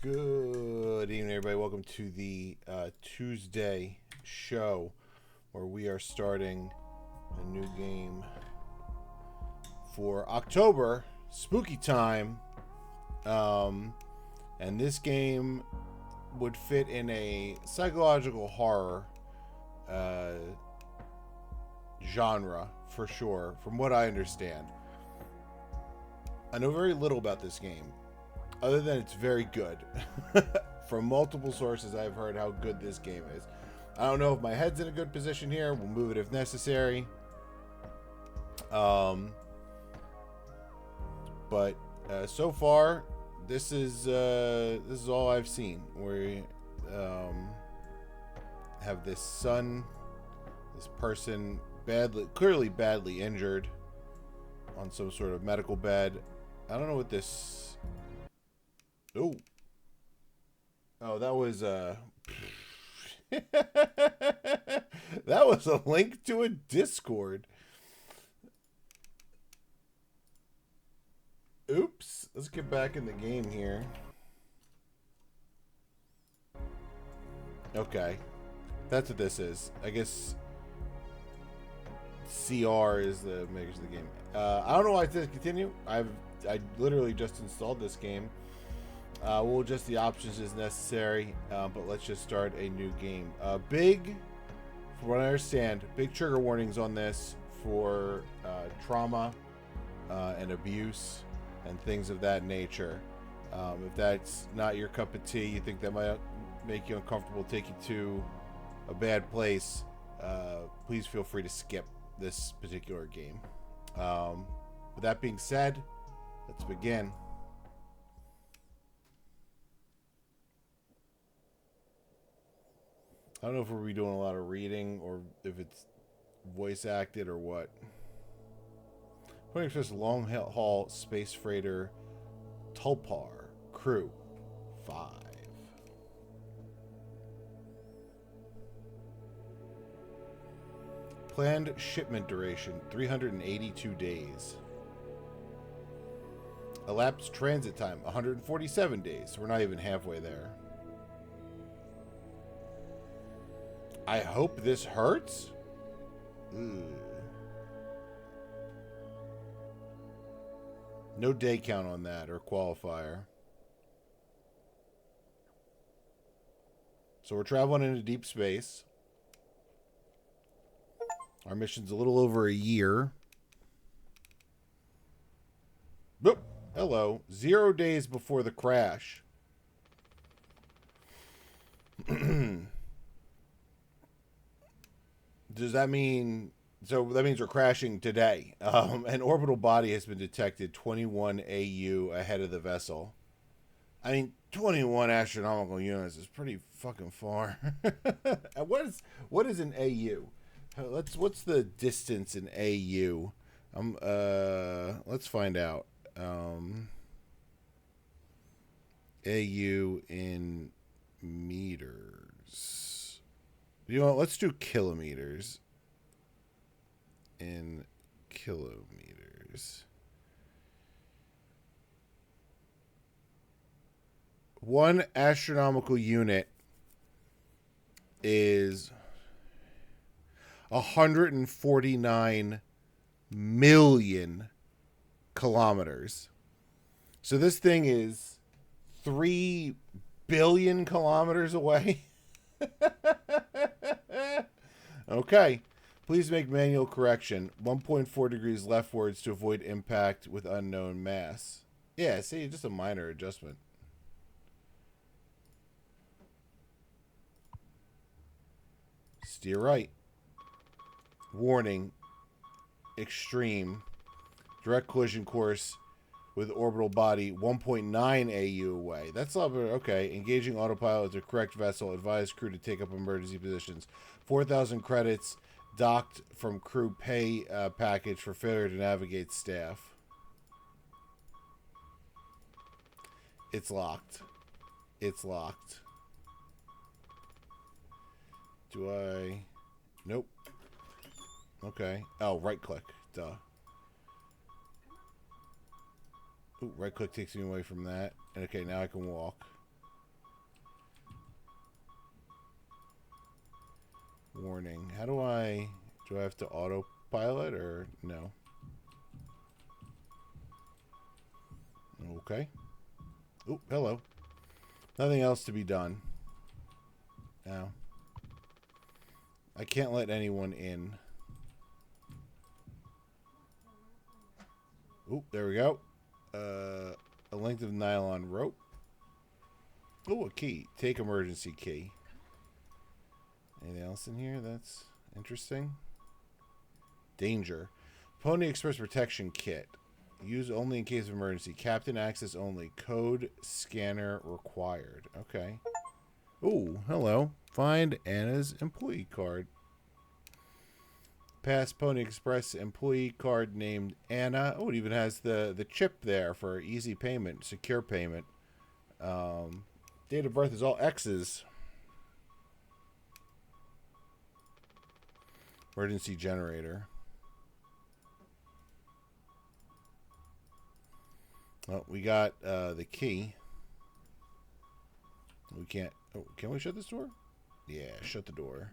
Good evening, everybody. Welcome to the Tuesday show where we are starting a new game for October, spooky time. And this game would fit in a psychological horror genre for sure, from what I understand. I know very little about this game, other than it's very good. From multiple sources, I've heard how good this game is. I don't know if my head's in a good position here. We'll move it if necessary. But so far, this is all I've seen. We have this son, this person clearly badly injured, on some sort of medical bed. I don't know what this. Oh, that was that was a link to a Discord. Oops. Let's get back in the game here. Okay. That's what this is. I guess CR is the makers of the game. I don't know why it says continue. I literally just installed this game. We'll adjust the options as necessary, but let's just start a new game. From what I understand, big trigger warnings on this for trauma and abuse and things of that nature. If that's not your cup of tea, you think that might make you uncomfortable, take you to a bad place, please feel free to skip this particular game. With that being said, let's begin. I don't know if we'll be doing a lot of reading or if it's voice acted or what. Putting Express long haul space freighter Tulpar crew 5. Planned shipment duration 382 days. Elapsed transit time 147 days. So we're not even halfway there. I hope this hurts. Ugh. No day count on that or qualifier. So we're traveling into deep space. Our mission's a little over a year. Boop. Hello. 0 days before the crash. Does that mean... So that means we're crashing today. An orbital body has been detected 21 AU ahead of the vessel. I mean, 21 astronomical units is pretty fucking far. What is an AU? What's the distance in AU? Let's find out. AU in meters. You know what? Let's do kilometers. In kilometers. 1 astronomical unit is 149 million kilometers. So this thing is 3 billion kilometers away. Okay. Please make manual correction. 1.4 degrees leftwards to avoid impact with unknown mass. Yeah, see, just a minor adjustment. Steer right. Warning. Extreme. Direct collision course with orbital body 1.9 AU away. That's not okay. Engaging autopilot to correct vessel. Advise crew to take up emergency positions. 4,000 credits. Docked from crew pay package for failure to navigate staff. It's locked. It's locked. Do I... Nope. Okay. Oh, right click. Duh. Ooh, right click takes me away from that. Okay, now I can walk. Warning. How do I have to autopilot or no? Okay. Oh, hello. Nothing else to be done. Now. I can't let anyone in. Oh, there we go. A length of nylon rope. Oh, a key. Take emergency key. Anything else in here that's interesting? Danger. Pony Express Protection Kit. Use only in case of emergency. Captain access only. Code scanner required. Okay. Ooh, hello. Find Anna's employee card. Pass Pony Express employee card named Anna. Oh, it even has the chip there for easy payment, secure payment. Date of birth is all X's. Emergency generator. Oh, we got the key. We can't. Oh, can we shut this door? Yeah, shut the door.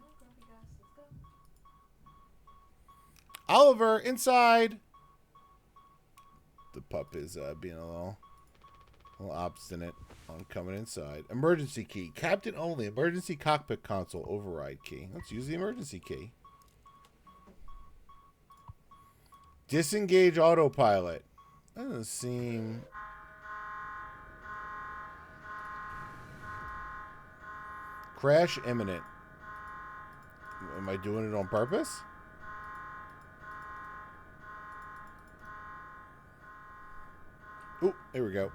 Oliver, inside. The pup is being a little obstinate on coming inside. Emergency key. Captain only. Emergency cockpit console override key. Let's use the emergency key. Disengage autopilot. That doesn't seem... Crash imminent. Am I doing it on purpose? Oh, there we go.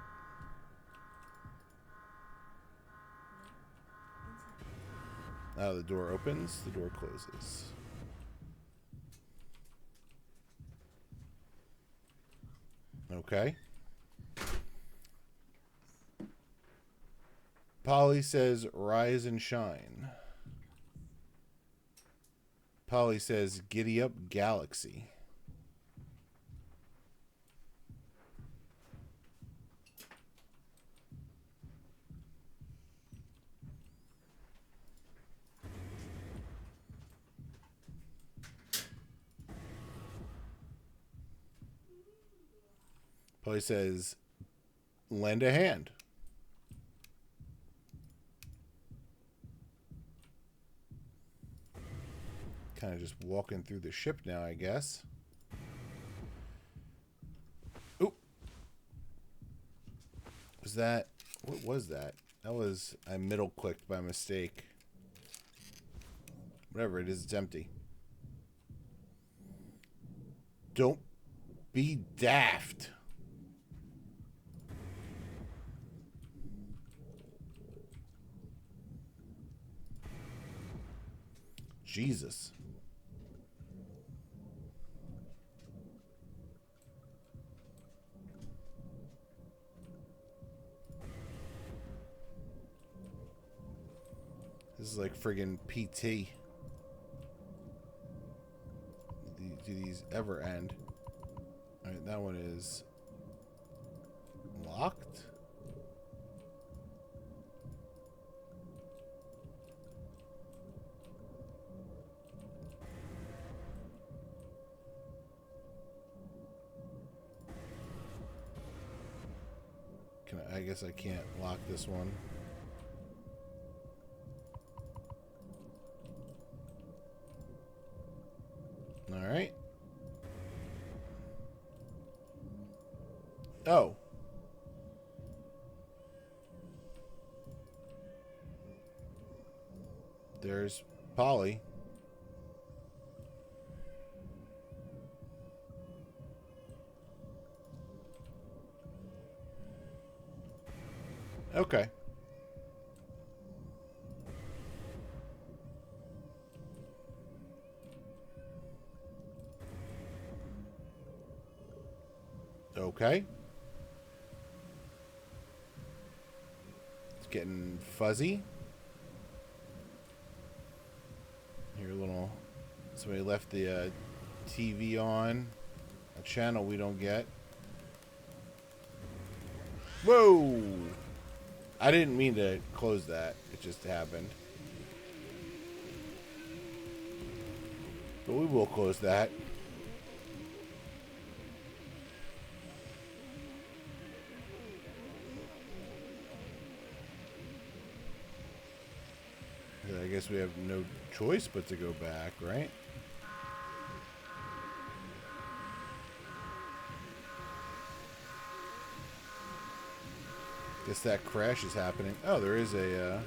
Now the door opens, the door closes. Okay. Polly says, rise and shine. Polly says, giddy up, galaxy. Polly says, lend a hand. Kind of just walking through the ship now, I guess. Oop. Was that... What was that? That was... I middle-clicked by mistake. Whatever it is, it's empty. Don't be daft. Jesus. This is like friggin' PT. Do these ever end? Alright, that one is locked. I guess I can't lock this one. All right. Oh. There's Polly. Okay. Okay. It's getting fuzzy. Here, a little... Somebody left the TV on. A channel we don't get. Whoa! I didn't mean to close that. It just happened. But we will close that. I guess we have no choice but to go back, right? Guess that crash is happening. Oh, there is a...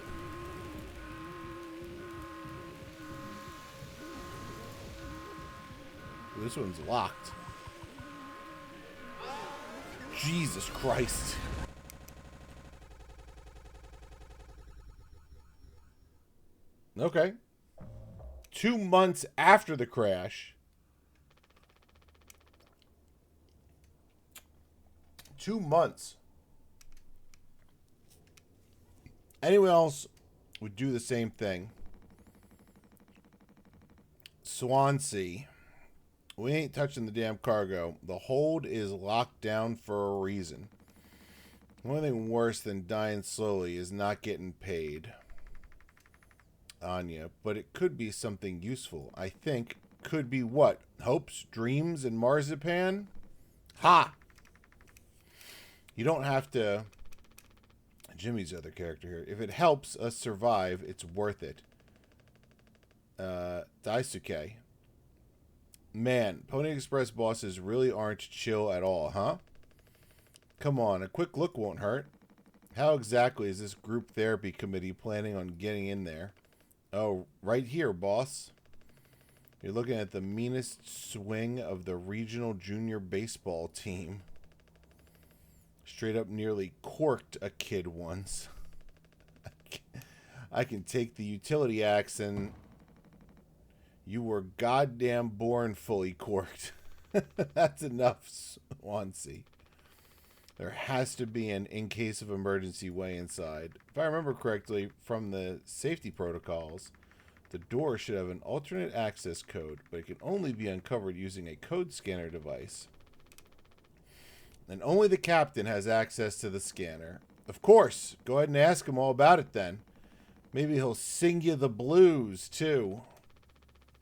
This one's locked. Jesus Christ. Okay. 2 months after the crash. 2 months. Anyone else would do the same thing. Swansea. We ain't touching the damn cargo. The hold is locked down for a reason. The only thing worse than dying slowly is not getting paid. Anya, but it could be something useful. I think could be what? Hopes, dreams, and marzipan? Ha! You don't have to... Jimmy's the other character here. If it helps us survive, it's worth it. Daisuke. Man, Pony Express bosses really aren't chill at all, huh? Come on, a quick look won't hurt. How exactly is this group therapy committee planning on getting in there? Oh, right here, boss. You're looking at the meanest swing of the regional junior baseball team. Straight up nearly corked a kid once. I can take the utility axe and... You were goddamn born fully corked. That's enough, Swansea. There has to be an in case of emergency way inside. If I remember correctly from the safety protocols, the door should have an alternate access code, but it can only be uncovered using a code scanner device. And only the captain has access to the scanner. Of course, go ahead and ask him all about it then. Maybe he'll sing you the blues, too.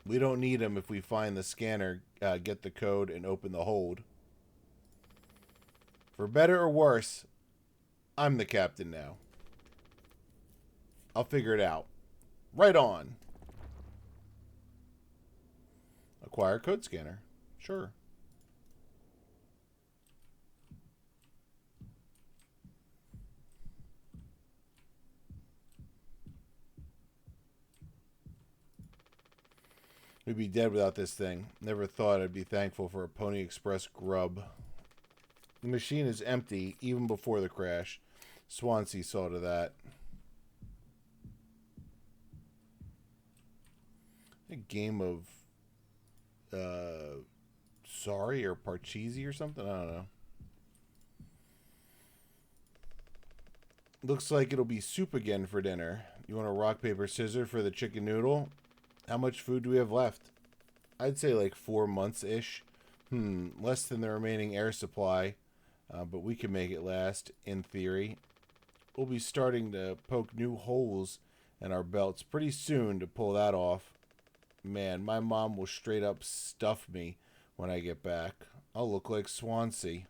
We don't need him if we find the scanner, get the code, and open the hold. For better or worse, I'm the captain now. I'll figure it out. Right on. Acquire code scanner. Sure. We'd be dead without this thing. Never thought I'd be thankful for a Pony Express grub. The machine is empty even before the crash. Swansea saw to that. A game of Sorry or Parcheesi or something? I don't know. Looks like it'll be soup again for dinner. You want a rock, paper, scissors for the chicken noodle? How much food do we have left? I'd say like 4 months-ish. Less than the remaining air supply. But we can make it last, in theory. We'll be starting to poke new holes in our belts pretty soon to pull that off. Man, my mom will straight up stuff me when I get back. I'll look like Swansea.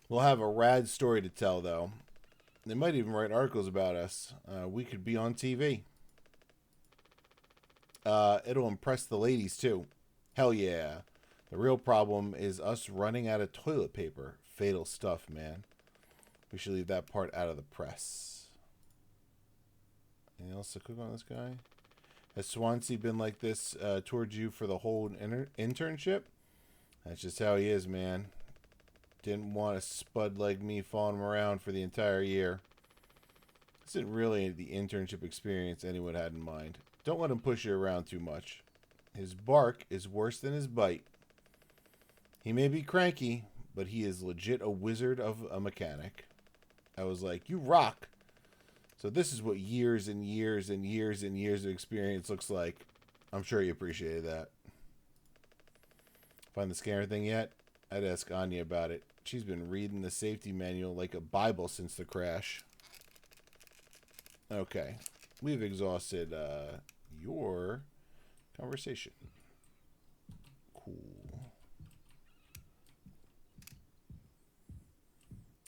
We'll have a rad story to tell, though. They might even write articles about us. We could be on TV. It'll impress the ladies, too. Hell yeah. The real problem is us running out of toilet paper. Fatal stuff, man. We should leave that part out of the press. Anything else to cook on this guy? Has Swansea been like this towards you for the whole internship? That's just how he is, man. Didn't want a spud like me following him around for the entire year. This isn't really the internship experience anyone had in mind. Don't let him push you around too much. His bark is worse than his bite. He may be cranky, but he is legit a wizard of a mechanic. I was like, you rock. So this is what years and years and years and years of experience looks like. I'm sure you appreciated that. Find the scanner thing yet? I'd ask Anya about it. She's been reading the safety manual like a Bible since the crash. Okay. We've exhausted your Conversation. Cool.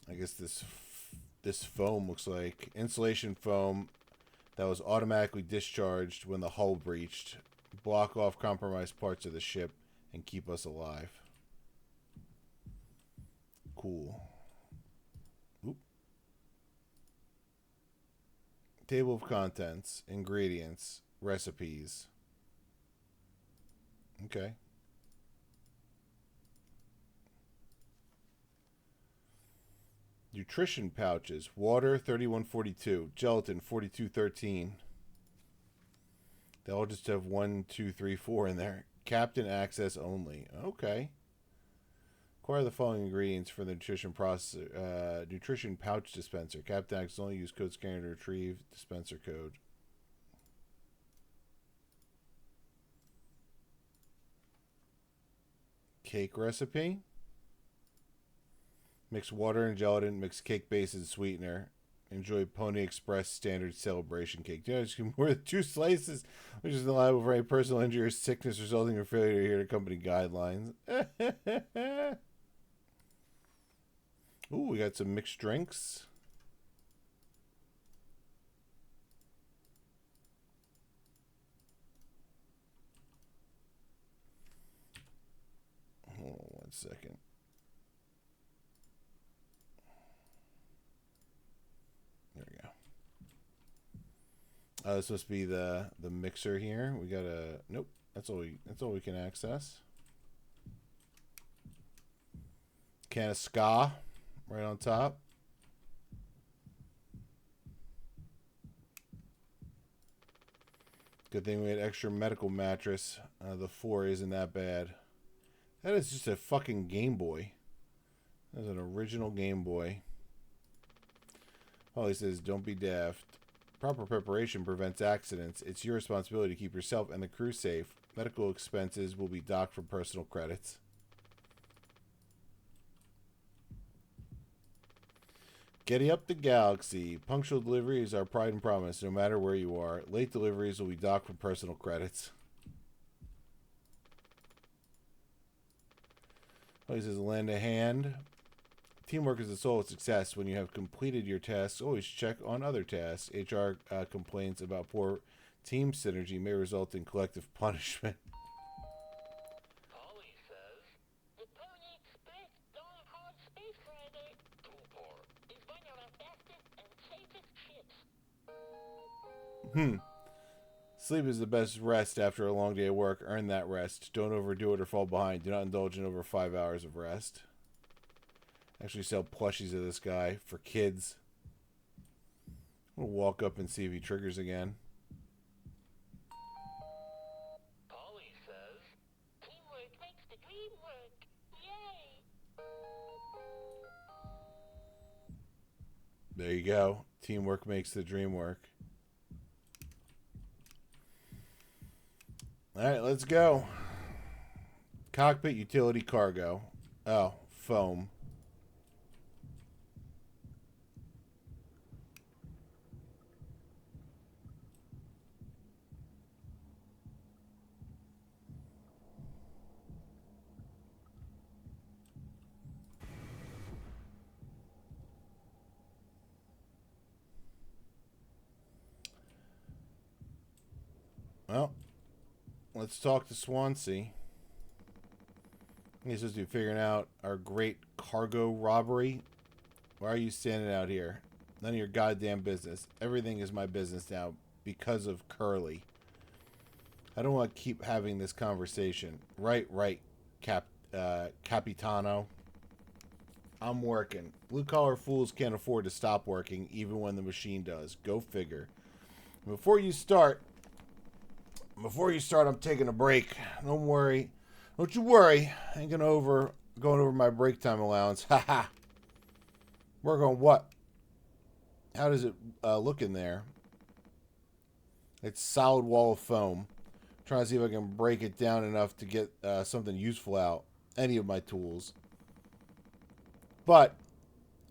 I guess this foam looks like insulation foam that was automatically discharged when the hull breached. Block off compromised parts of the ship and keep us alive. Cool. Oop. Table of contents, ingredients, recipes. Okay. Nutrition pouches. Water 3142. Gelatin 4213. They all just have 1, 2, 3, 4 in there. Captain access only. Okay. Acquire the following ingredients for the nutrition process. Nutrition pouch dispenser. Captain access only. Use code scanner to retrieve dispenser code. Cake recipe. Mix water and gelatin. Mix cake base and sweetener. Enjoy Pony Express standard celebration cake. You know, just more than 2 slices, which is liable for any personal injury or sickness resulting from failure to adhere to company guidelines. Ooh, we got some mixed drinks. Hold on 1 second. There we go. This must be the mixer here. We got a nope. That's all we can access. Can of ska right on top. Good thing we had extra medical mattress. The 4 isn't that bad. That is just a fucking Game Boy. That's an original Game Boy. Oh, he says, don't be daft. Proper preparation prevents accidents. It's your responsibility to keep yourself and the crew safe. Medical expenses will be docked from personal credits. Getting up the galaxy. Punctual delivery is our pride and promise, no matter where you are. Late deliveries will be docked from personal credits. Oh, he says, lend a hand. Teamwork is the soul of success. When you have completed your tasks, always check on other tasks. HR complaints about poor team synergy may result in collective punishment. Polly says, the Pony Express Die Hard Space Rider 2 is one of our fastest and safest ships. Sleep is the best rest after a long day of work. Earn that rest. Don't overdo it or fall behind. Do not indulge in over 5 hours of rest. Actually sell plushies of this guy for kids. We'll walk up and see if he triggers again. Polly says, teamwork makes the dream work. Yay! There you go. Teamwork makes the dream work. Alright, let's go. Cockpit utility cargo. Oh, foam. Well, let's talk to Swansea. He's supposed to be figuring out our great cargo robbery. Why are you standing out here? None of your goddamn business. Everything is my business now because of Curly. I don't want to keep having this conversation. Right, Capitano. I'm working. Blue-collar fools can't afford to stop working even when the machine does. Go figure. Before you start, I'm taking a break. Don't worry. Don't you worry. I ain't going over my break time allowance. Haha. Work on what? How does it look in there? It's solid wall of foam. I'm trying to see if I can break it down enough to get something useful out. Any of my tools. But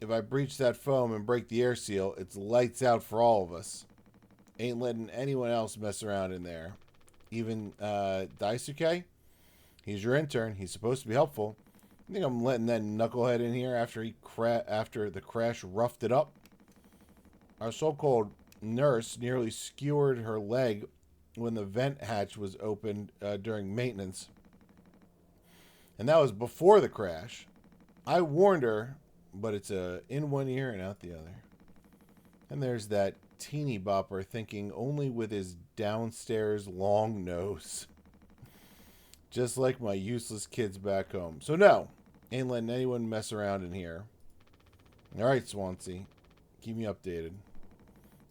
if I breach that foam and break the air seal, it's lights out for all of us. Ain't letting anyone else mess around in there. Even Daisuke, he's your intern. He's supposed to be helpful. You think I'm letting that knucklehead in here after after the crash roughed it up? Our so-called nurse nearly skewered her leg when the vent hatch was opened during maintenance. And that was before the crash. I warned her, but it's in one ear and out the other. And there's that teeny bopper thinking only with his downstairs long nose. Just like my useless kids back home. So no, ain't letting anyone mess around in here. Alright, Swansea. Keep me updated.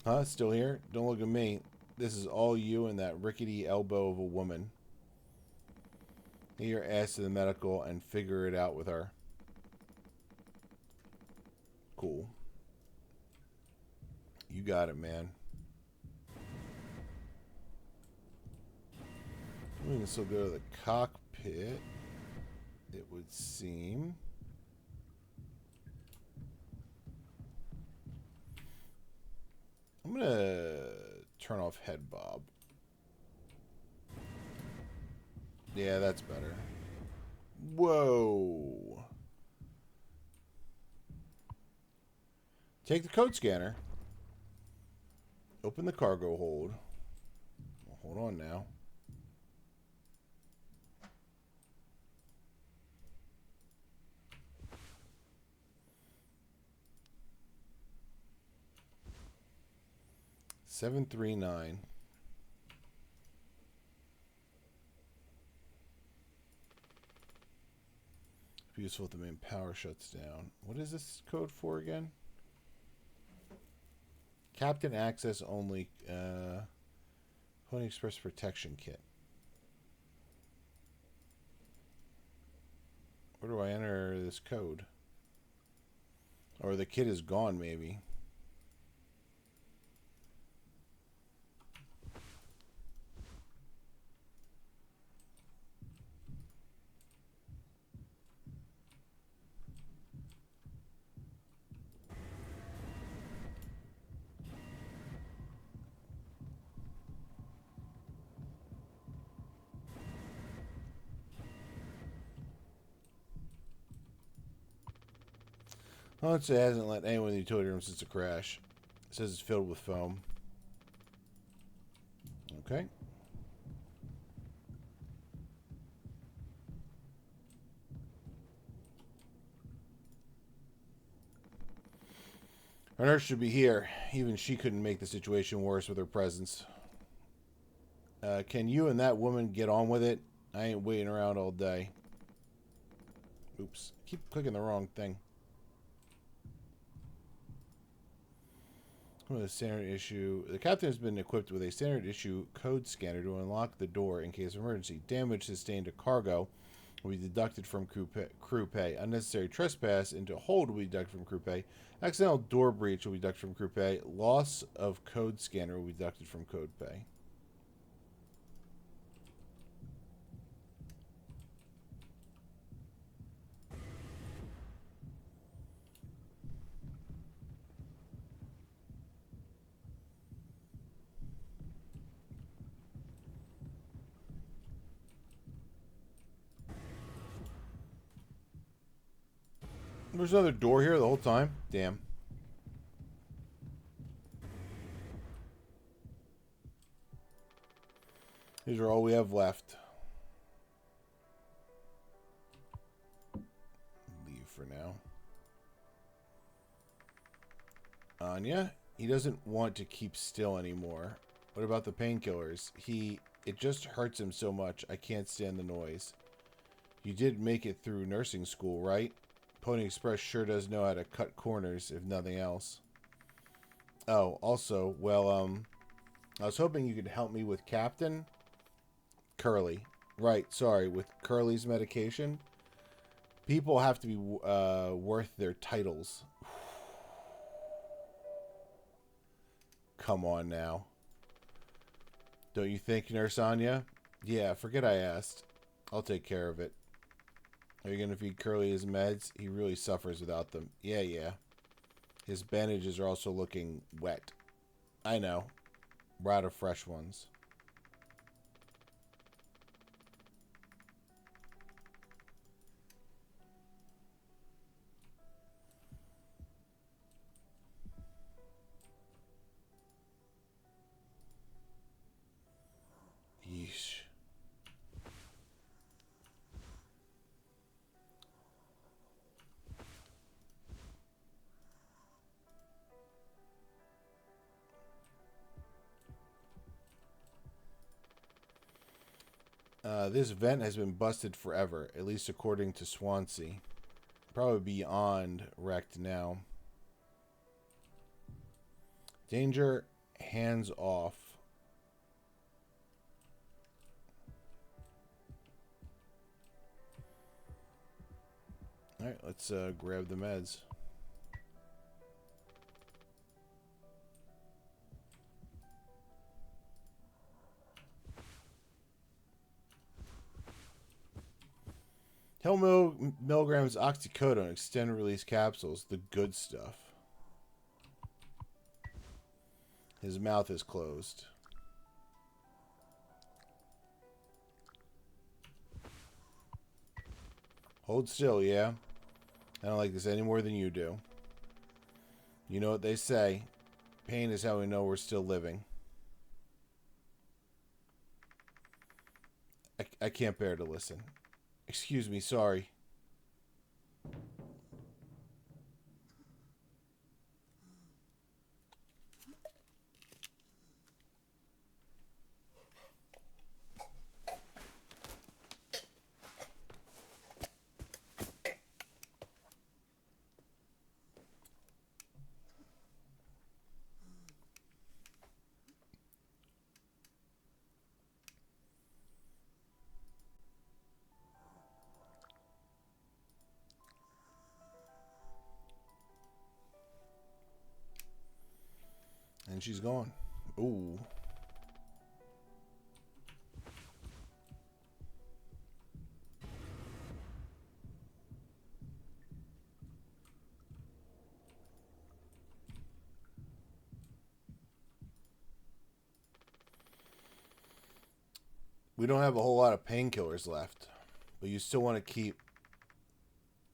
Huh? Still here? Don't look at me. This is all you and that rickety elbow of a woman. Get your ass to the medical and figure it out with her. Cool. You got it, man. We can still go to the cockpit, it would seem. I'm going to turn off head bob. Yeah, that's better. Whoa. Take the code scanner. Open the cargo hold. Well, hold on now. Seven 739. Useful if the main power shuts down. What is this code for again? Captain access only. Pony Express protection kit. Where do I enter this code? Or the kit is gone, maybe. Well, it hasn't let anyone in the utility room since the crash. It says it's filled with foam. Okay. Our nurse should be here. Even she couldn't make the situation worse with her presence. Can you and that woman get on with it? I ain't waiting around all day. Oops. Keep clicking the wrong thing. With a standard issue. The captain has been equipped with a standard issue code scanner to unlock the door in case of emergency. Damage sustained to cargo will be deducted from crew pay. Unnecessary trespass into hold will be deducted from crew pay. Accidental door breach will be deducted from crew pay. Loss of code scanner will be deducted from code pay. There's another door here the whole time. Damn. These are all we have left. Leave for now. Anya, he doesn't want to keep still anymore. What about the painkillers? It just hurts him so much. I can't stand the noise. You did make it through nursing school, right? Pony Express sure does know how to cut corners, if nothing else. Oh, also, well, I was hoping you could help me with Captain Curly. Right, sorry, with Curly's medication. People have to be worth their titles. Come on now. Don't you think, Nurse Anya? Yeah, forget I asked. I'll take care of it. Are you going to feed Curly his meds? He really suffers without them. Yeah. His bandages are also looking wet. I know. We're out of fresh ones. This vent has been busted forever, at least according to Swansea. Probably beyond wrecked now. Danger, hands off. Alright, let's grab the meds. Milligrams oxycodone, extended release capsules, the good stuff. His mouth is closed. Hold still, yeah? I don't like this any more than you do. You know what they say. Pain is how we know we're still living. I can't bear to listen. Excuse me, sorry. And she's gone. Ooh. We don't have a whole lot of painkillers left, but you still want to keep...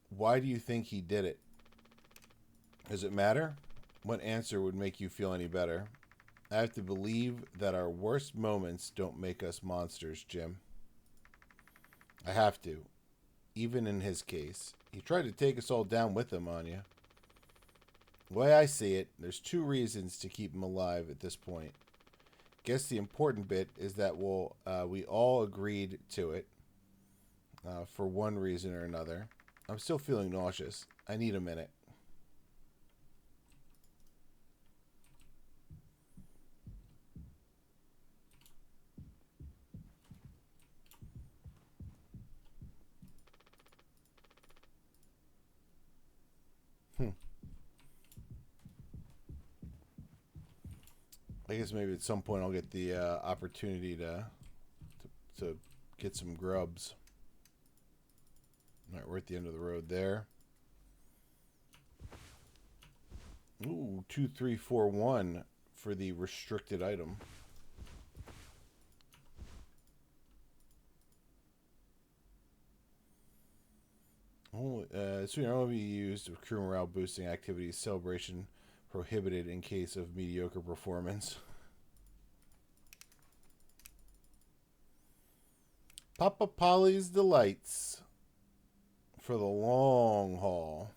Why do you think he did it? Does it matter? What answer would make you feel any better? I have to believe that our worst moments don't make us monsters, Jim. I have to. Even in his case. He tried to take us all down with him, Anya. The way I see it, there's two reasons to keep him alive at this point. Guess the important bit is that we all agreed to it for one reason or another. I'm still feeling nauseous. I need a minute. I guess maybe at some point I'll get the opportunity to get some grubs. All right, we're at the end of the road there. Ooh, 2341 for the restricted item. This will only be used with crew morale boosting activities. Celebration prohibited in case of mediocre performance. Papa Polly's Delights for the long haul.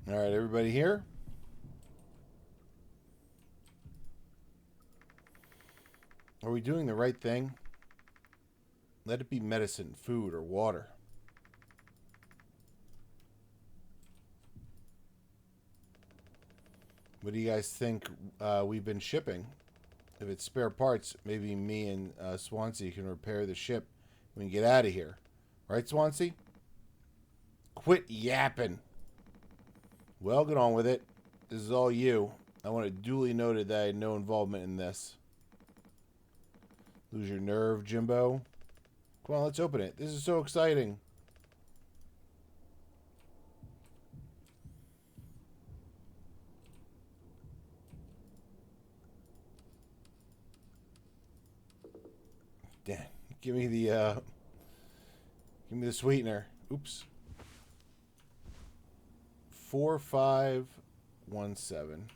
All right, everybody here? Are we doing the right thing? Let it be medicine, food, or water. What do you guys think we've been shipping? If it's spare parts, maybe me and Swansea can repair the ship when we get out of here. Right, Swansea? Quit yapping. Well, get on with it. This is all you. I want it duly noted that I had no involvement in this. Lose your nerve, Jimbo? Come on, let's open it. This is so exciting. Damn. Give me the sweetener. Oops. 4517.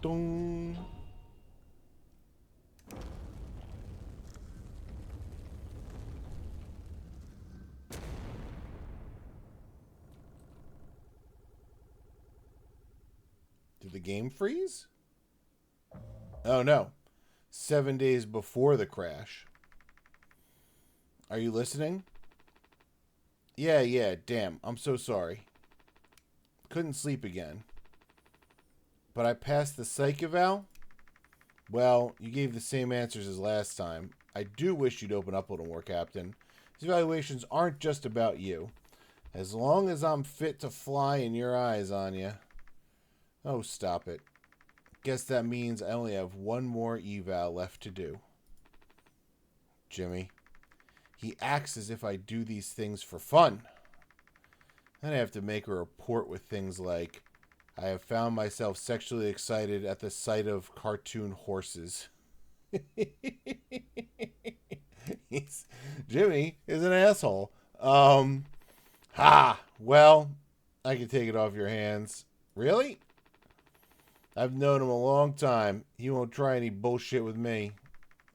Dong. Did the game freeze? Oh no. 7 days before the crash. Are you listening? Yeah, damn. I'm so sorry. Couldn't sleep again. But I passed the psych eval? Well, you gave the same answers as last time. I do wish you'd open up a little more, Captain. These evaluations aren't just about you. As long as I'm fit to fly and your eyes on you. Oh, stop it. Guess that means I only have one more eval left to do. Jimmy. He acts as if I do these things for fun. Then I have to make a report with things like, I have found myself sexually excited at the sight of cartoon horses. Jimmy is an asshole. Well, I can take it off your hands. Really? I've known him a long time. He won't try any bullshit with me.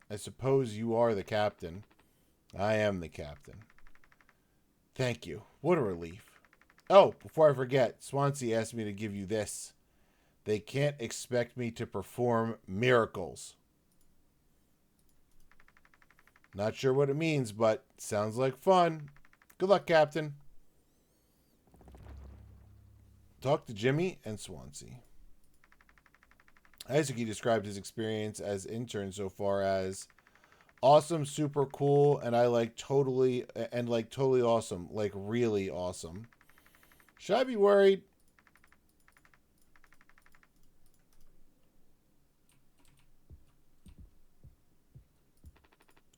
I suppose you are the captain. I am the captain. Thank you. What a relief. Oh, before I forget, Swansea asked me to give you this. They can't expect me to perform miracles. Not sure what it means, but sounds like fun. Good luck, Captain. Talk to Jimmy and Swansea. Isaac described his experience as intern so far as awesome, super cool, and totally awesome, like really awesome. Should I be worried?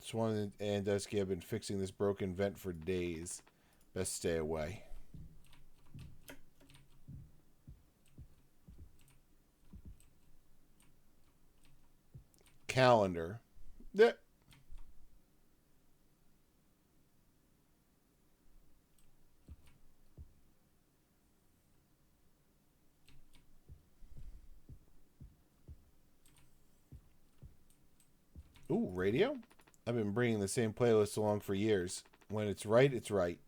Swan and Dusky have been fixing this broken vent for days. Best stay away. Calendar. Yeah. Ooh, radio? I've been bringing the same playlist along for years. When it's right, it's right.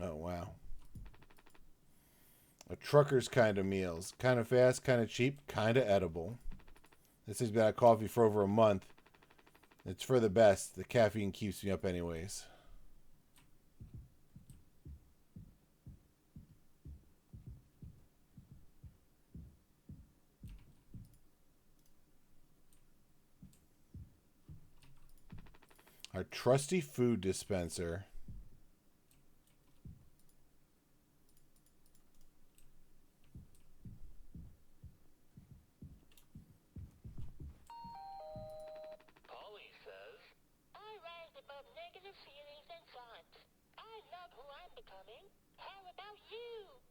Oh, wow. A trucker's kind of meals. Kind of fast, kind of cheap, kind of edible. This has been out of coffee for over a month. It's for the best. The caffeine keeps me up anyways. Our trusty food dispenser. Polly says, I rise above negative feelings and thoughts. I love who I'm becoming. How about you?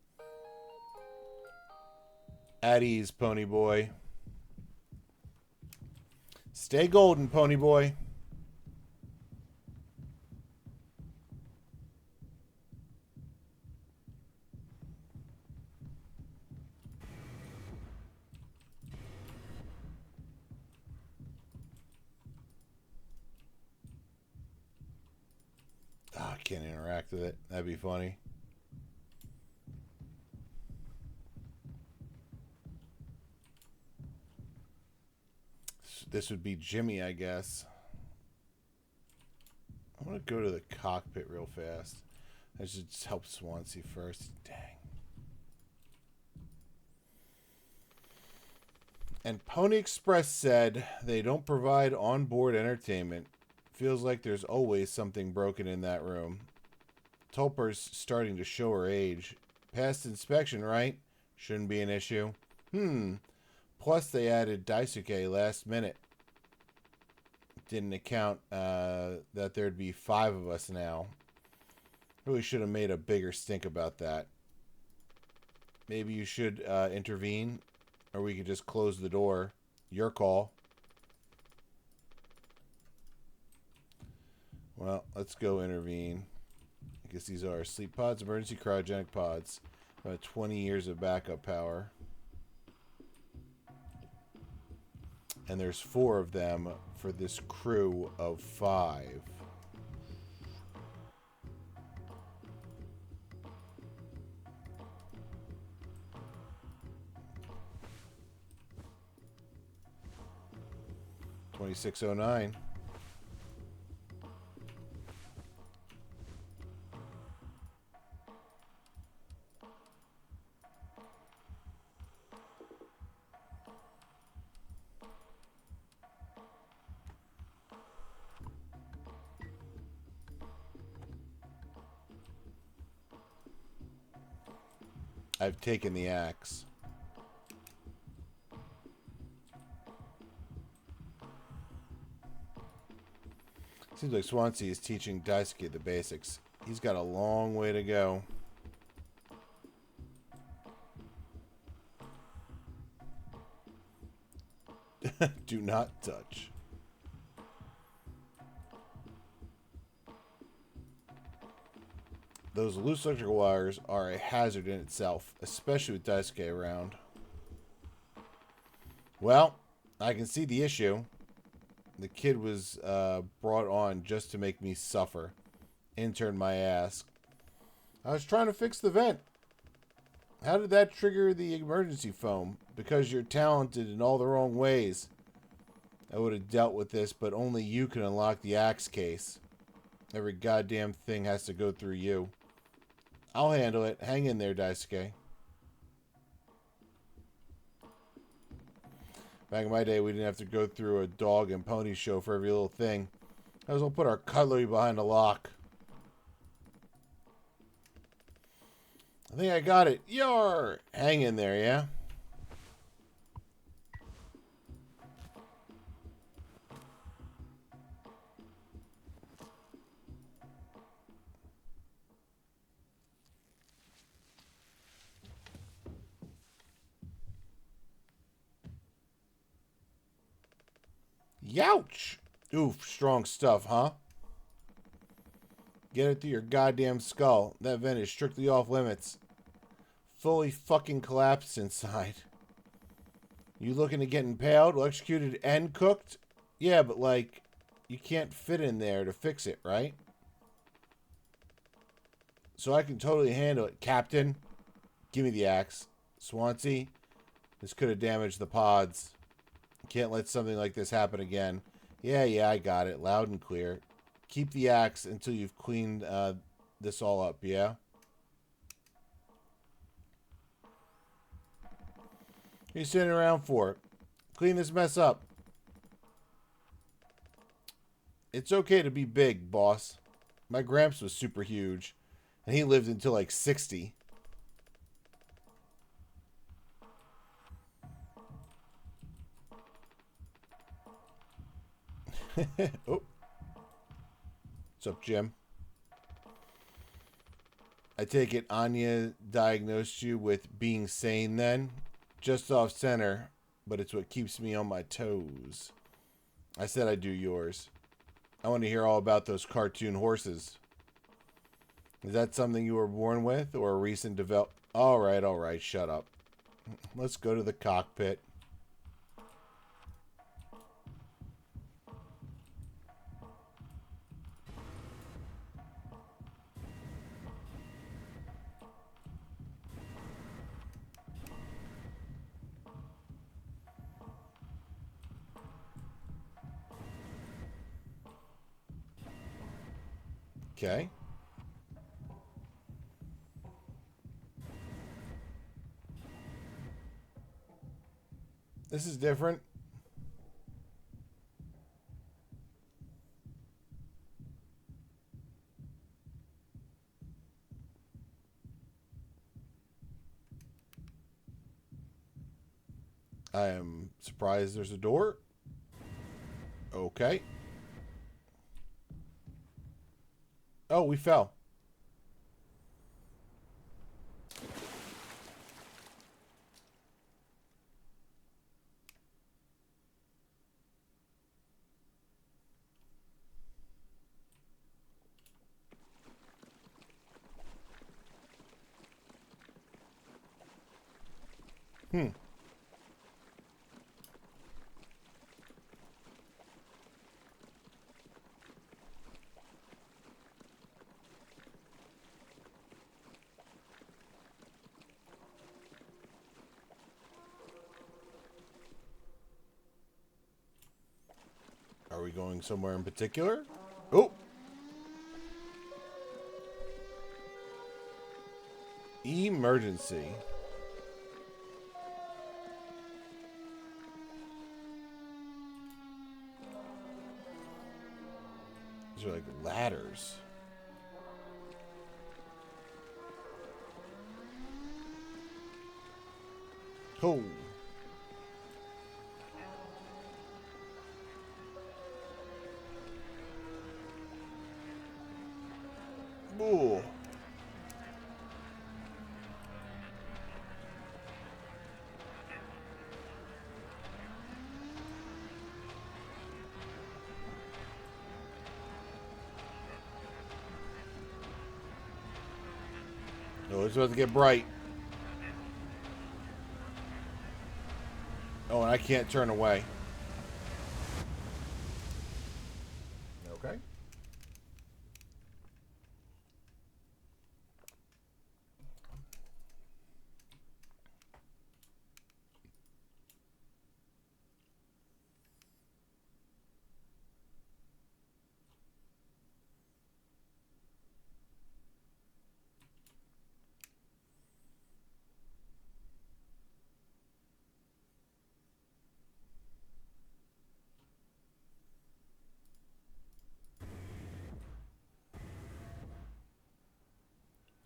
At ease, pony boy. Stay golden, pony boy. Oh, I can't interact with it. That'd be funny. This would be Jimmy, I guess. I want to go to the cockpit real fast. I should just help Swansea first. Dang. And Pony Express said they don't provide onboard entertainment. Feels like there's always something broken in that room. Tulper's starting to show her age. Past inspection, right? Shouldn't be an issue. Plus they added Daisuke last minute. Didn't account that there'd be 5 of us now. Really should have made a bigger stink about that. Maybe you should intervene, or we could just close the door. Your call. Well, let's go intervene. I guess these are sleep pods, emergency cryogenic pods. About 20 years of backup power. And there's 4 of them for this crew of 5. $26.09. I've taken the axe. Seems like Swansea is teaching Daisuke the basics. He's got a long way to go. Do not touch. Those loose electrical wires are a hazard in itself, especially with Daisuke around. Well, I can see the issue. The kid was brought on just to make me suffer. Intern my ass. I was trying to fix the vent. How did that trigger the emergency foam? Because you're talented in all the wrong ways. I would have dealt with this, but only you can unlock the axe case. Every goddamn thing has to go through you. I'll handle it. Hang in there, Daisuke. Back in my day, we didn't have to go through a dog and pony show for every little thing. I was gonna put our cutlery behind a lock. I think I got it. Yar! Hang in there, yeah? Youch! Oof, strong stuff, huh? Get it through your goddamn skull. That vent is strictly off limits. Fully fucking collapsed inside. You looking to get impaled, electrocuted, and cooked? Yeah, but like, you can't fit in there to fix it, right? So I can totally handle it. Captain, give me the axe. Swansea, this could have damaged the pods. Can't let something like this happen again. Yeah, I got it. Loud and clear. Keep the axe until you've cleaned this all up, yeah? What are you sitting around for? Clean this mess up. It's okay to be big, boss. My Gramps was super huge, and he lived until like 60. Oh. What's up, Jim? I take it Anya diagnosed you with being sane then? Just off center, but it's what keeps me on my toes. I said I'd do yours. I want to hear all about those cartoon horses. Is that something you were born with or a recent develop? All right, shut up. Let's go to the cockpit. Okay. This is different. I am surprised there's a door. Okay. Oh, we fell. Hmm. Are we going somewhere in particular? Oh! Emergency. These are like ladders. Oh. Oh. Oh, it's about to get bright. Oh, and I can't turn away. Okay.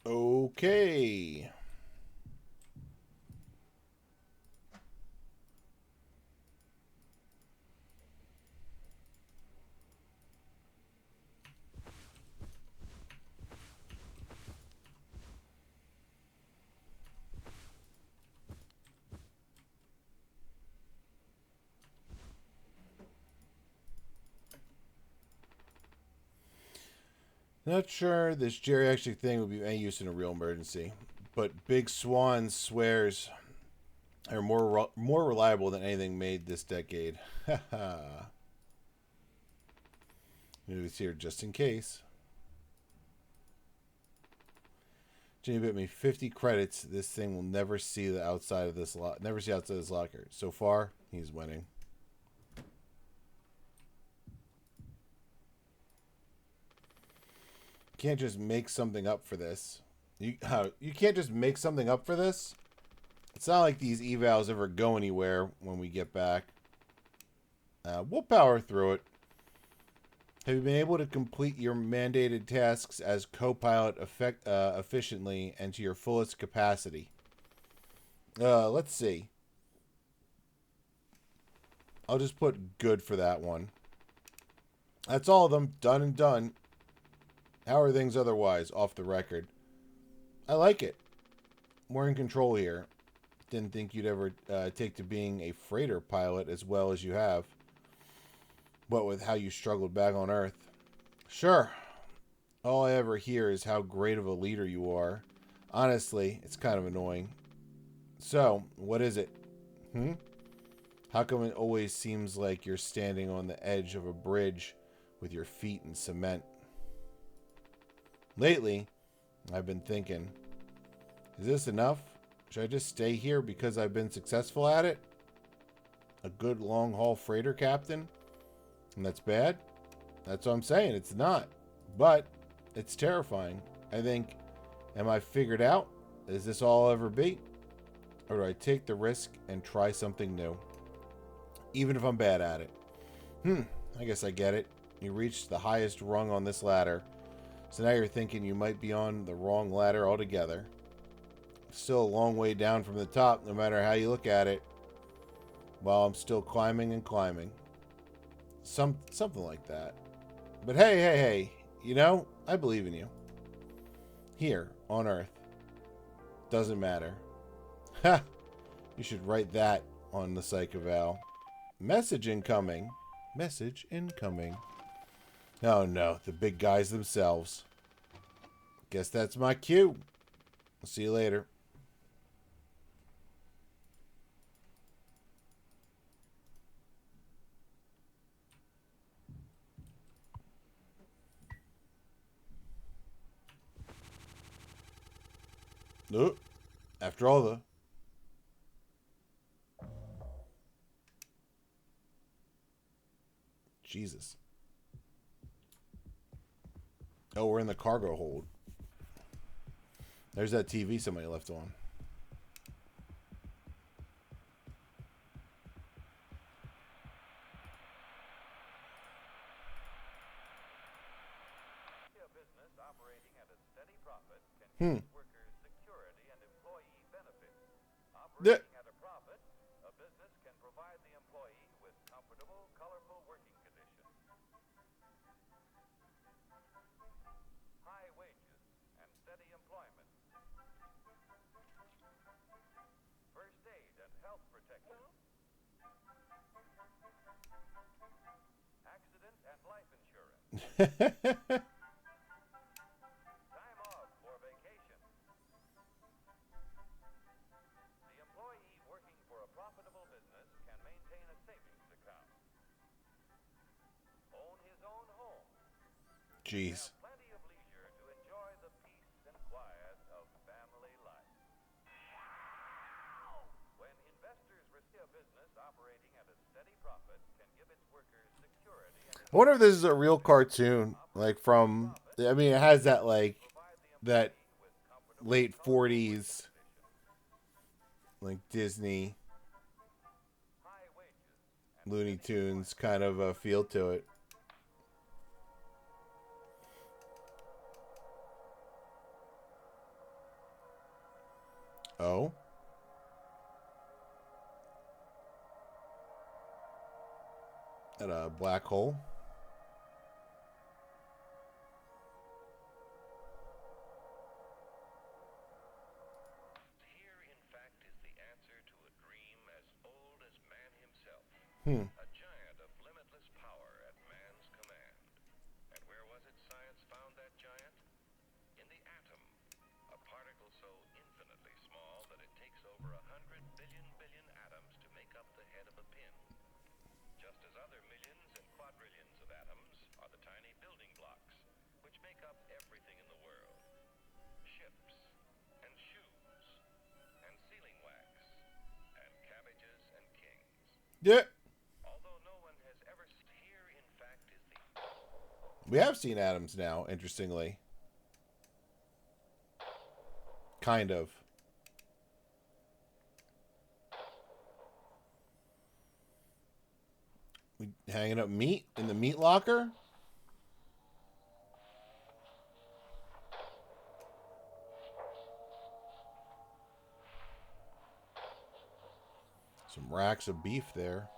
Okay. Not sure this geriatric thing would be any use in a real emergency, but Big Swan swears are more reliable than anything made this decade. Haha. Maybe it's here just in case. Jimmy bet me 50 credits. This thing will never see the outside of this never see outside of this locker. So far, he's winning. Can't just make something up for this. You can't just make something up for this? It's not like these evals ever go anywhere when we get back. We'll power through it. Have you been able to complete your mandated tasks as co-pilot efficiently and to your fullest capacity? Let's see. I'll just put good for that one. That's all of them. Done and done. How are things otherwise, off the record? I like it. We're in control here. Didn't think you'd ever take to being a freighter pilot as well as you have. What with how you struggled back on Earth. Sure. All I ever hear is how great of a leader you are. Honestly, it's kind of annoying. So, what is it? How come it always seems like you're standing on the edge of a bridge with your feet in cement? Lately, I've been thinking, is this enough? Should I just stay here because I've been successful at it? A good long-haul freighter captain? And that's bad? That's what I'm saying. It's not. But it's terrifying. I think, am I figured out? Is this all I'll ever be? Or do I take the risk and try something new? Even if I'm bad at it. I guess I get it. You reached the highest rung on this ladder. So now you're thinking you might be on the wrong ladder altogether. Still a long way down from the top, no matter how you look at it. While I'm still climbing and climbing. Something like that. But hey. You know, I believe in you. Here, on Earth. Doesn't matter. Ha! You should write that on the psych eval. Message incoming. Message incoming. Oh no, the big guys themselves. Guess that's my cue. I'll see you later. Nope. After all, the Jesus. Oh, we're in the cargo hold. There's that TV somebody left on. Hmm. Yeah. At a profit, a business can provide the employee with comfortable, colorful working conditions, high wages, and steady employment, first aid and health protection, accident and life insurance, time off for vacation. The employee working for a profitable business can maintain a savings account, own his own home, Jeez. have plenty of leisure to enjoy the peace and quiet of family life. When investors receive a business operating at a steady profit can give its workers security and I wonder if this is a real cartoon, like from. I mean, it has that like provide the that employee with comfortable late '40s, like Disney, high wages and Looney Tunes kind of a feel to it. Oh. At a black hole. Here, in fact, is the answer to a dream as old as man himself. Hmm. A giant of limitless power at man's command. And where was it science found that giant? In the atom, a particle so infinitely small that it takes over 100 billion atoms to make up the head of a pin. Just as other millions and quadrillions of atoms are the tiny building blocks which make up everything in the world. Ships and shoes and sealing wax and cabbages and kings. Yeah. Although no one has ever seen, here in fact is the We have seen atoms now, interestingly. Kind of. We hanging up meat in the meat locker? Some racks of beef there.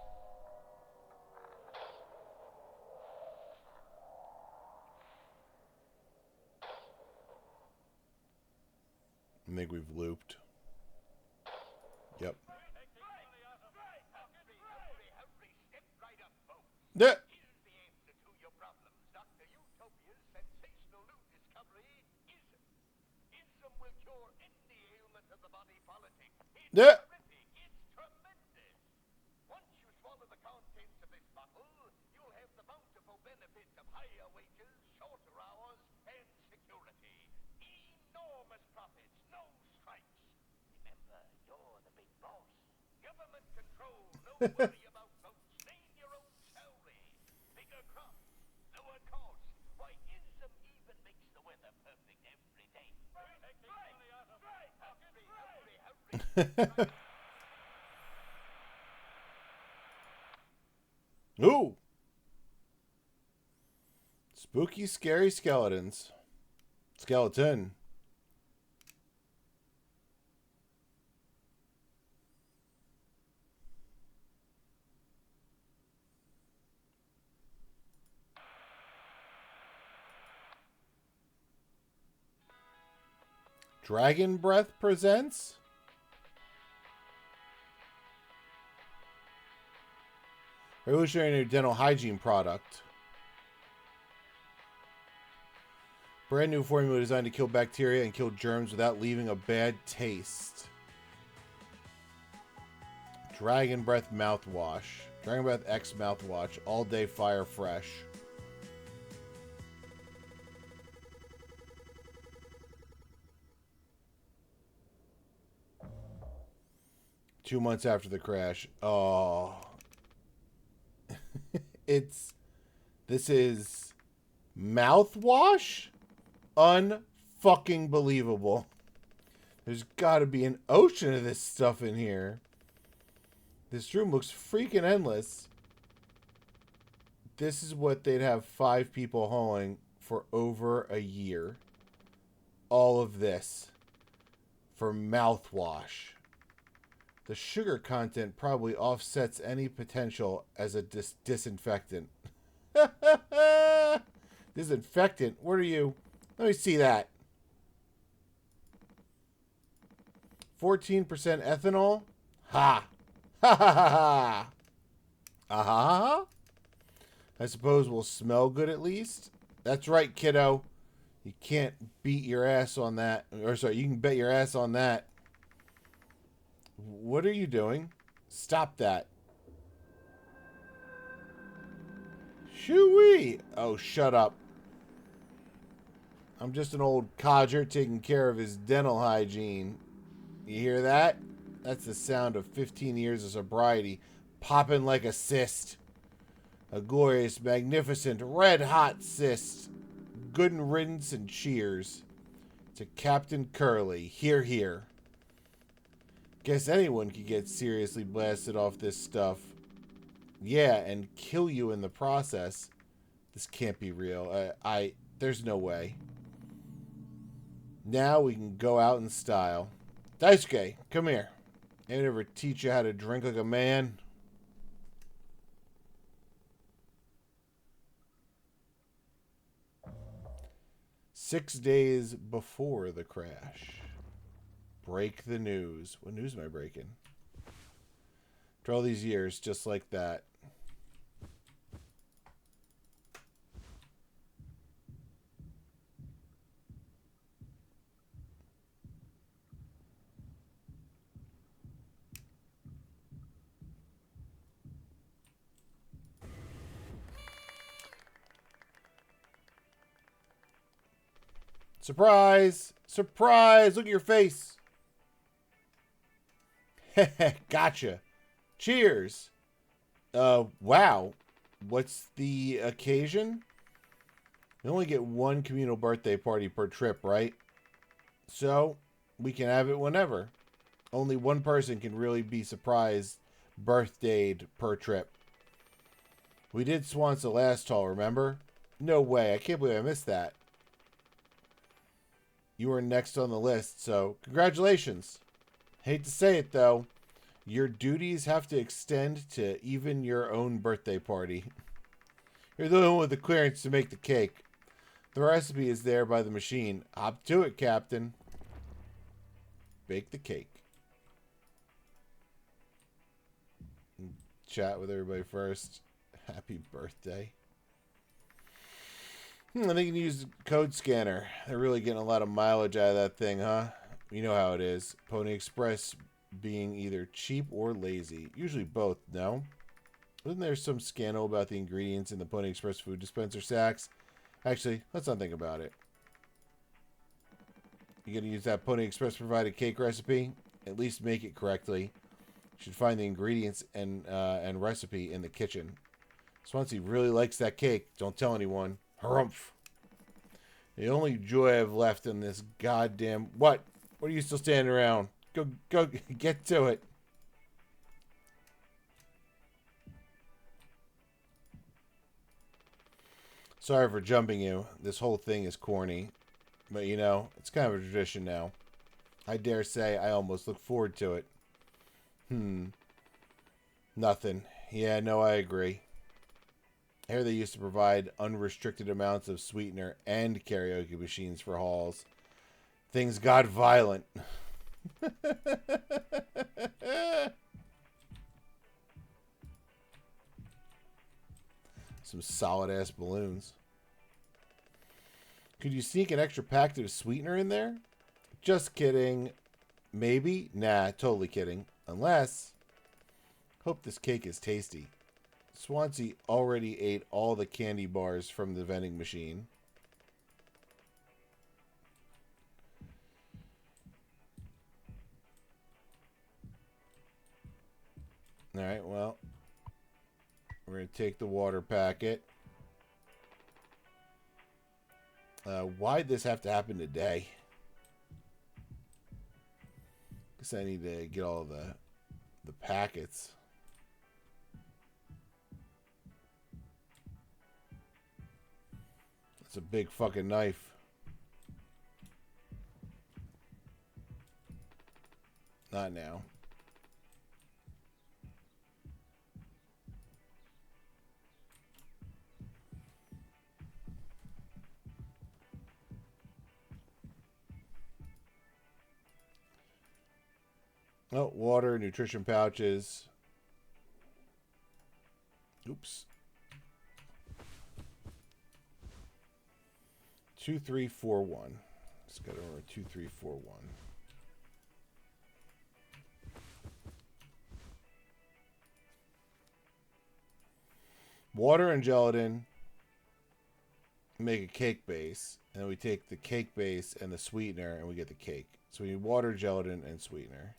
I think we've looped. Yep. Yeah. Here's the answer to your problems. Dr. Utopia's sensational new discovery, ism. Ism will cure any ailment of the body politic. It's Yeah. terrific. It's tremendous. Once you swallow the contents of this bottle, you'll have the bountiful benefit of higher wages, shorter hours, and security. Enormous profits, no strikes. Remember, you're the big boss. Government control, no worry about votes. Name your own salary. Bigger crops, lower costs. Why, ism even makes the weather perfect every day. Hurry. Ooh. Spooky, scary skeletons. Skeleton. Dragon Breath presents. Revolutionary new dental hygiene product. Brand new formula designed to kill bacteria and kill germs without leaving a bad taste. Dragon Breath mouthwash. Dragon Breath X mouthwash. All day fire fresh. 2 months after the crash. Oh. This is mouthwash? Unfucking believable. There's got to be an ocean of this stuff in here. This room looks freaking endless. This is what they'd have 5 people hauling for over a year. All of this for mouthwash. The sugar content probably offsets any potential as a disinfectant. Disinfectant? What are you? Let me see that. 14% ethanol? Ha! Ha ha ha ha! Aha! I suppose we'll smell good at least? That's right, kiddo. You can't beat your ass on that. Or sorry, you can bet your ass on that. What are you doing? Stop that. Shoo-wee! Oh, shut up. I'm just an old codger taking care of his dental hygiene. You hear that? That's the sound of 15 years of sobriety popping like a cyst. A glorious, magnificent, red-hot cyst. Good riddance and cheers. To Captain Curly. Hear, hear. Guess anyone could get seriously blasted off this stuff. Yeah, and kill you in the process. This can't be real. There's no way. Now we can go out in style. Daisuke, come here. Anyone ever teach you how to drink like a man? Six days before the crash. Break the news. What news am I breaking? After all these years, just like that. Surprise! Surprise! Look at your face. Gotcha. Cheers. Wow. What's the occasion? You only get one communal birthday party per trip, right? So, we can have it whenever. Only one person can really be surprised birthdayed per trip. We did Swan's the last haul, remember? No way. I can't believe I missed that. You were next on the list, so congratulations. Hate to say it, though. Your duties have to extend to even your own birthday party. You're the one with the clearance to make the cake. The recipe is there by the machine. Hop to it, Captain. Bake the cake. Chat with everybody first. Happy birthday. I think you can use the code scanner. They're really getting a lot of mileage out of that thing, huh? You know how it is. Pony Express being either cheap or lazy. Usually both, no? Wasn't there some scandal about the ingredients in the Pony Express food dispenser sacks? Actually, let's not think about it. You gonna use that Pony Express provided cake recipe? At least make it correctly. You should find the ingredients and recipe in the kitchen. Swansea really likes that cake. Don't tell anyone. Harumph. The only joy I have left in this goddamn... What? What are you still standing around? Go, get to it. Sorry for jumping you. This whole thing is corny. But, you know, it's kind of a tradition now. I dare say I almost look forward to it. Nothing. Yeah, no, I agree. Here they used to provide unrestricted amounts of sweetener and karaoke machines for halls. Things got violent. Some solid-ass balloons. Could you sneak an extra packet of sweetener in there? Just kidding. Maybe? Nah, totally kidding. Unless... Hope this cake is tasty. Swansea already ate all the candy bars from the vending machine. take the water packet. Why'd this have to happen today? Guess I need to get all the packets. It's a big fucking knife. Not now. Oh, water, nutrition pouches. Oops. 2341. Let's go over 2341. Water and gelatin make a cake base, and then we take the cake base and the sweetener, and we get the cake. So we need water, gelatin, and sweetener.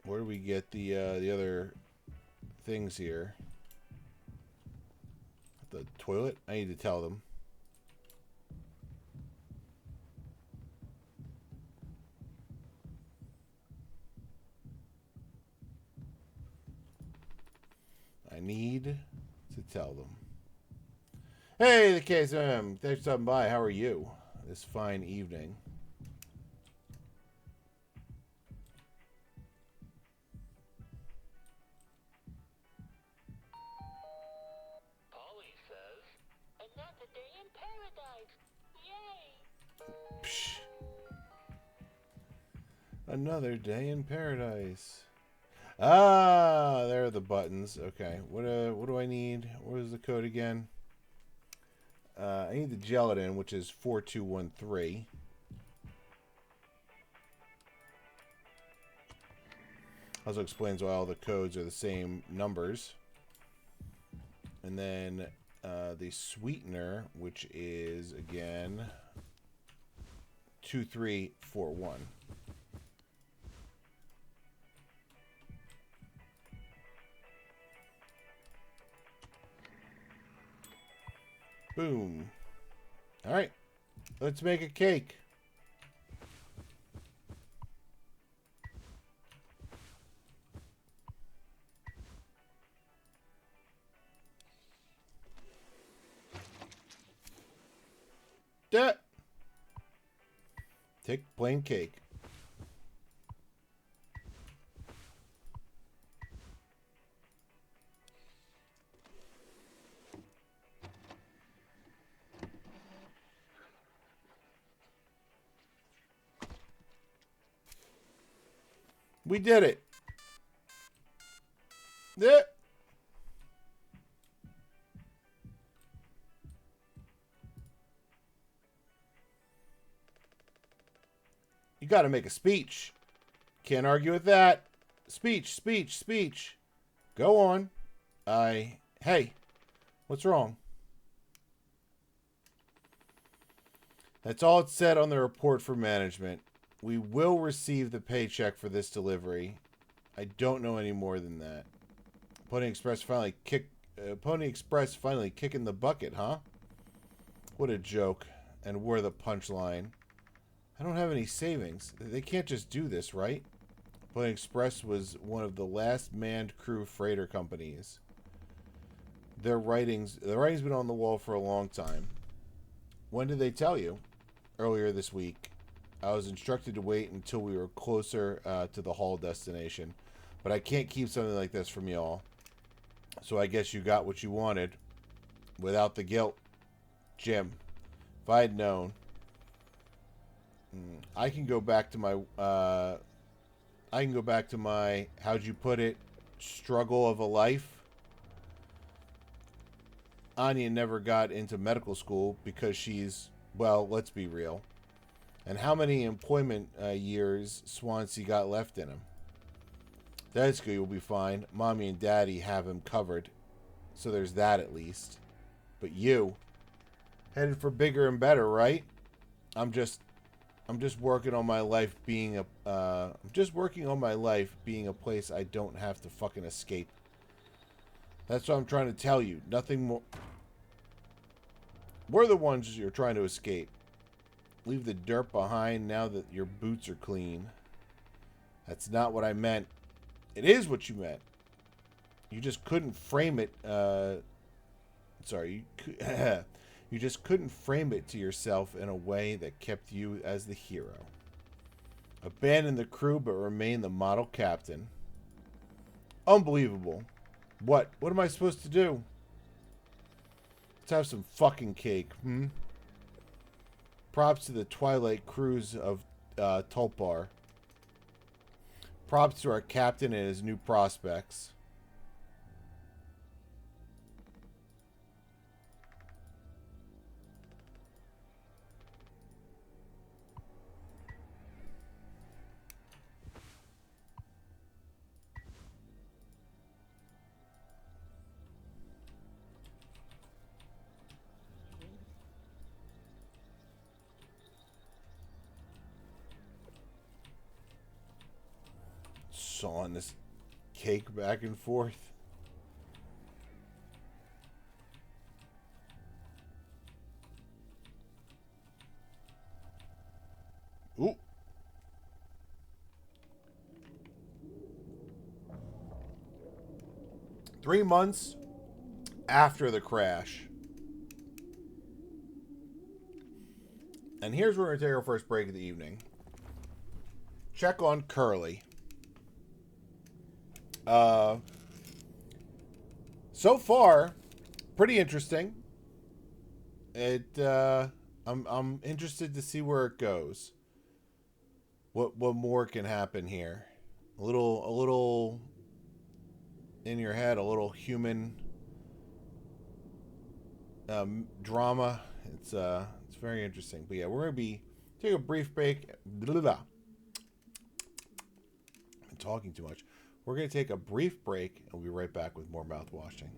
Where do we get the other things here? The toilet? I need to tell them. I need to tell them. Hey, the KSM. Thanks for stopping by. How are you this fine evening? Another day in paradise. Yay! Psh. Another day in paradise. Ah, there are the buttons. Okay, what do I need? What is the code again? I need the gelatin, which is 4213. Also explains why all the codes are the same numbers. And then the sweetener, which is, again, 2341. Boom. All right. Let's make a cake. That. Take plain cake. We did it. Yeah. You got to make a speech. Can't argue with that. Speech, speech, speech. Go on. Hey, what's wrong? That's all it said on the report for management. We will receive the paycheck for this delivery. I don't know any more than that. Pony Express finally kicking the bucket, huh? What a joke. And we're the punchline. I don't have any savings. They can't just do this, right? Pony Express was one of the last manned crew freighter companies. The writing's been on the wall for a long time. When did they tell you? Earlier this week. I was instructed to wait until we were closer to the haul destination. But I can't keep something like this from y'all. So I guess you got what you wanted. Without the guilt. Jim. If I had known. I can go back to my how'd you put it, struggle of a life. Anya never got into medical school because she's, well, let's be real. And how many employment years Swansea got left in him? That's good, you'll be fine. Mommy and Daddy have him covered. So there's that at least. But you, headed for bigger and better, right? I'm just I'm just working on my life being a. I'm just working on my life being a place I don't have to fucking escape. That's what I'm trying to tell you. Nothing more. We're the ones you're trying to escape. Leave the dirt behind now that your boots are clean. That's not what I meant. It is what you meant. You just couldn't frame it. Sorry, you just couldn't frame it to yourself in a way that kept you as the hero. Abandon the crew but remain the model captain. Unbelievable. What? What am I supposed to do? Let's have some fucking cake, Props to the Twilight crews of Tulpar. Props to our captain and his new prospects. Sawing this cake back and forth. Ooh. Three months after the crash. And here's where we're going to take our first break of the evening. Check on Curly. So far, pretty interesting. I'm interested to see where it goes. What more can happen here? A little in your head, a little human drama. It's very interesting. But yeah, we're gonna be take a brief break. Blah, blah. I'm talking too much. We're gonna take a brief break, and we'll be right back with more mouthwashing.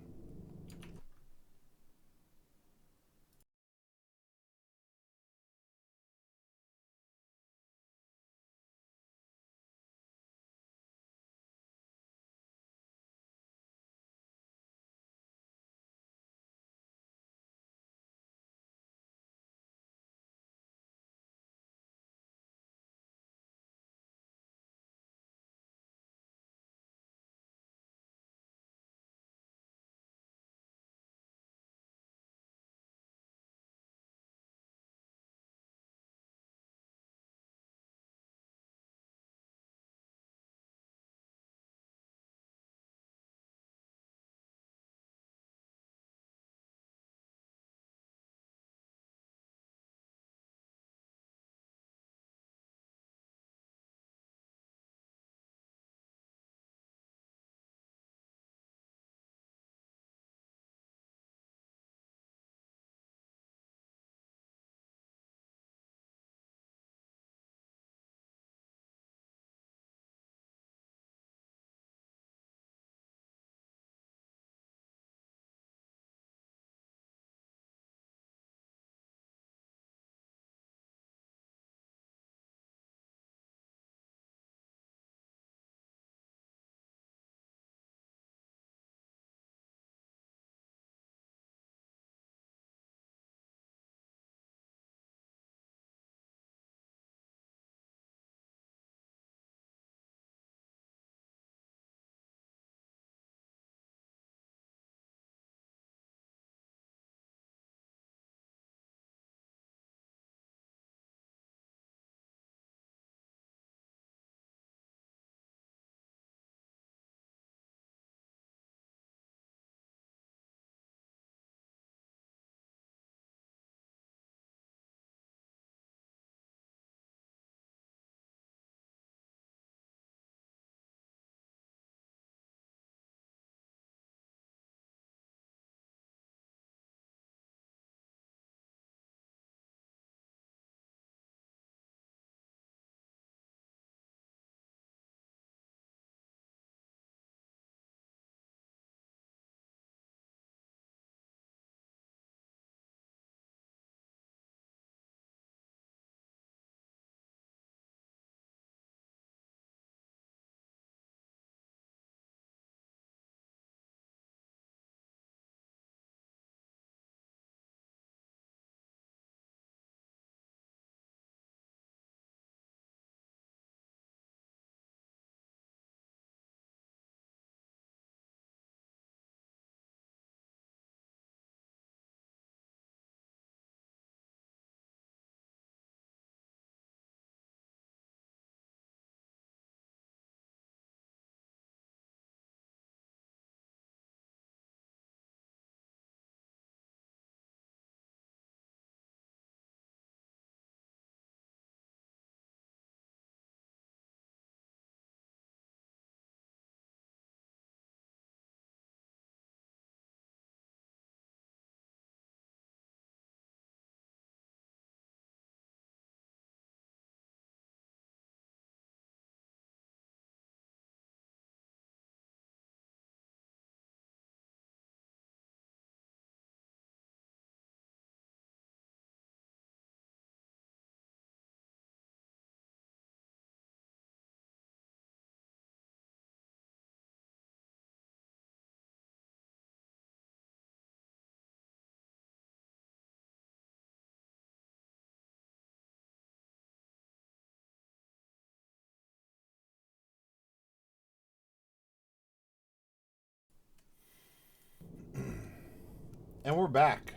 And we're back.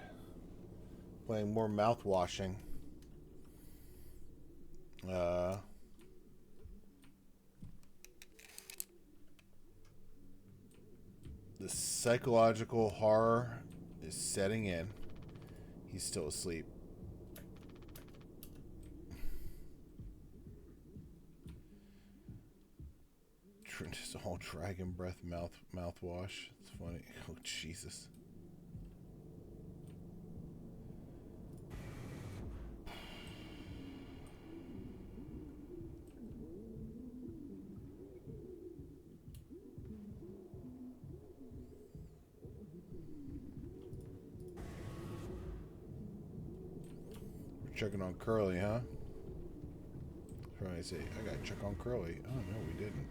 Playing more Mouthwashing. The psychological horror is setting in. He's still asleep. Just all dragon breath mouthwash. It's funny. Oh, Jesus. We're checking on Curly, huh? Trying to say, I gotta check on Curly. Oh, no, we didn't.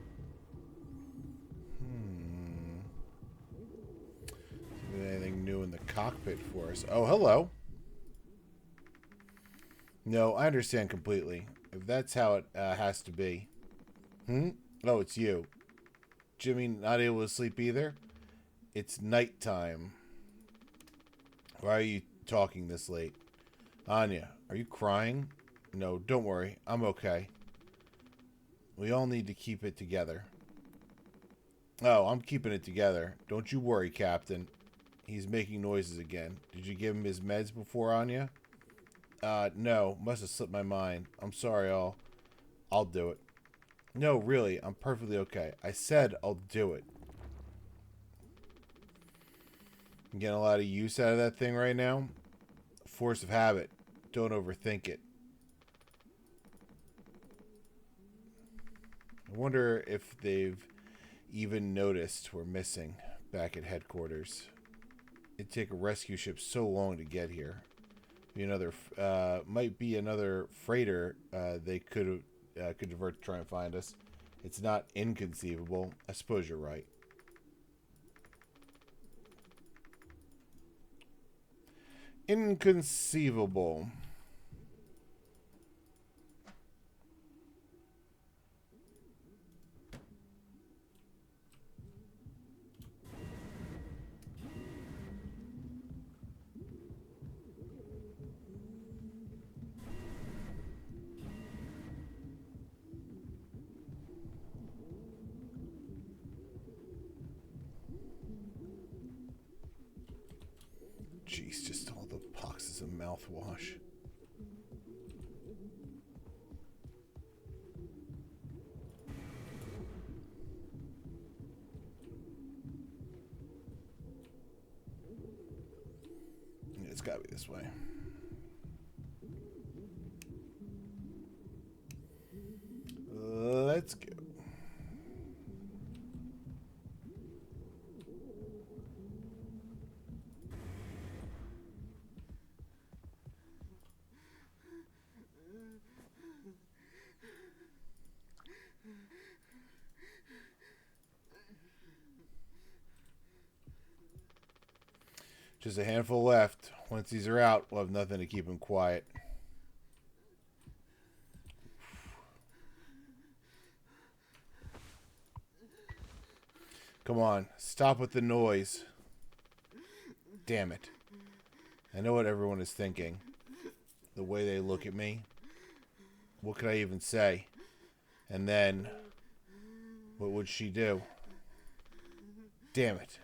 Anything new in the cockpit for us? Oh, hello. No, I understand completely. If that's how it has to be. Oh, it's you. Jimmy not able to sleep either? It's nighttime. Why are you talking this late? Anya, are you crying? No, don't worry. I'm okay. We all need to keep it together. Oh, I'm keeping it together. Don't you worry, Captain. He's making noises again. Did you give him his meds before, Anya? No. Must have slipped my mind. I'm sorry, I'll do it. No, really, I'm perfectly okay. I said I'll do it. I'm getting a lot of use out of that thing right now. Force of habit. Don't overthink it. I wonder if they've even noticed we're missing back at headquarters. It'd take a rescue ship so long to get here. Might be another freighter they could divert to try and find us. It's not inconceivable. I suppose you're right. Inconceivable. Jeez, just all the boxes of mouthwash. It's gotta be this way. Let's go. Just a handful left. Once these are out, we'll have nothing to keep them quiet. Come on, stop with the noise. Damn it. I know what everyone is thinking. The way they look at me. What could I even say? And then, what would she do? Damn it.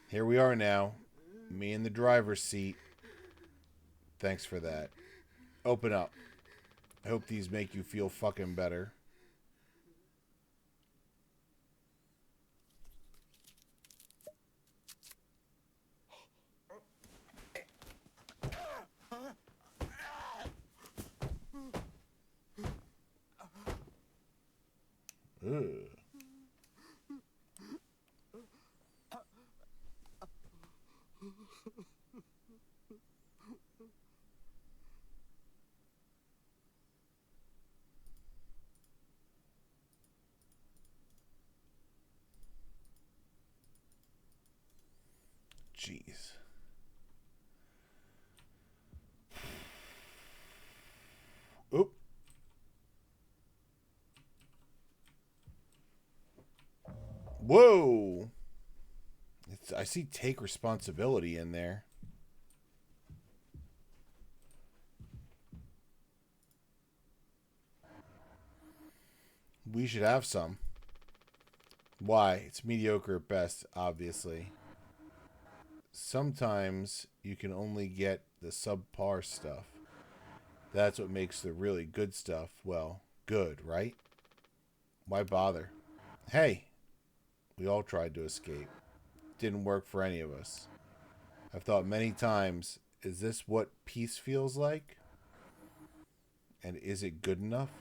Here we are now. Me in the driver's seat. Thanks for that. Open up. I hope these make you feel fucking better. Ugh. Jeez. Oop. Whoa. I see take responsibility in there. We should have some. Why? It's mediocre at best, obviously. Sometimes you can only get the subpar stuff. That's what makes the really good stuff, well, good, right? Why bother? Hey, we all tried to escape. Didn't work for any of us. I've thought many times, is this what peace feels like? And is it good enough?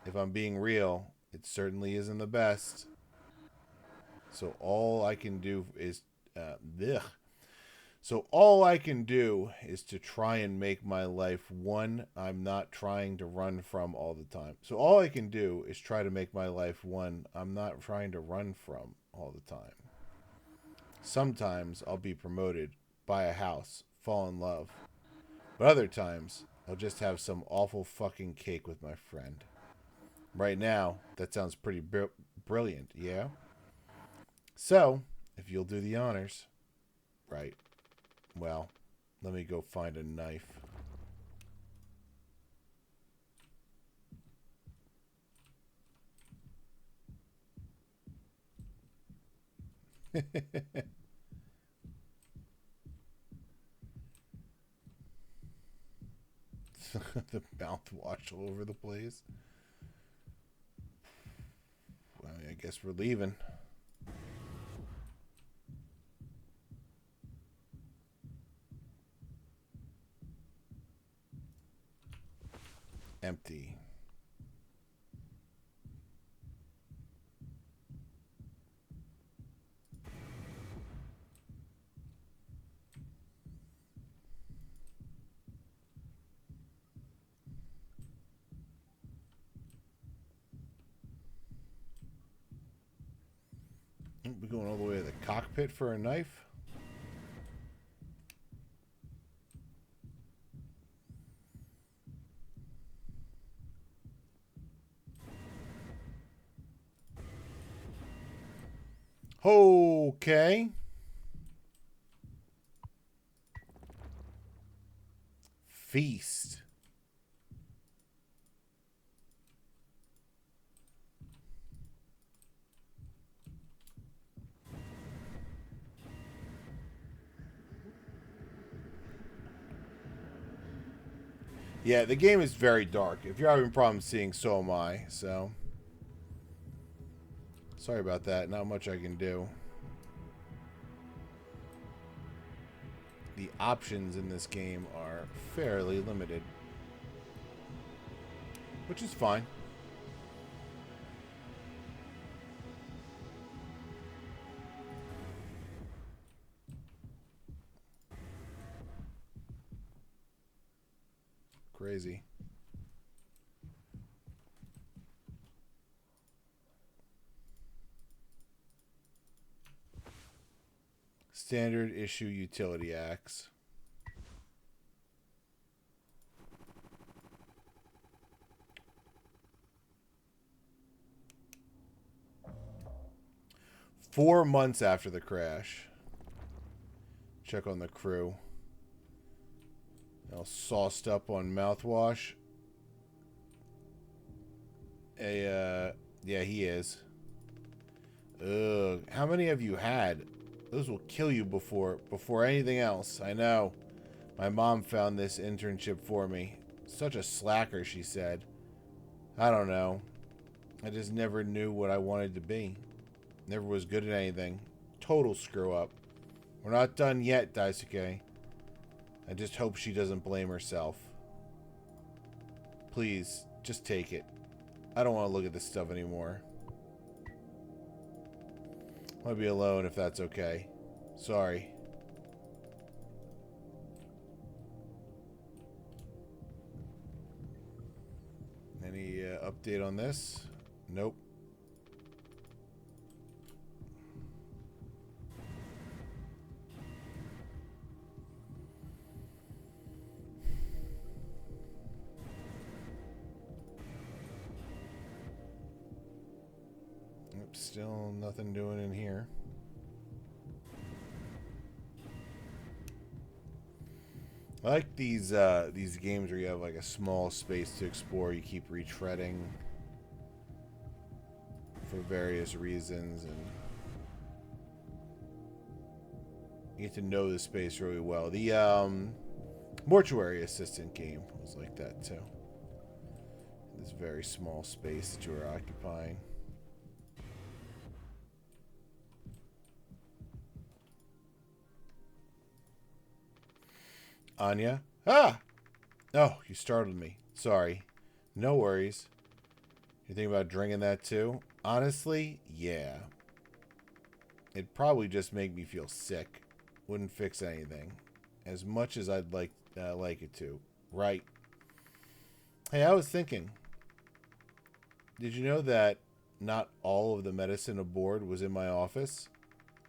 If I'm being real, it certainly isn't the best. So all I can do is So all I can do is to try and make my life one I'm not trying to run from all the time. So all I can do is try to make my life one I'm not trying to run from all the time. Sometimes I'll be promoted, buy a house, fall in love. But other times, I'll just have some awful fucking cake with my friend. Right now, that sounds pretty brilliant, yeah? So, if you'll do the honors. Right. Well, let me go find a knife. The mouthwash all over the place. Well, I guess we're leaving. Empty. We're going all the way to the cockpit for a knife. Okay. Feast. Yeah, the game is very dark. If you're having problems seeing, so am I. So, sorry about that. Not much I can do. The options in this game are fairly limited, which is fine. Crazy. Standard issue utility axe. Four months after the crash. Check on the crew. All sauced up on mouthwash. Yeah, he is. Ugh. How many have you had? Those will kill you before anything else. I know. My mom found this internship for me. Such a slacker, she said. I don't know. I just never knew what I wanted to be. Never was good at anything. Total screw up. We're not done yet, Daisuke. I just hope she doesn't blame herself. Please, just take it. I don't want to look at this stuff anymore. I want to be alone if that's okay. Sorry. Any update on this? Nope. Still nothing doing in here. I like these games where you have like a small space to explore. You keep retreading for various reasons, and you get to know the space really well. The mortuary assistant game was like that too. This very small space that you were occupying. Anya? Ah! Oh, you startled me. Sorry. No worries. You think about drinking that too? Honestly, yeah. It'd probably just make me feel sick. Wouldn't fix anything. As much as I'd like it to. Right. Hey, I was thinking. Did you know that not all of the medicine aboard was in my office?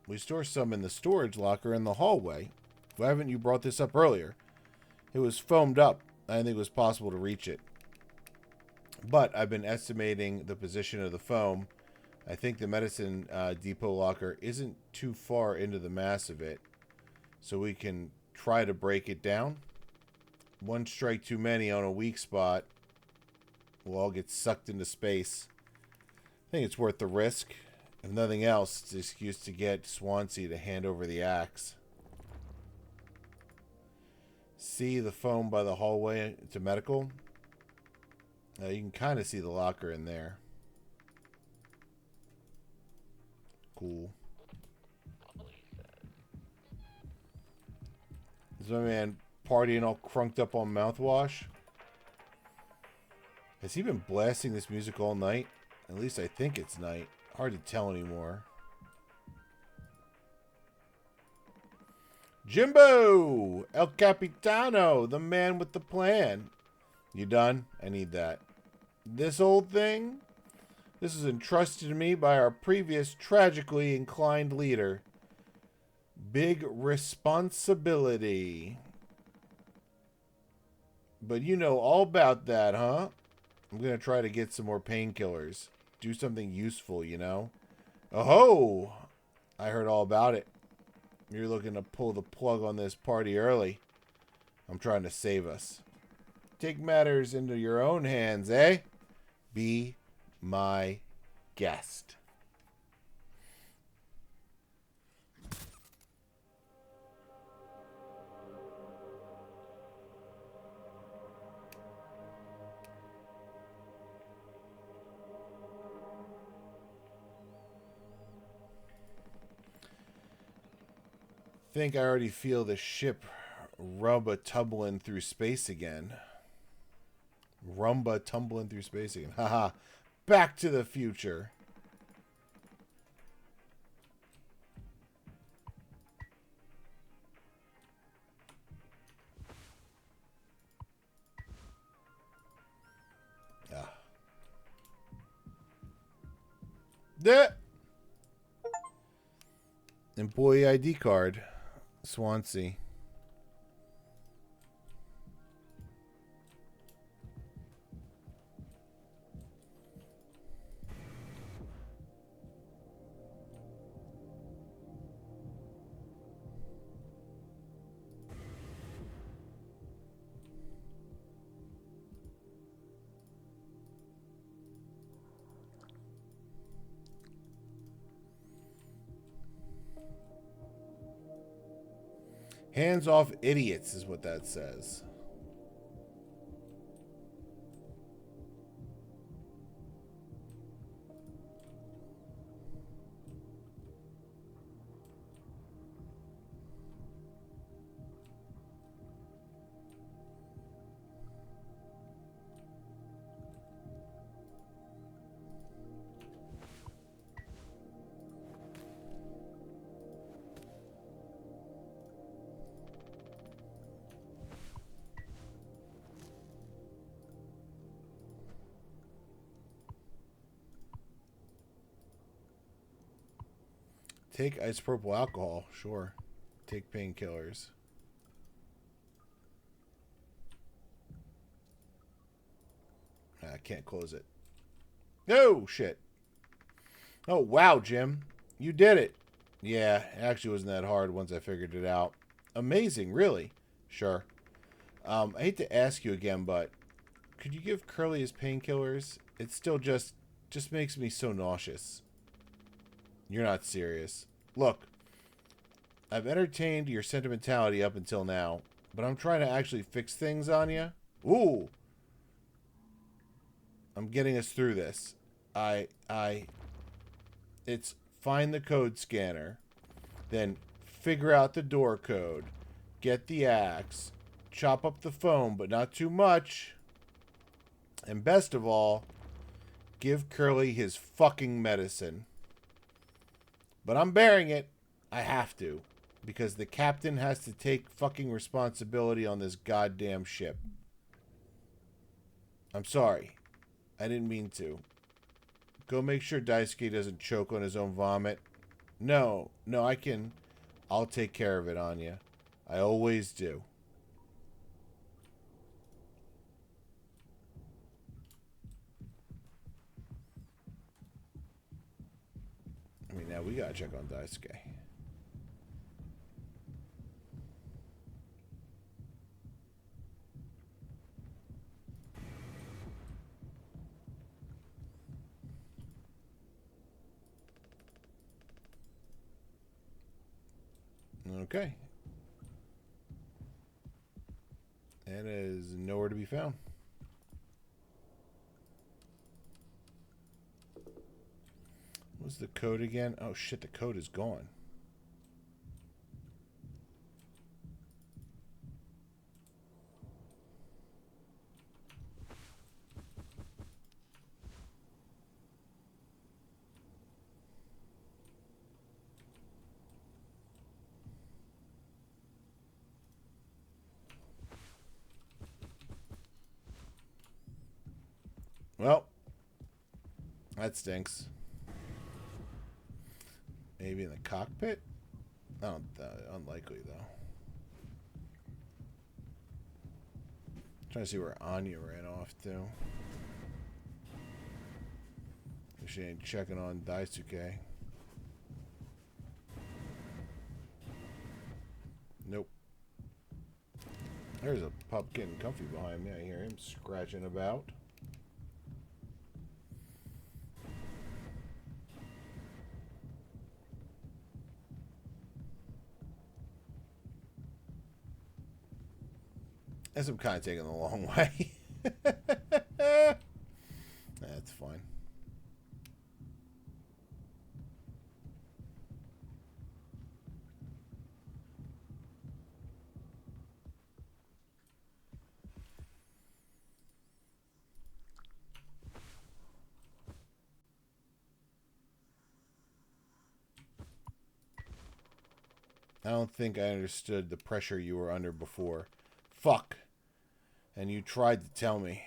We store some in the storage locker in the hallway. Why haven't you brought this up earlier? It was foamed up. I didn't think it was possible to reach it. But I've been estimating the position of the foam. I think the medicine depot locker isn't too far into the mass of it, so we can try to break it down. One strike too many on a weak spot. We'll all get sucked into space. I think it's worth the risk. If nothing else, it's an excuse to get Swansea to hand over the axe. See the foam by the hallway to medical? You can kind of see the locker in there. Cool. Is my man partying all crunked up on mouthwash? Has he been blasting this music all night? At least I think it's night. Hard to tell anymore. Jimbo! El Capitano! The man with the plan. You done? I need that. This old thing? This is entrusted to me by our previous tragically inclined leader. Big responsibility. But you know all about that, huh? I'm going to try to get some more painkillers. Do something useful, you know? Oh! I heard all about it. You're looking to pull the plug on this party early. I'm trying to save us. Take matters into your own hands, eh? Be my guest. Think I already feel the ship tumbling through space again. Tumbling through space again. Haha. Back to the future. Ah. There. Employee ID card. Swansea. Hands off idiots is what that says. Take isopropyl alcohol, sure. Take painkillers. I can't close it. No, shit. Oh, wow, Jim. You did it. Yeah, it actually wasn't that hard once I figured it out. Amazing, really. Sure. I hate to ask you again, but could you give Curly his painkillers? It still just makes me so nauseous. You're not serious. Look, I've entertained your sentimentality up until now, but I'm trying to actually fix things on you. Ooh. I'm getting us through this. It's find the code scanner, then figure out the door code, get the axe, chop up the foam, but not too much, and best of all, give Curly his fucking medicine. But I'm bearing it. I have to. Because the captain has to take fucking responsibility on this goddamn ship. I'm sorry. I didn't mean to. Go make sure Daisuke doesn't choke on his own vomit. No, I can. I'll take care of it, Anya. I always do. I mean, now we gotta check on Daisuke. Okay. And it is nowhere to be found. What's the code again? Oh shit, the code is gone. Well, that stinks. Maybe in the cockpit? Unlikely, though. Trying to see where Anya ran off to. If she ain't checking on Daisuke. Nope. There's a pup getting comfy behind me. I hear him scratching about. As I'm kind of taking the long way. That's fine. I don't think I understood the pressure you were under before. Fuck. And you tried to tell me.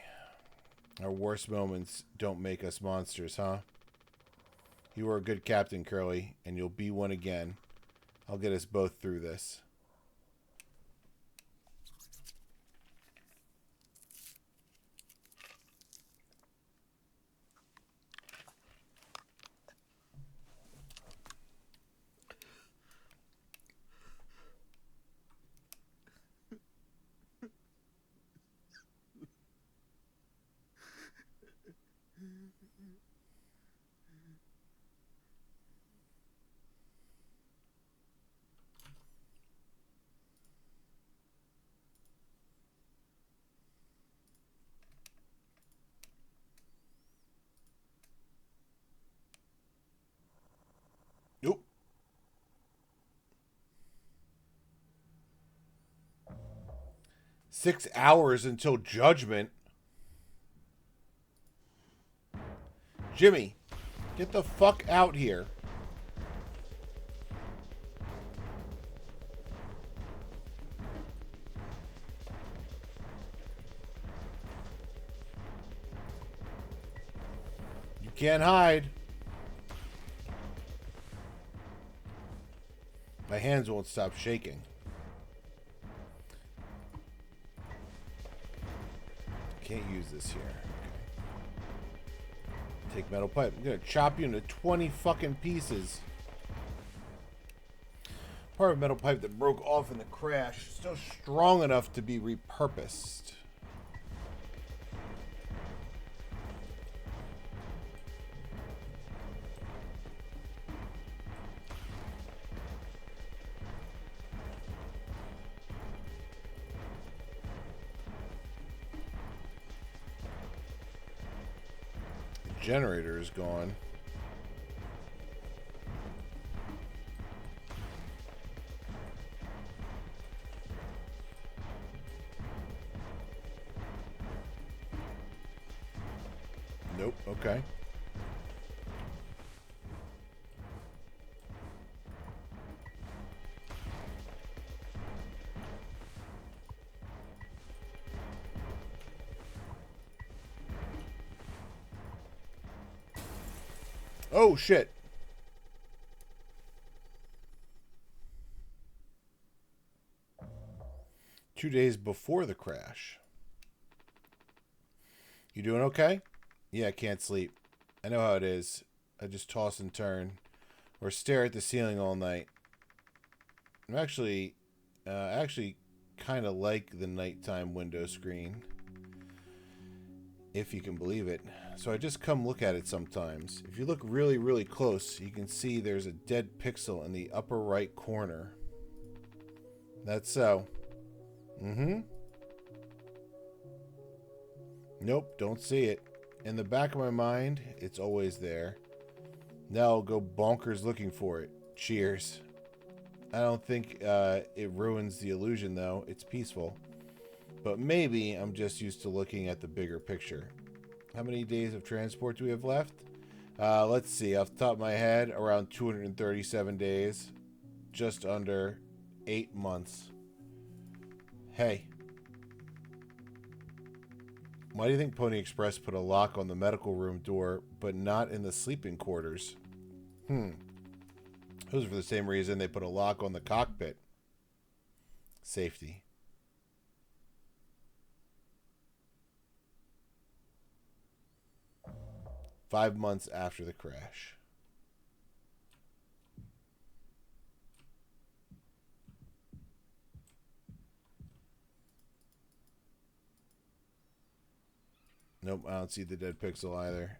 Our worst moments don't make us monsters, huh? You were a good captain, Curly, and you'll be one again. I'll get us both through this. Nope. Six hours until judgment. Jimmy, get the fuck out here. You can't hide. My hands won't stop shaking. Can't use this here. Okay. Take metal pipe. I'm gonna chop you into 20 fucking pieces. Part of metal pipe that broke off in the crash, still strong enough to be repurposed. The generator is gone. Nope, okay. Oh, shit. Two days before the crash. You doing okay? Yeah, I can't sleep. I know how it is. I just toss and turn. Or stare at the ceiling all night. I'm actually kind of like the nighttime window screen. If you can believe it. So I just come look at it sometimes. If you look really, really close, you can see there's a dead pixel in the upper right corner. That's so. Mm-hmm. Nope, don't see it. In the back of my mind, it's always there. Now I'll go bonkers looking for it. Cheers. I don't think it ruins the illusion, though. It's peaceful. But maybe I'm just used to looking at the bigger picture. How many days of transport do we have left? Let's see. Off the top of my head, around 237 days. Just under 8 months. Hey. Why do you think Pony Express put a lock on the medical room door, but not in the sleeping quarters? It was for the same reason they put a lock on the cockpit. Safety. 5 months after the crash. Nope, I don't see the dead pixel either.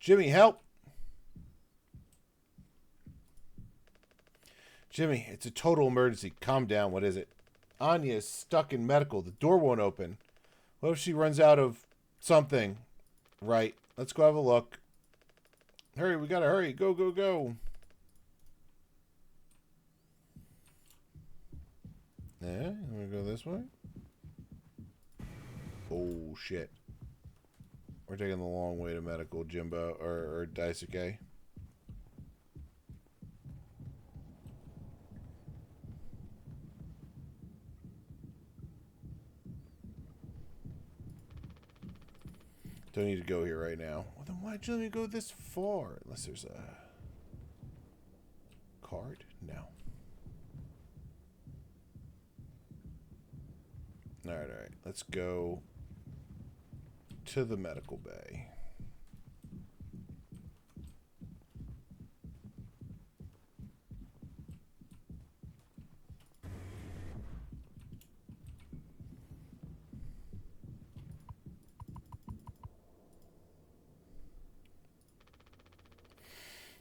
Jimmy, help! Jimmy, it's a total emergency. Calm down. What is it? Anya is stuck in medical. The door won't open. What if she runs out of something? Right. Let's go have a look. Hurry, we gotta hurry. Go, go, go. Yeah, I'm gonna go this way. Oh, shit. We're taking the long way to medical, Jimbo, or Daisuke. Don't need to go here right now. Well, then why'd you let me go this far? Unless there's a card? No. Alright, alright. Let's go to the medical bay.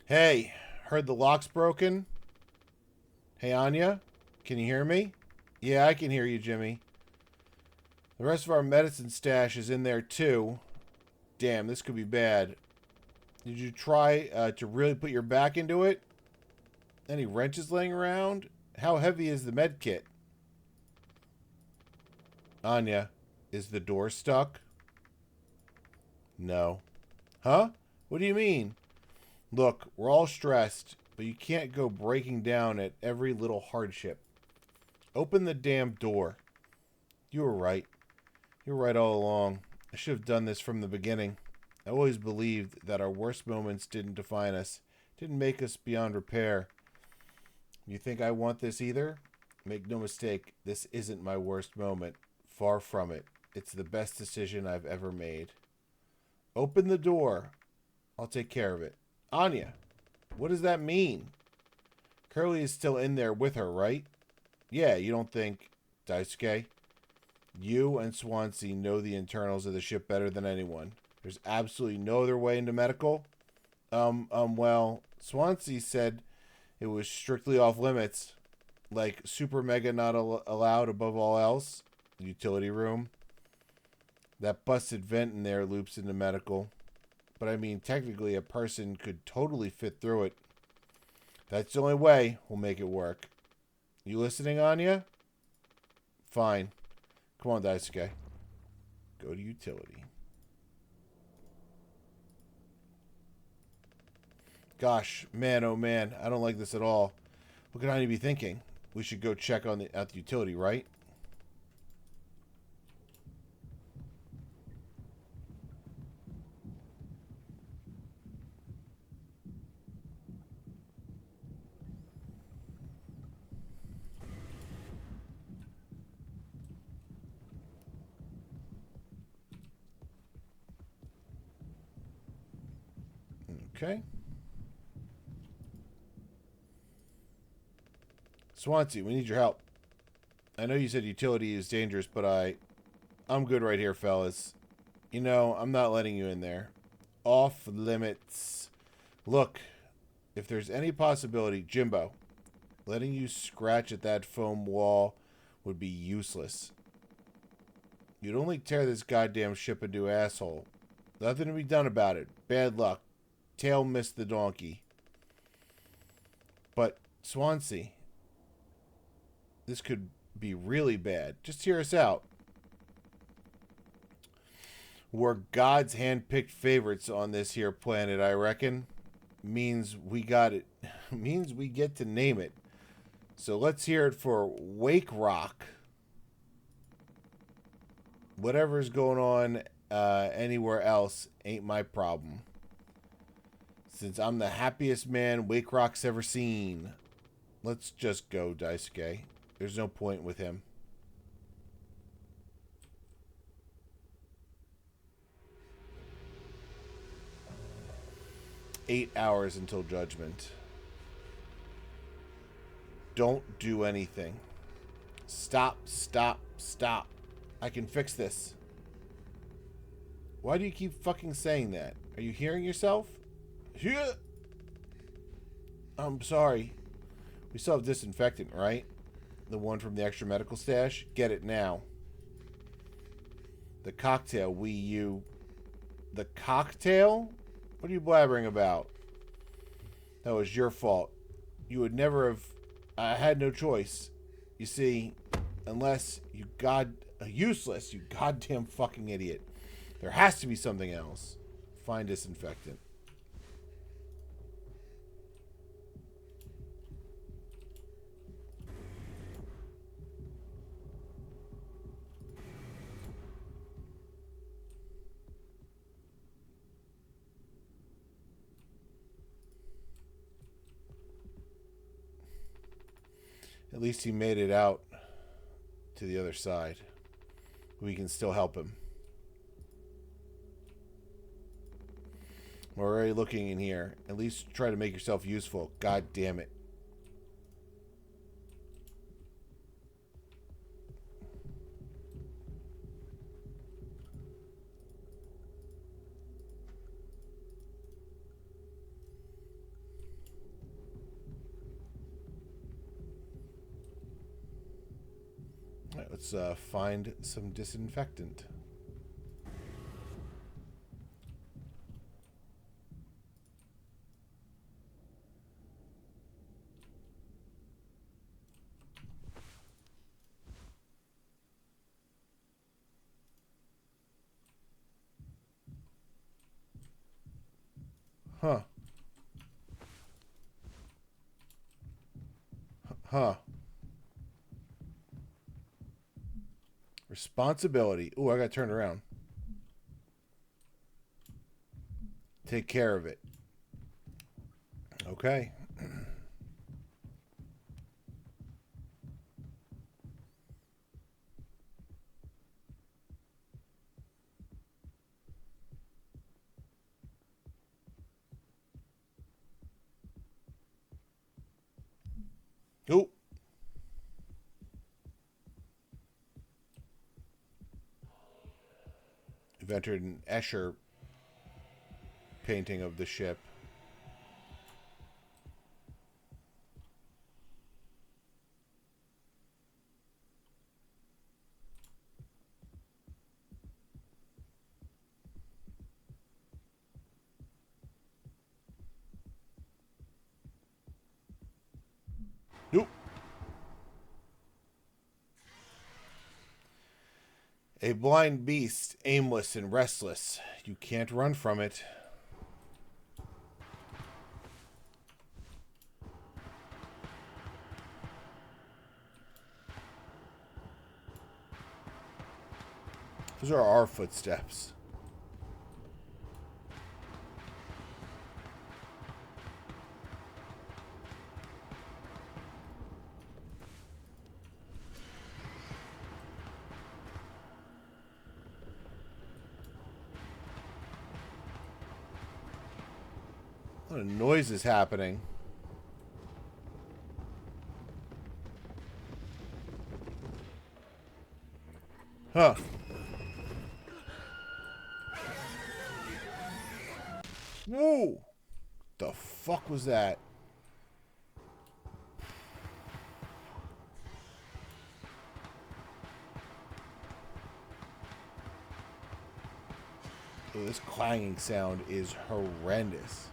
Hey, heard the lock's broken? Hey, Anya? Can you hear me? Yeah, I can hear you, Jimmy. The rest of our medicine stash is in there, too. Damn, this could be bad. Did you try to really put your back into it? Any wrenches laying around? How heavy is the med kit? Anya, is the door stuck? No. Huh? What do you mean? Look, we're all stressed, but you can't go breaking down at every little hardship. Open the damn door. You were right. You were right all along. I should have done this from the beginning. I always believed that our worst moments didn't define us, didn't make us beyond repair. You think I want this either? Make no mistake, this isn't my worst moment. Far from it. It's the best decision I've ever made. Open the door. I'll take care of it. Anya, what does that mean? Curly is still in there with her, right? Yeah, you don't think... Daisuke? You and Swansea know the internals of the ship better than anyone. There's absolutely no other way into medical? Well, Swansea said it was strictly off limits. Like, super mega not allowed above all else. The utility room. That busted vent in there loops into medical. But I mean, technically, a person could totally fit through it. That's the only way we'll make it work. You listening, Anya? Fine. Come on, Daisuke. Go to utility. Gosh, man, oh man, I don't like this at all. What could Anya be thinking? We should go check on at the utility, right? Okay. Swansea, we need your help. I know you said utility is dangerous, but I'm good right here, fellas. You know, I'm not letting you in there. Off limits. Look, if there's any possibility, Jimbo, letting you scratch at that foam wall would be useless. You'd only tear this goddamn ship into an asshole. Nothing to be done about it. Bad luck. Tail missed the donkey. But, Swansea, this could be really bad. Just hear us out. We're God's hand-picked favorites on this here planet, I reckon. Means we got it. Means we get to name it. So let's hear it for Wake Rock. Whatever's going on anywhere else ain't my problem. Since I'm the happiest man Wake Rock's ever seen. Let's just go, Daisuke. There's no point with him. "8 hours until judgment. Don't do anything. Stop, stop, stop. I can fix this." Why do you keep fucking saying that? Are you hearing yourself? Yeah. I'm sorry. We still have disinfectant, right? The one from the extra medical stash? Get it now. The cocktail The cocktail? What are you blabbering about? That was your fault. You would never have... I had no choice. You see, unless you useless, you goddamn fucking idiot. There has to be something else. Find disinfectant. At least he made it out to the other side. We can still help him. We're already looking in here. At least try to make yourself useful. God damn it. All right, let's find some disinfectant. Huh. Huh. Responsibility. Ooh, I got turned around. Take care of it. Okay. Ooh. We've entered an Escher painting of the ship. Nope. A blind beast, aimless and restless. You can't run from it. Those are our footsteps. A lot of noise is happening. Huh. Whoa! The fuck was that? Oh, this clanging sound is horrendous.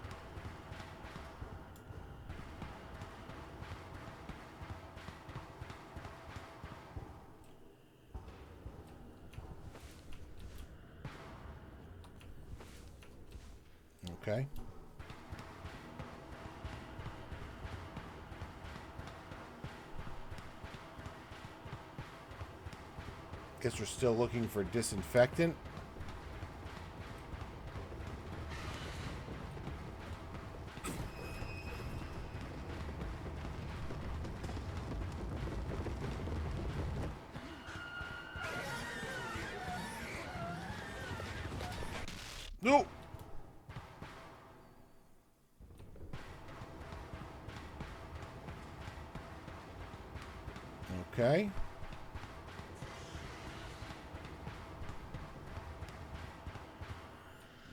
Okay. Guess we're still looking for disinfectant. Nope. Okay.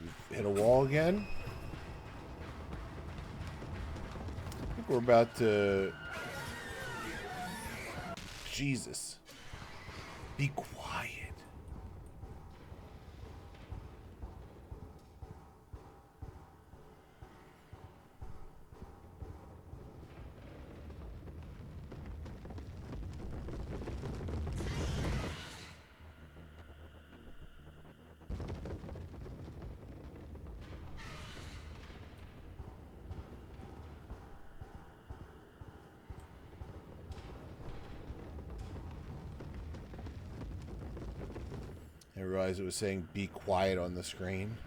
We've hit a wall again. I think we're about to... Jesus. Be quiet. I realized it was saying be quiet on the screen.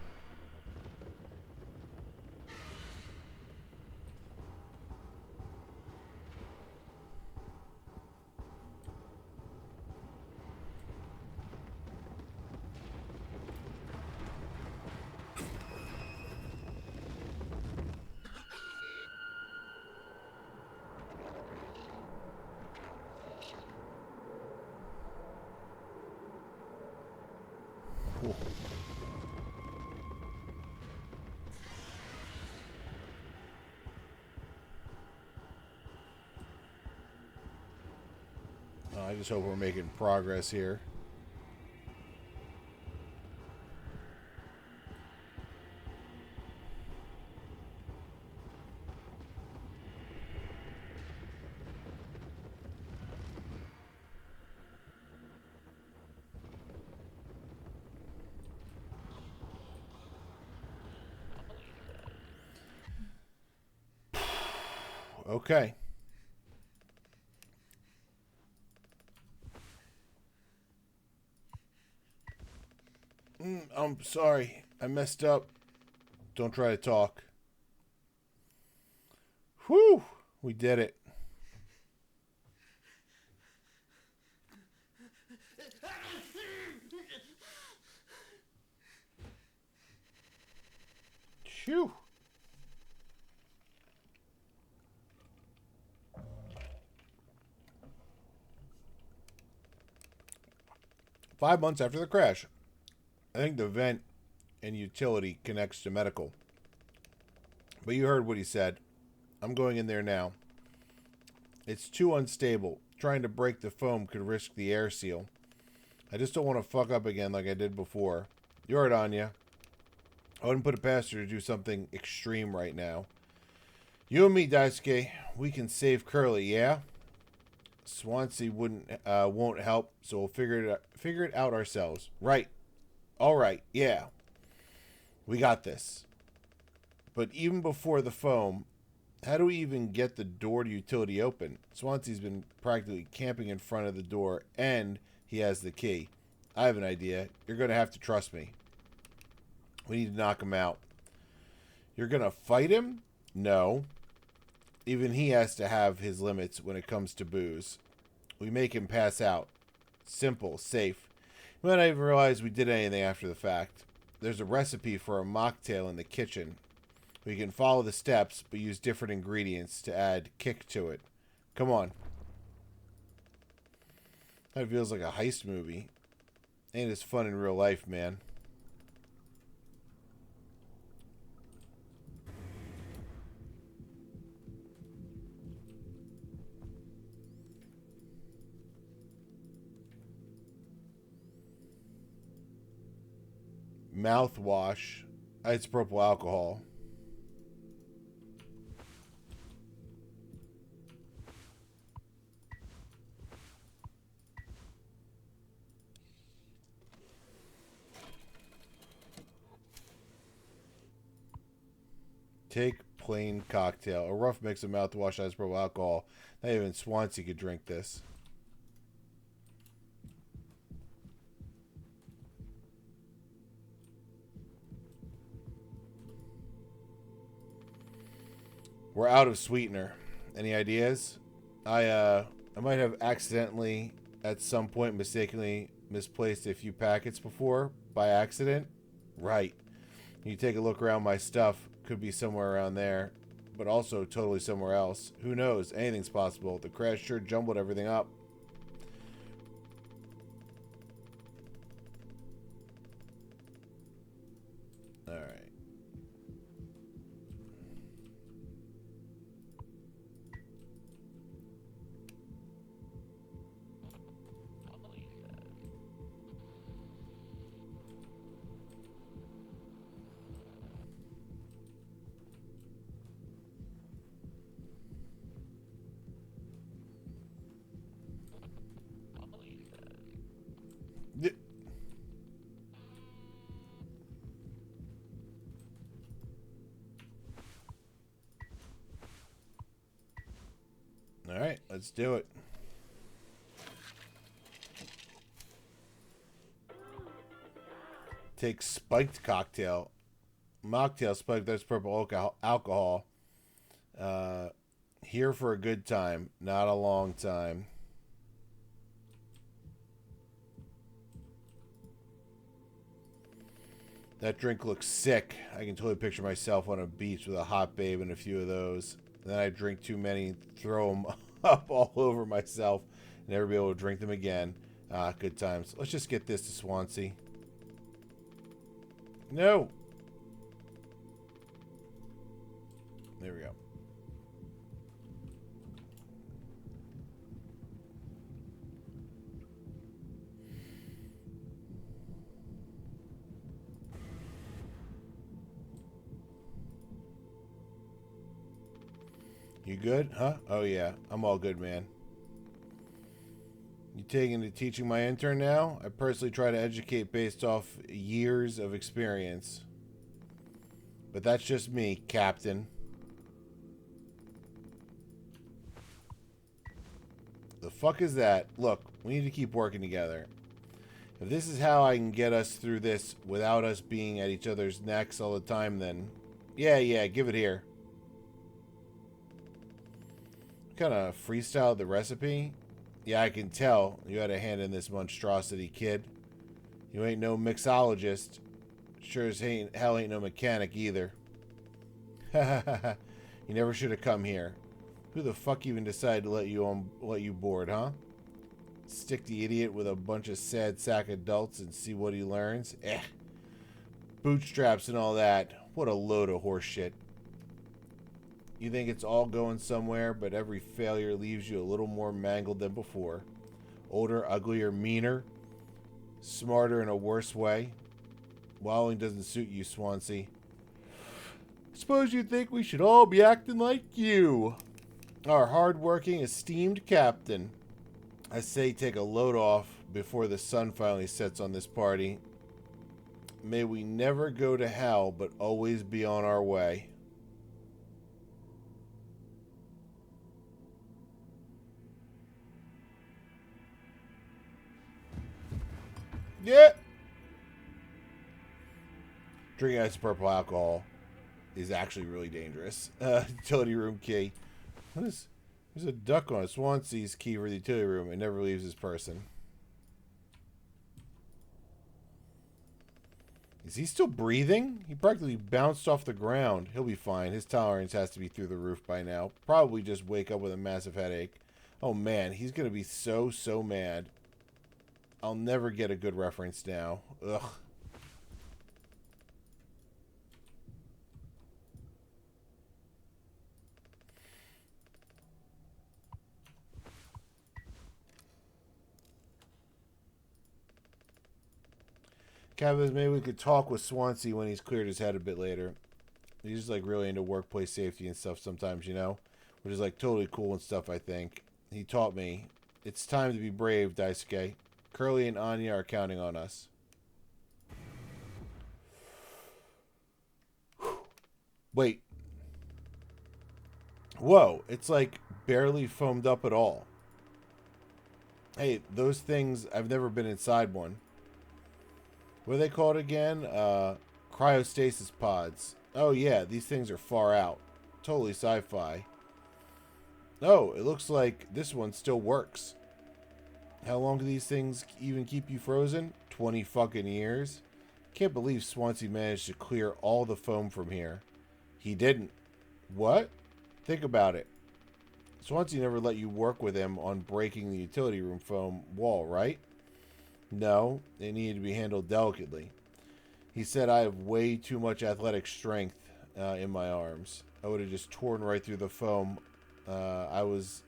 Cool. I just hope we're making progress here. Okay. I'm sorry. I messed up. Don't try to talk. Whew. We did it. Phew. 5 months after the crash. I think the vent and utility connects to medical. But you heard what he said. I'm going in there now. It's too unstable. Trying to break the foam could risk the air seal. I just don't want to fuck up again like I did before. You're it, Anya. I wouldn't put it past her to do something extreme right now. You and me, Daisuke, we can save Curly, yeah? Swansea won't help, so we'll figure it out ourselves. Right. All right. Yeah. We got this. But even before the foam, how do we even get the door to utility open? Swansea's been practically camping in front of the door, and he has the key. I have an idea. You're going to have to trust me. We need to knock him out. You're going to fight him? No. Even he has to have his limits when it comes to booze. We make him pass out. Simple, safe. We might not even realize we did anything after the fact. There's a recipe for a mocktail in the kitchen. We can follow the steps, but use different ingredients to add kick to it. Come on. That feels like a heist movie. Ain't as fun in real life, man. Mouthwash. Isopropyl alcohol. Take plain cocktail. A rough mix of mouthwash, isopropyl alcohol. Not even Swansea could drink this. We're out of sweetener. Any ideas? I might have accidentally, at some point, mistakenly misplaced a few packets before, by accident. Right. You take a look around my stuff. Could be somewhere around there, but also totally somewhere else. Who knows? Anything's possible. The crash sure jumbled everything up. All right. All right, let's do it. Take spiked cocktail. Mocktail spiked, that's purple alcohol. Here for a good time, not a long time. That drink looks sick. I can totally picture myself on a beach with a hot babe and a few of those. Then I drink too many, throw them up all over myself, and never be able to drink them again. Good times. Let's just get this to Swansea. No! There we go. You good? Huh? Oh yeah, I'm all good, man. You taking to teaching my intern now? I personally try to educate based off years of experience. But that's just me, Captain. The fuck is that? Look, we need to keep working together. If this is how I can get us through this without us being at each other's necks all the time, then... Yeah, give it here. Kind of freestyled the recipe? Yeah, I can tell you had a hand in this monstrosity, kid. You ain't no mixologist. Sure as hell ain't no mechanic either. You never should have come here. Who the fuck even decided to let you board, huh? Stick the idiot with a bunch of sad sack adults and see what he learns? Bootstraps and all that. What a load of horse shit. You think it's all going somewhere, but every failure leaves you a little more mangled than before. Older, uglier, meaner. Smarter in a worse way. Wallowing doesn't suit you, Swansea. Suppose you think we should all be acting like you. Our hard-working, esteemed captain. I say take a load off before the sun finally sets on this party. May we never go to hell, but always be on our way. Yeah. Drinking isopropyl alcohol is actually really dangerous. Utility room key. What is... There's a duck on it. Swansea's key for the utility room. It never leaves his person. Is he still breathing? He practically bounced off the ground. He'll be fine. His tolerance has to be through the roof by now. Probably just wake up with a massive headache. Oh man, he's going to be so mad. I'll never get a good reference now. Ugh. Kevin, maybe we could talk with Swansea when he's cleared his head a bit later. He's just like really into workplace safety and stuff sometimes, you know? Which is like totally cool and stuff, I think. He taught me. It's time to be brave, Daisuke. Curly and Anya are counting on us. Wait. Whoa, it's like barely foamed up at all. Hey, those things, I've never been inside one. What are they called again? Cryostasis pods. Oh yeah, these things are far out. Totally sci-fi. Oh, it looks like this one still works. How long do these things even keep you frozen? 20 fucking years? Can't believe Swansea managed to clear all the foam from here. He didn't. What? Think about it. Swansea never let you work with him on breaking the utility room foam wall, right? No, it needed to be handled delicately. He said I have way too much athletic strength in my arms. I would have just torn right through the foam. I was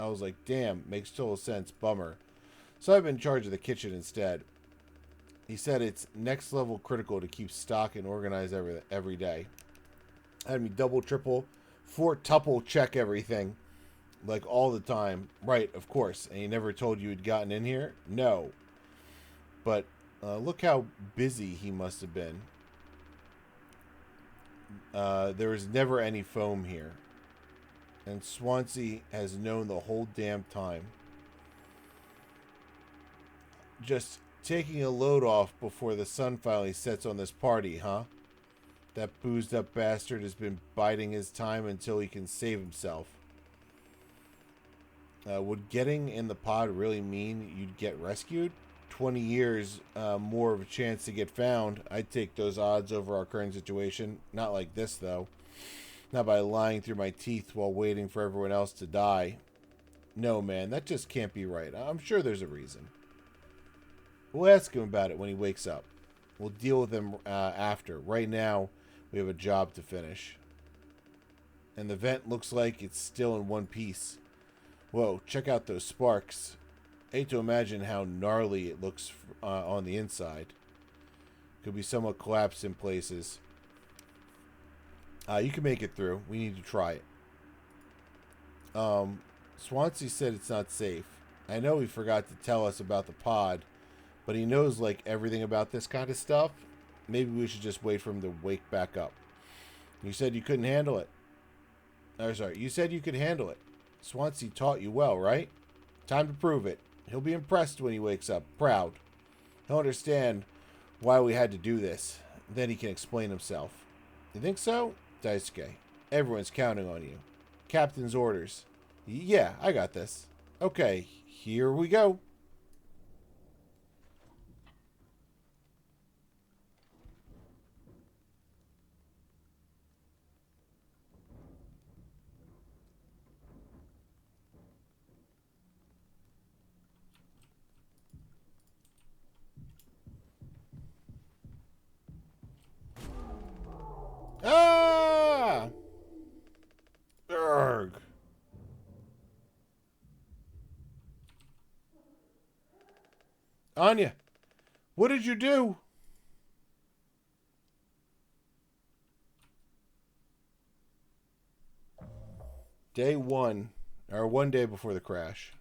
like, damn, makes total sense, bummer. So I've been in charge of the kitchen instead. He said it's next level critical to keep stock and organize every day. Had me double, triple, tuple check everything. Like all the time. Right, of course. And he never told you he'd gotten in here? No. But look how busy he must have been. There was never any foam here. And Swansea has known the whole damn time. Just taking a load off before the sun finally sets on this party, huh? That boozed up bastard has been biding his time until he can save himself. Would getting in the pod really mean you'd get rescued? 20 years more of a chance to get found. I'd take those odds over our current situation. Not like this, though. Not by lying through my teeth while waiting for everyone else to die. No, man, that just can't be right. I'm sure there's a reason. We'll ask him about it when he wakes up. We'll deal with him after. Right now, we have a job to finish. And the vent looks like it's still in one piece. Whoa, check out those sparks. I hate to imagine how gnarly it looks on the inside. Could be somewhat collapsed in places. You can make it through. We need to try it. Swansea said it's not safe. I know he forgot to tell us about the pod, but he knows like everything about this kind of stuff. Maybe we should just wait for him to wake back up. You said you couldn't handle it. You said you could handle it. Swansea taught you well, right? Time to prove it. He'll be impressed when he wakes up, proud. He'll understand why we had to do this. Then he can explain himself. You think so? Daisuke, everyone's counting on you. Captain's orders. Yeah, I got this. Okay, here we go. Anya, what did you do? Day 1, or 1 day before the crash.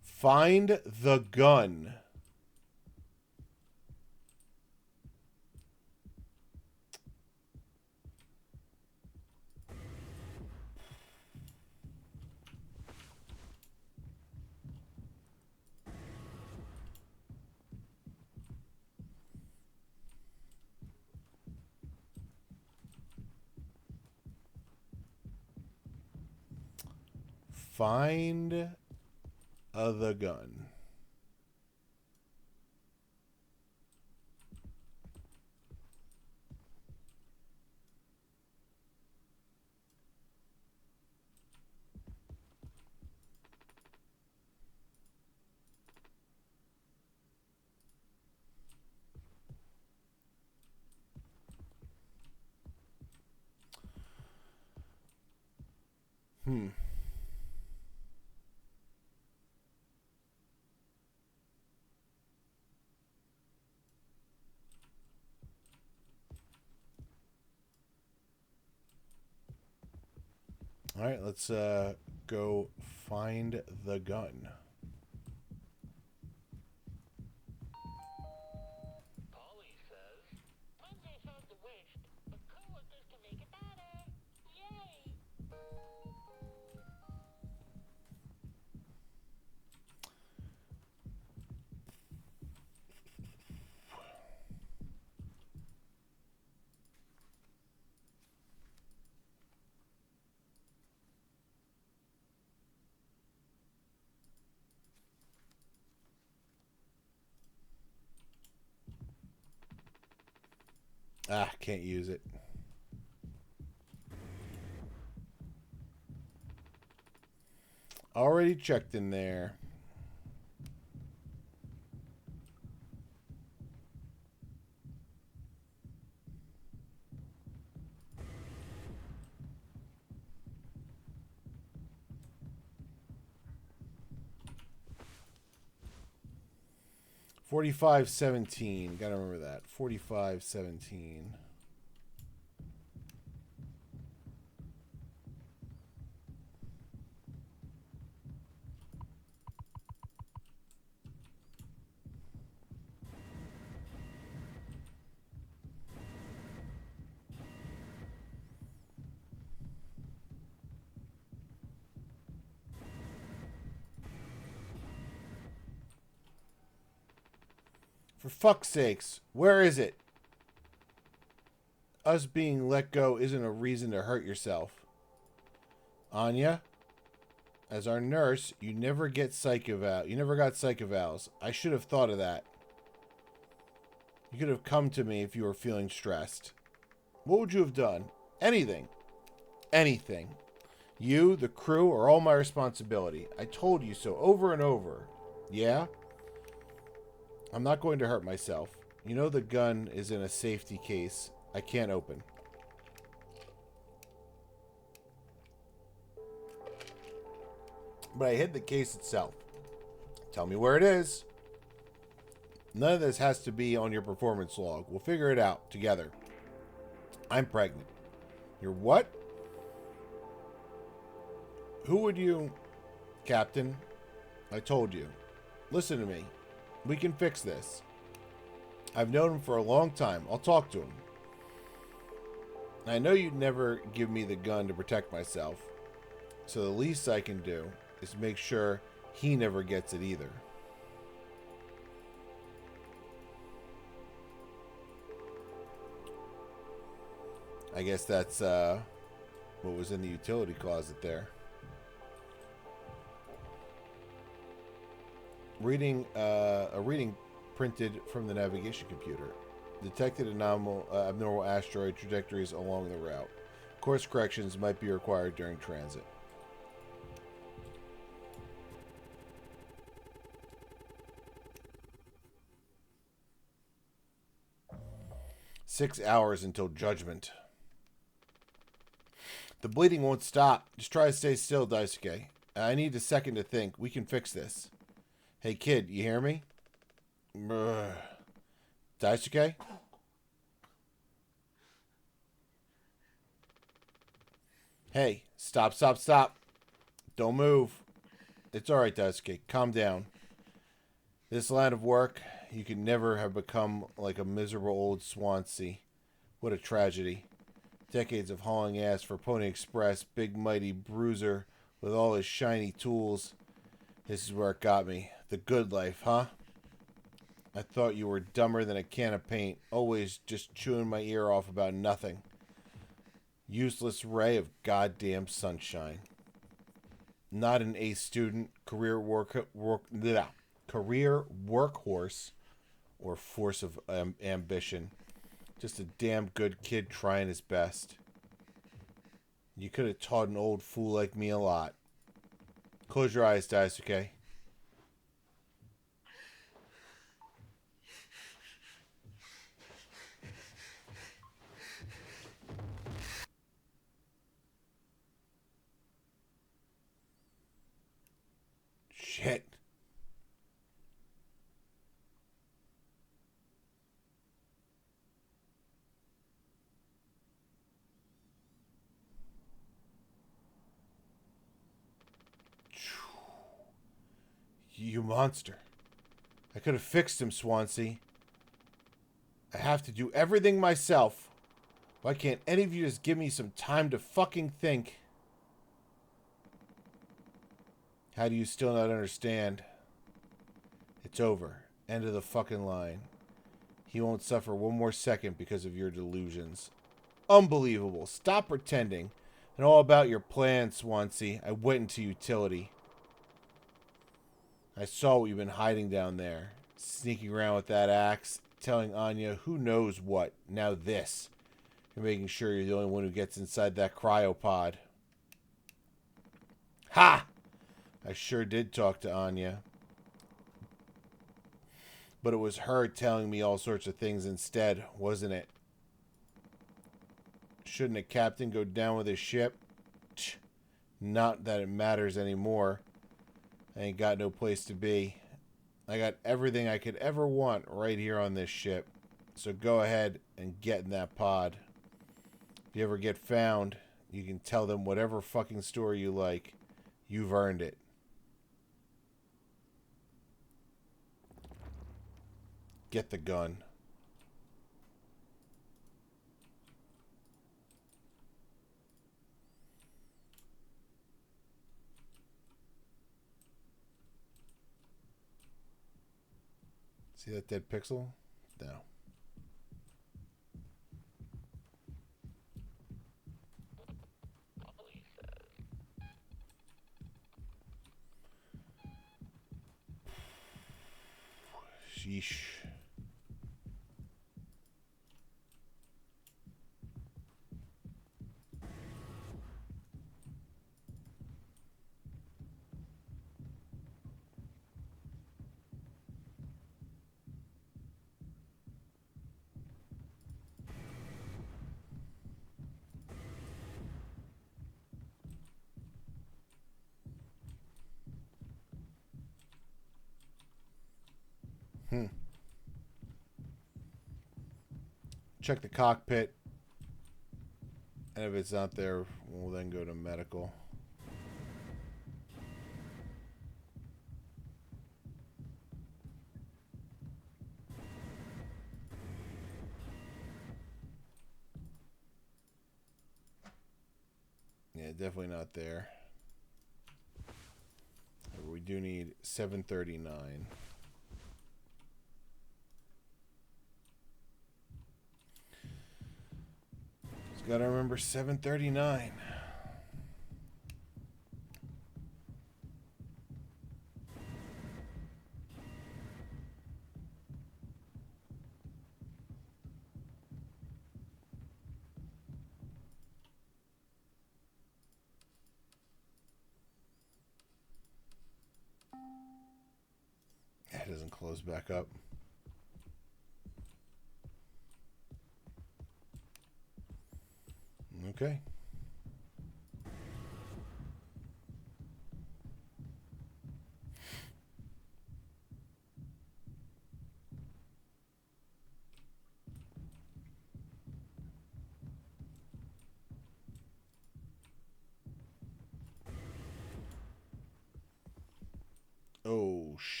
Find the gun. Find the gun. All right, let's go find the gun. Polly says, Wednesday found the wish, but co-workers can make it better. Yay! Ah, can't use it. Already checked in there. $45.17. Gotta remember that. $45.17. For fuck's sakes, where is it? Us being let go isn't a reason to hurt yourself. Anya, as our nurse, you never get psych eval. You never got psych evals. I should have thought of that. You could have come to me if you were feeling stressed. What would you have done? Anything. Anything. You, the crew, are all my responsibility. I told you so over and over. Yeah? I'm not going to hurt myself. You know the gun is in a safety case. I can't open. But I hid the case itself. Tell me where it is. None of this has to be on your performance log. We'll figure it out together. I'm pregnant. You're what? Who would you... Captain, I told you. Listen to me. We can fix this. I've known him for a long time. I'll talk to him. I know you'd never give me the gun to protect myself. So the least I can do is make sure he never gets it either. I guess that's what was in the utility closet there. A reading printed from the navigation computer. Detected abnormal asteroid trajectories along the route. Course corrections might be required during transit. "6 hours until judgment. The bleeding won't stop. Just try to stay still, Daisuke. I need a second to think. We can fix this. Hey, kid, you hear me? Daisuke? Hey, stop, stop, stop. Don't move. It's alright, Daisuke. Calm down. This line of work, you could never have become like a miserable old Swansea. What a tragedy. Decades of hauling ass for Pony Express, big mighty bruiser with all his shiny tools. This is where it got me. The good life, huh? I thought you were dumber than a can of paint, always just chewing my ear off about nothing. Useless ray of goddamn sunshine. Not an A student, career workhorse, or force of ambition. Just a damn good kid trying his best. You could have taught an old fool like me a lot. Close your eyes, Daisuke. Shit. You monster. I could have fixed him, Swansea. I have to do everything myself. Why can't any of you just give me some time to fucking think? How do you still not understand? It's over. End of the fucking line. He won't suffer one more second because of your delusions. Unbelievable. Stop pretending. And all about your plan, Swansea. I went into utility. I saw what you've been hiding down there. Sneaking around with that axe. Telling Anya who knows what. Now this. You're making sure you're the only one who gets inside that cryopod. Ha! I sure did talk to Anya. But it was her telling me all sorts of things instead, wasn't it? Shouldn't a captain go down with his ship? Not that it matters anymore. I ain't got no place to be. I got everything I could ever want right here on this ship. So go ahead and get in that pod. If you ever get found, you can tell them whatever fucking story you like. You've earned it. Get the gun. See that dead pixel? No. Sheesh. Check the cockpit. And if it's not there, we'll then go to medical. Yeah, definitely not there. We do need 739. Just gotta remember 739. It doesn't close back up. Okay.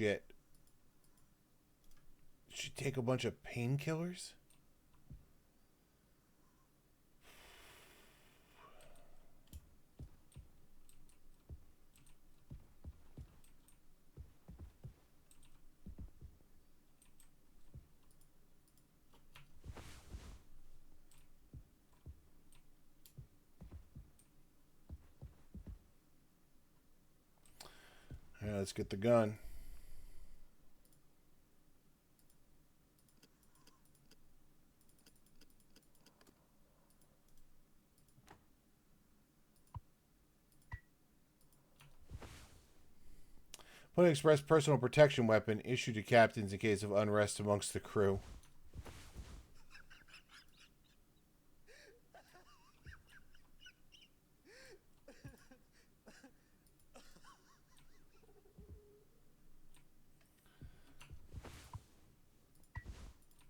shit. Did she take a bunch of painkillers? Yeah, let's get the gun. Put an express personal protection weapon issued to captains in case of unrest amongst the crew.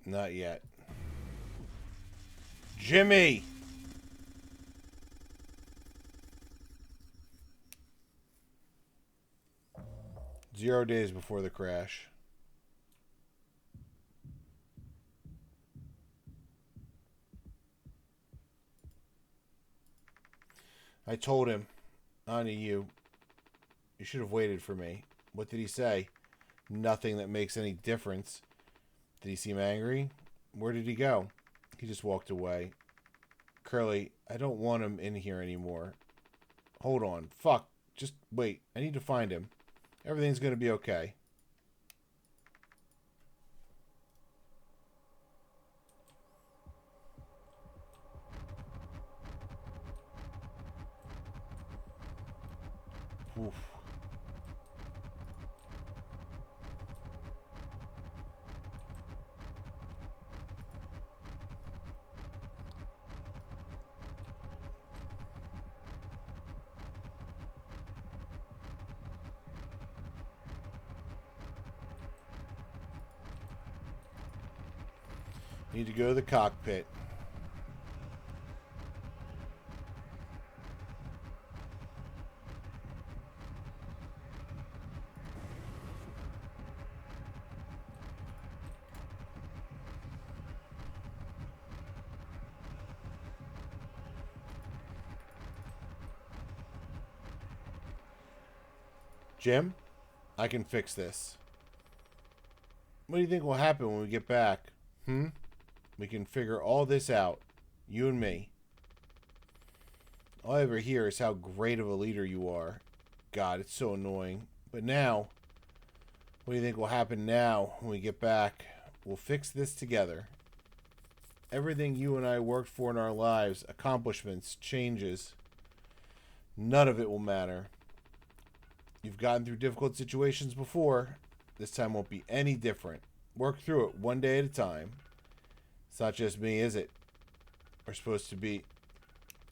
Not yet. Jimmy! Zero days before the crash. I told him, on to you. You should have waited for me. What did he say? Nothing that makes any difference. Did he seem angry? Where did he go? He just walked away. Curly, I don't want him in here anymore. Hold on. Fuck. Just wait. I need to find him. Everything's going to be okay. Oof. Need to go to the cockpit. Jim, I can fix this. What do you think will happen when we get back? We can figure all this out. You and me. All I ever hear is how great of a leader you are. God, it's so annoying. But now, what do you think will happen now when we get back? We'll fix this together. Everything you and I worked for in our lives, accomplishments, changes, none of it will matter. You've gotten through difficult situations before. This time won't be any different. Work through it one day at a time. It's not just me, is it? We're supposed to be...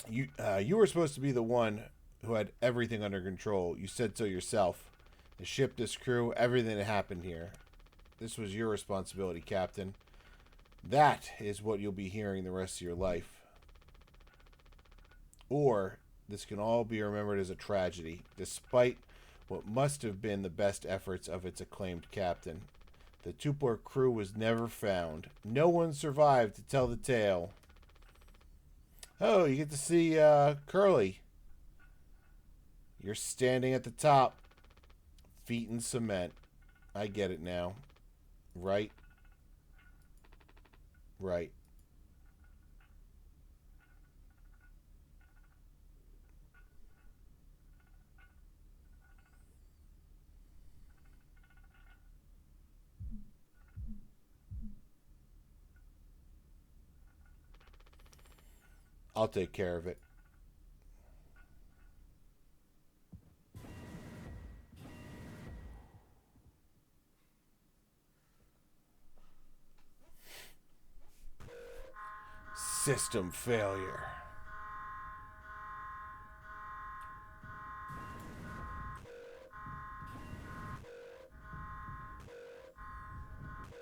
You were supposed to be the one who had everything under control. You said so yourself. The ship, this crew, everything that happened here. This was your responsibility, Captain. That is what you'll be hearing the rest of your life. Or, this can all be remembered as a tragedy, despite what must have been the best efforts of its acclaimed captain. The Tupor crew was never found. No one survived to tell the tale. Oh, you get to see Curly. You're standing at the top. Feet in cement. I get it now. Right? Right. I'll take care of it. System failure.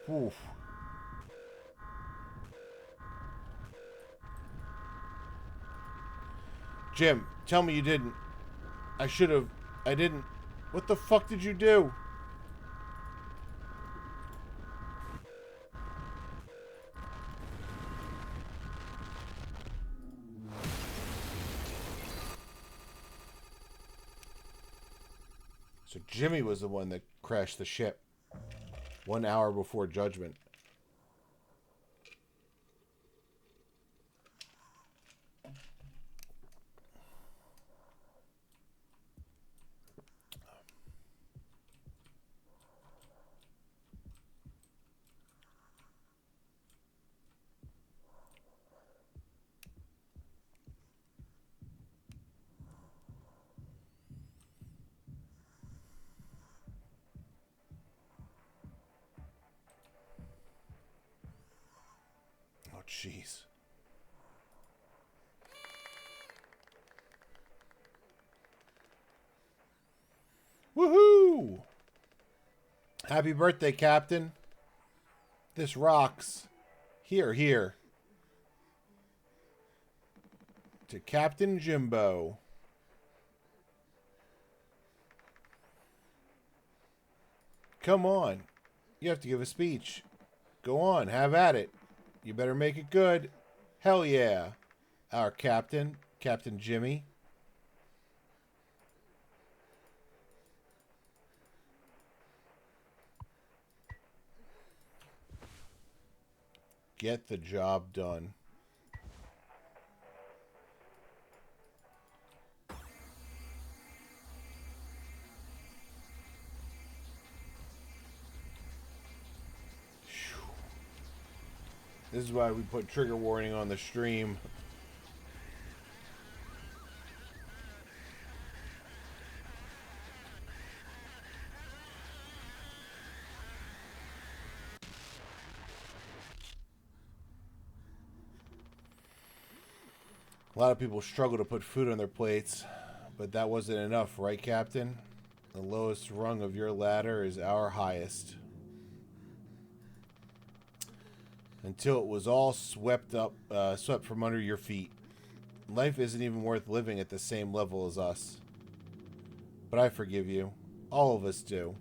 Oof. Jim, tell me you didn't. I should have. I didn't. What the fuck did you do? So Jimmy was the one that crashed the ship 1 hour before judgment. Oh, jeez. Woohoo! Happy birthday, Captain. This rocks. Here, here. To Captain Jimbo. Come on. You have to give a speech. Go on, have at it. You better make it good. Hell yeah. Our captain, Captain Jimmy. Get the job done. This is why we put trigger warning on the stream. A lot of people struggle to put food on their plates, but that wasn't enough, right, Captain? The lowest rung of your ladder is our highest. Until it was all swept from under your feet. Life isn't even worth living at the same level as us. But I forgive you. All of us do.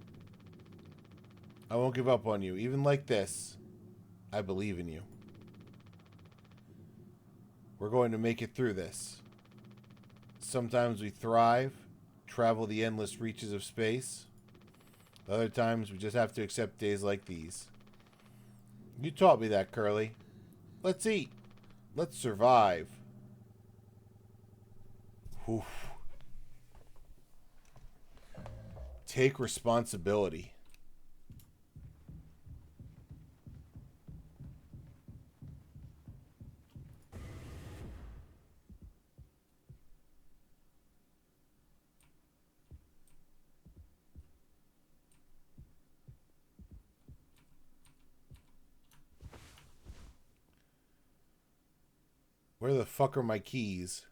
I won't give up on you, even like this. I believe in you. We're going to make it through this. Sometimes we thrive, travel the endless reaches of space. Other times we just have to accept days like these. You taught me that, Curly. Let's eat. Let's survive. Oof. Take responsibility. Where the fuck are my keys?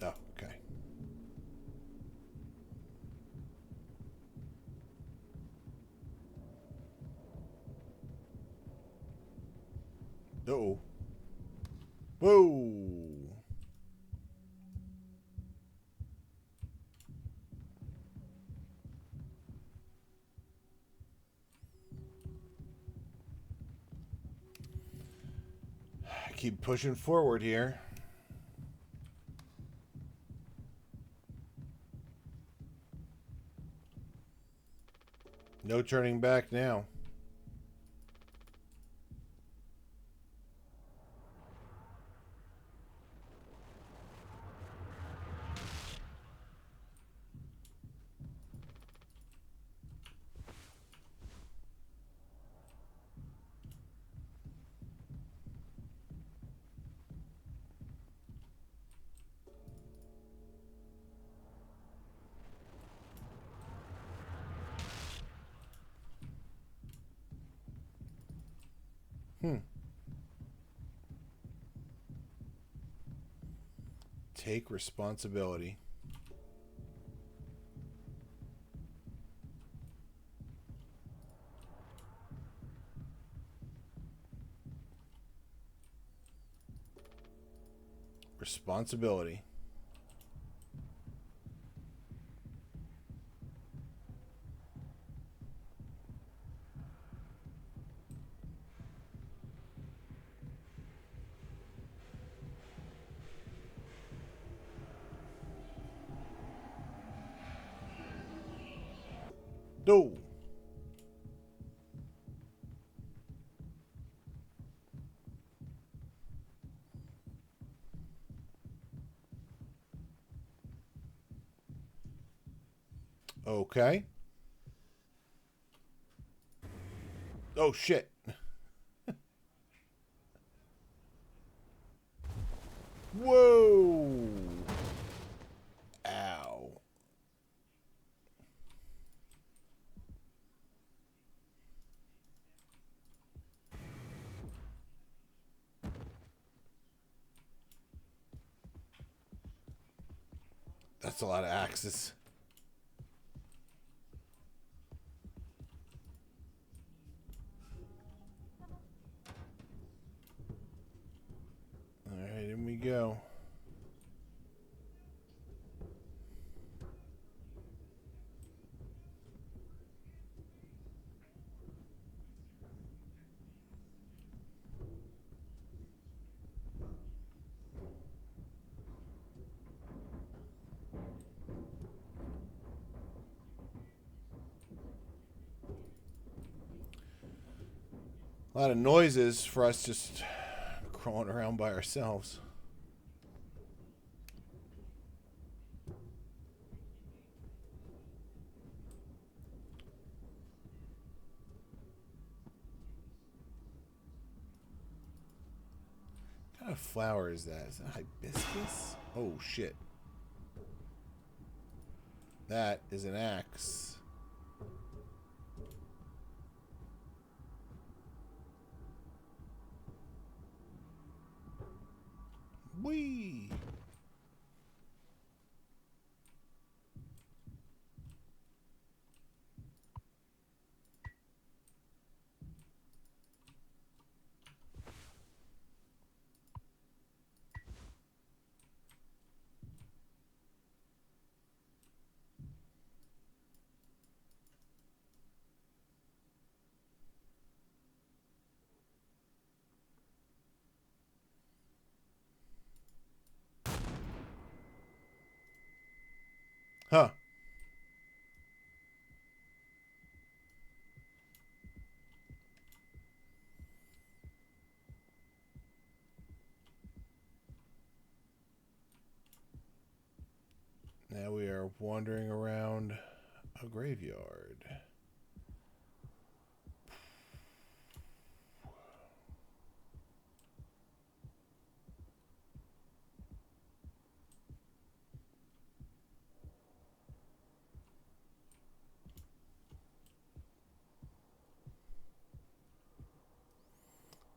Oh, okay. Uh-oh. Whoa. I keep pushing forward here. No turning back now. Take responsibility. Responsibility. No. Okay. Oh shit. Whoa. Ow. That's a lot of axes. Alright, in we go. A lot of noises for us just crawling around by ourselves. What kind of flower is that? Is that hibiscus? Oh shit. That is an axe. Whee! Huh. Now we are wandering around a graveyard.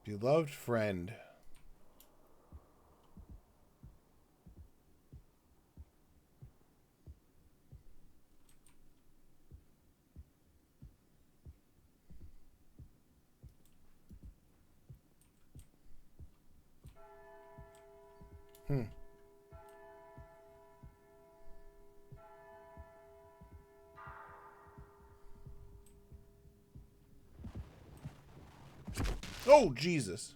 Beloved friend. Hmm. Oh, Jesus.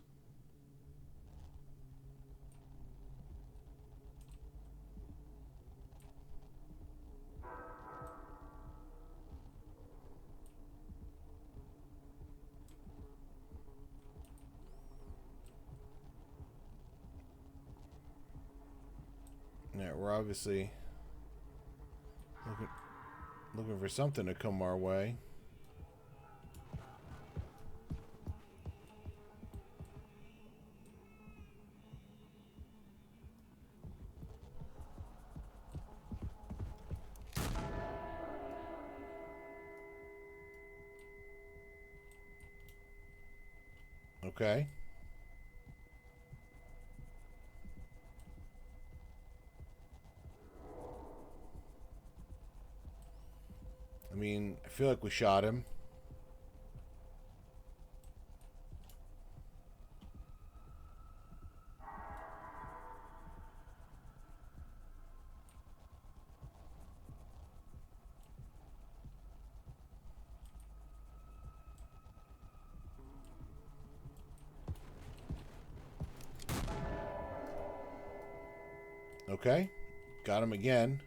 Yeah, we're obviously looking for something to come our way. Okay. I mean, I feel like we shot him. Okay. Got him again.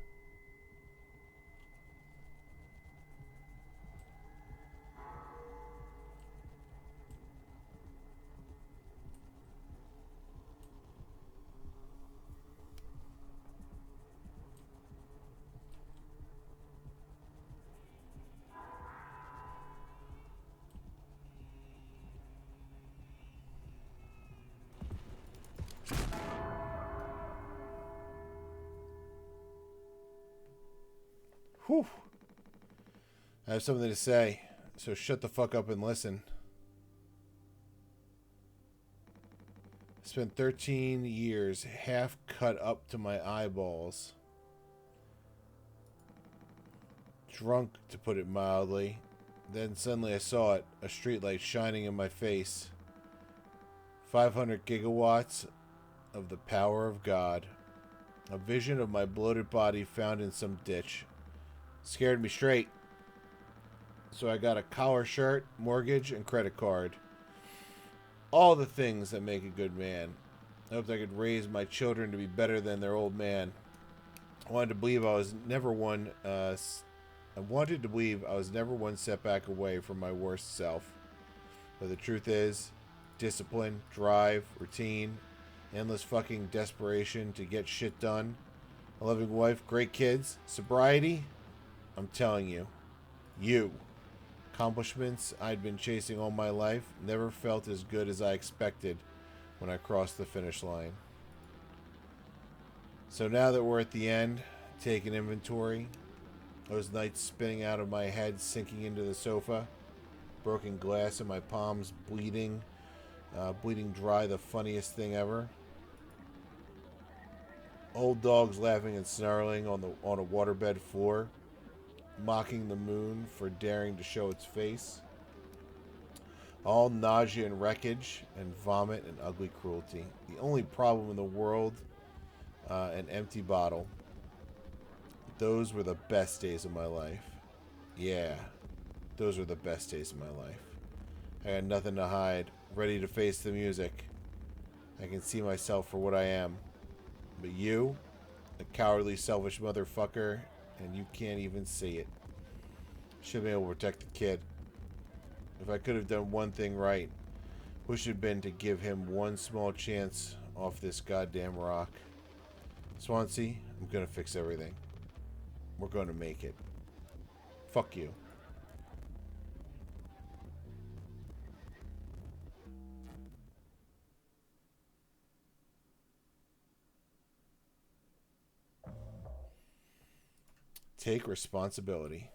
Whew. I have something to say, so shut the fuck up and listen. I spent 13 years half cut up to my eyeballs. Drunk, to put it mildly. Then suddenly I saw it, a streetlight shining in my face. 500 gigawatts of the power of God. A vision of my bloated body found in some ditch. Scared me straight. So I got a collar shirt, mortgage, and credit card. All the things that make a good man. I hoped I could raise my children to be better than their old man. I wanted to believe I was never one setback away from my worst self. But the truth is, discipline, drive, routine, endless fucking desperation to get shit done, a loving wife, great kids, sobriety, I'm telling you, accomplishments I'd been chasing all my life never felt as good as I expected when I crossed the finish line. So now that we're at the end, taking inventory, those nights spinning out of my head, sinking into the sofa, broken glass in my palms, bleeding dry, the funniest thing ever. Old dogs laughing and snarling on a waterbed floor, mocking the moon for daring to show its face. All nausea and wreckage and vomit and ugly cruelty. The only problem in the world, an empty bottle. Those were the best days of my life. Yeah, those were the best days of my life. I had nothing to hide, ready to face the music. I can see myself for what I am. But you, a cowardly, selfish motherfucker, and you can't even see it. Should have been able to protect the kid. If I could have done one thing right, wish it had been to give him one small chance off this goddamn rock. Swansea, I'm gonna fix everything. We're gonna make it. Fuck you. Take responsibility.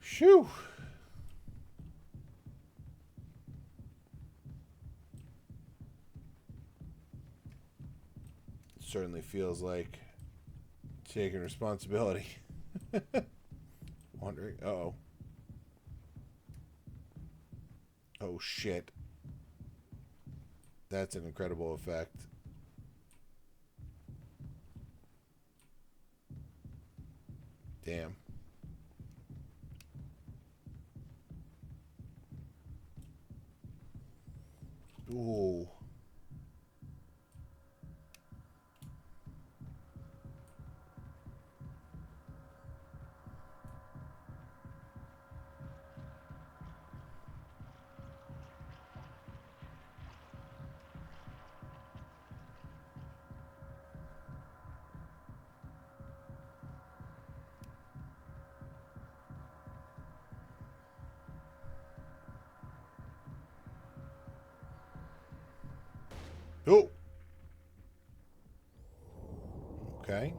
Shoo! Certainly feels like taking responsibility. Wondering. Uh-oh. Oh, shit. That's an incredible effect. Damn. Ooh. Oh. Okay.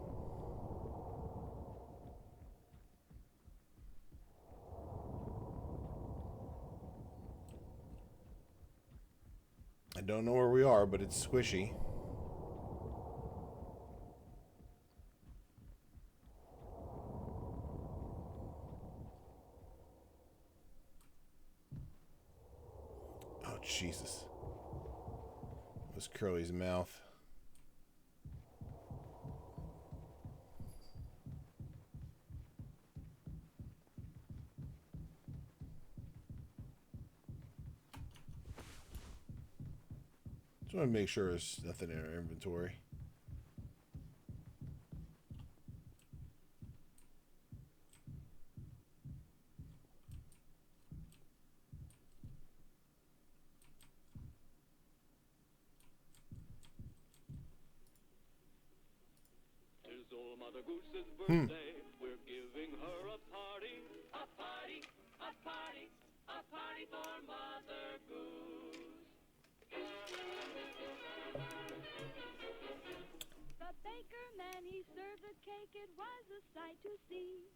I don't know where we are, but it's squishy. Jesus. It was Curly's mouth. Just want to make sure there's nothing in our inventory. Tis old Mother Goose's birthday. We're giving her a party. A party, a party, a party for Mother Goose. The baker man, he served the cake. It was a sight to see.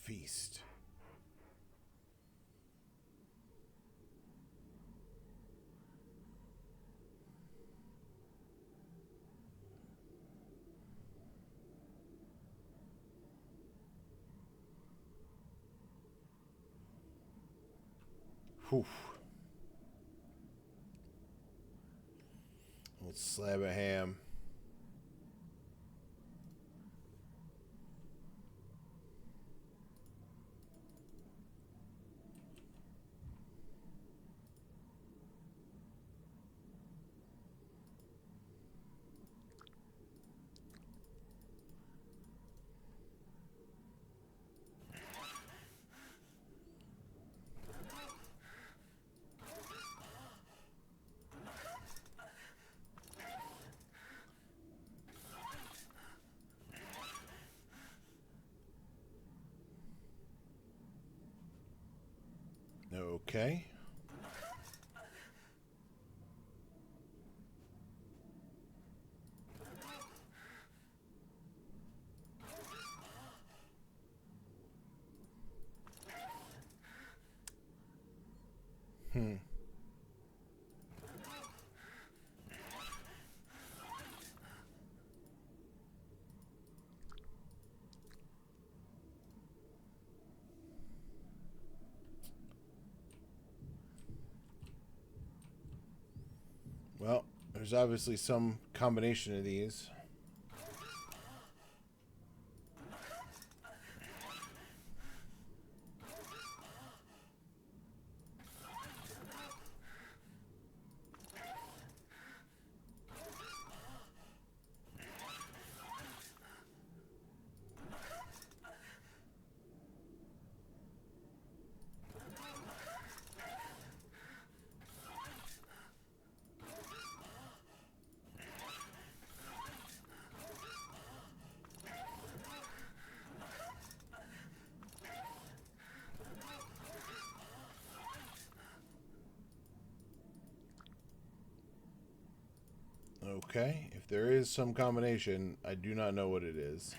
Feast. Whew. Old slab of ham. Okay. Well, there's obviously some combination of these. Okay, if there is some combination, I do not know what it is.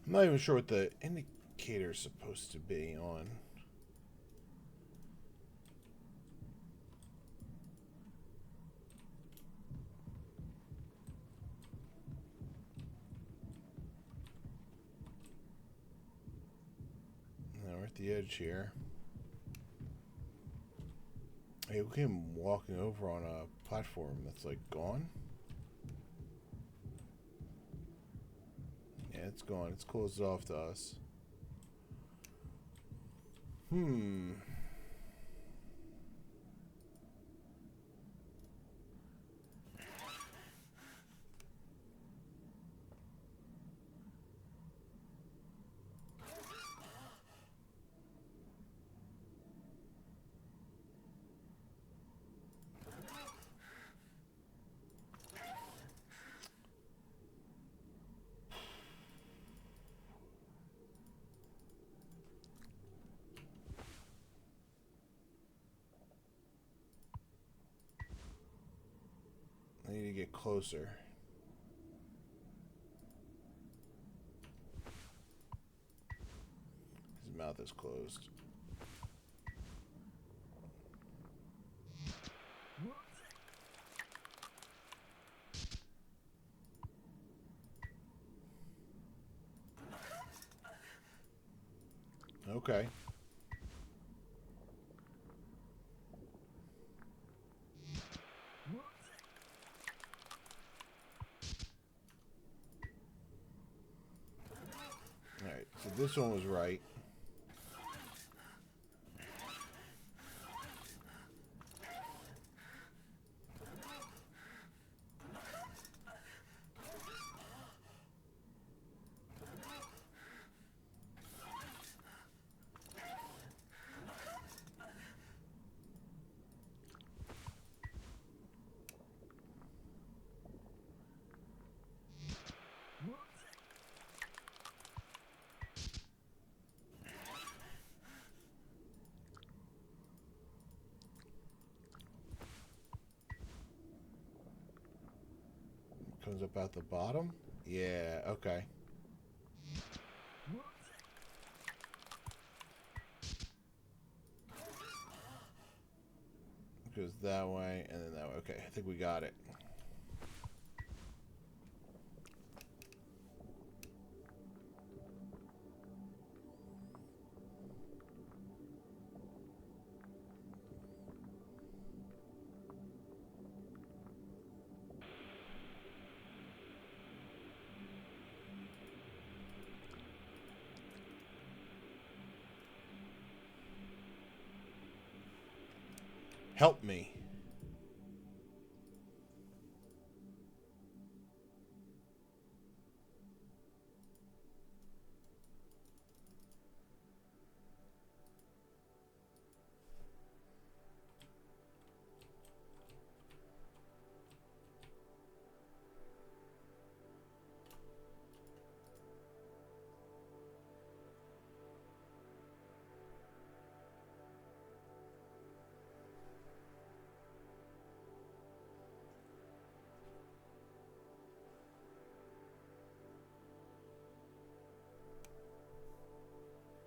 I'm not even sure what the indicator is supposed to be on. Now we're at the edge here. Hey, we came walking over on a platform that's like gone. Yeah, it's gone. It's closed off to us. I need to get closer. His mouth is closed. Okay. Alright, so this one was right. Comes up at the bottom? Yeah, okay. Goes that way and then that way. Okay, I think we got it. Help me.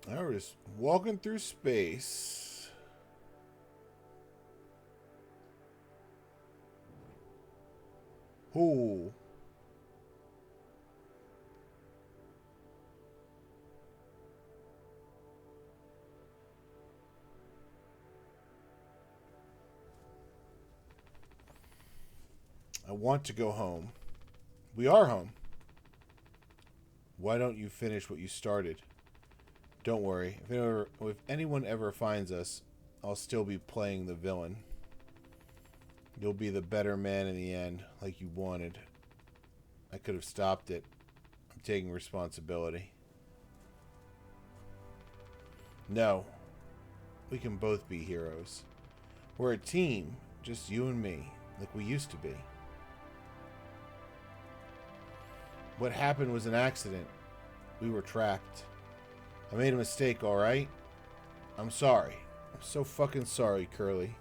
We're just walking through space. Ooh. I want to go home. We are home. Why don't you finish what you started? Don't worry. If anyone ever finds us, I'll still be playing the villain. You'll be the better man in the end, like you wanted. I could have stopped it. I'm taking responsibility. No. We can both be heroes. We're a team, just you and me, like we used to be. What happened was an accident. We were trapped. I made a mistake, alright? I'm sorry. I'm so fucking sorry, Curly.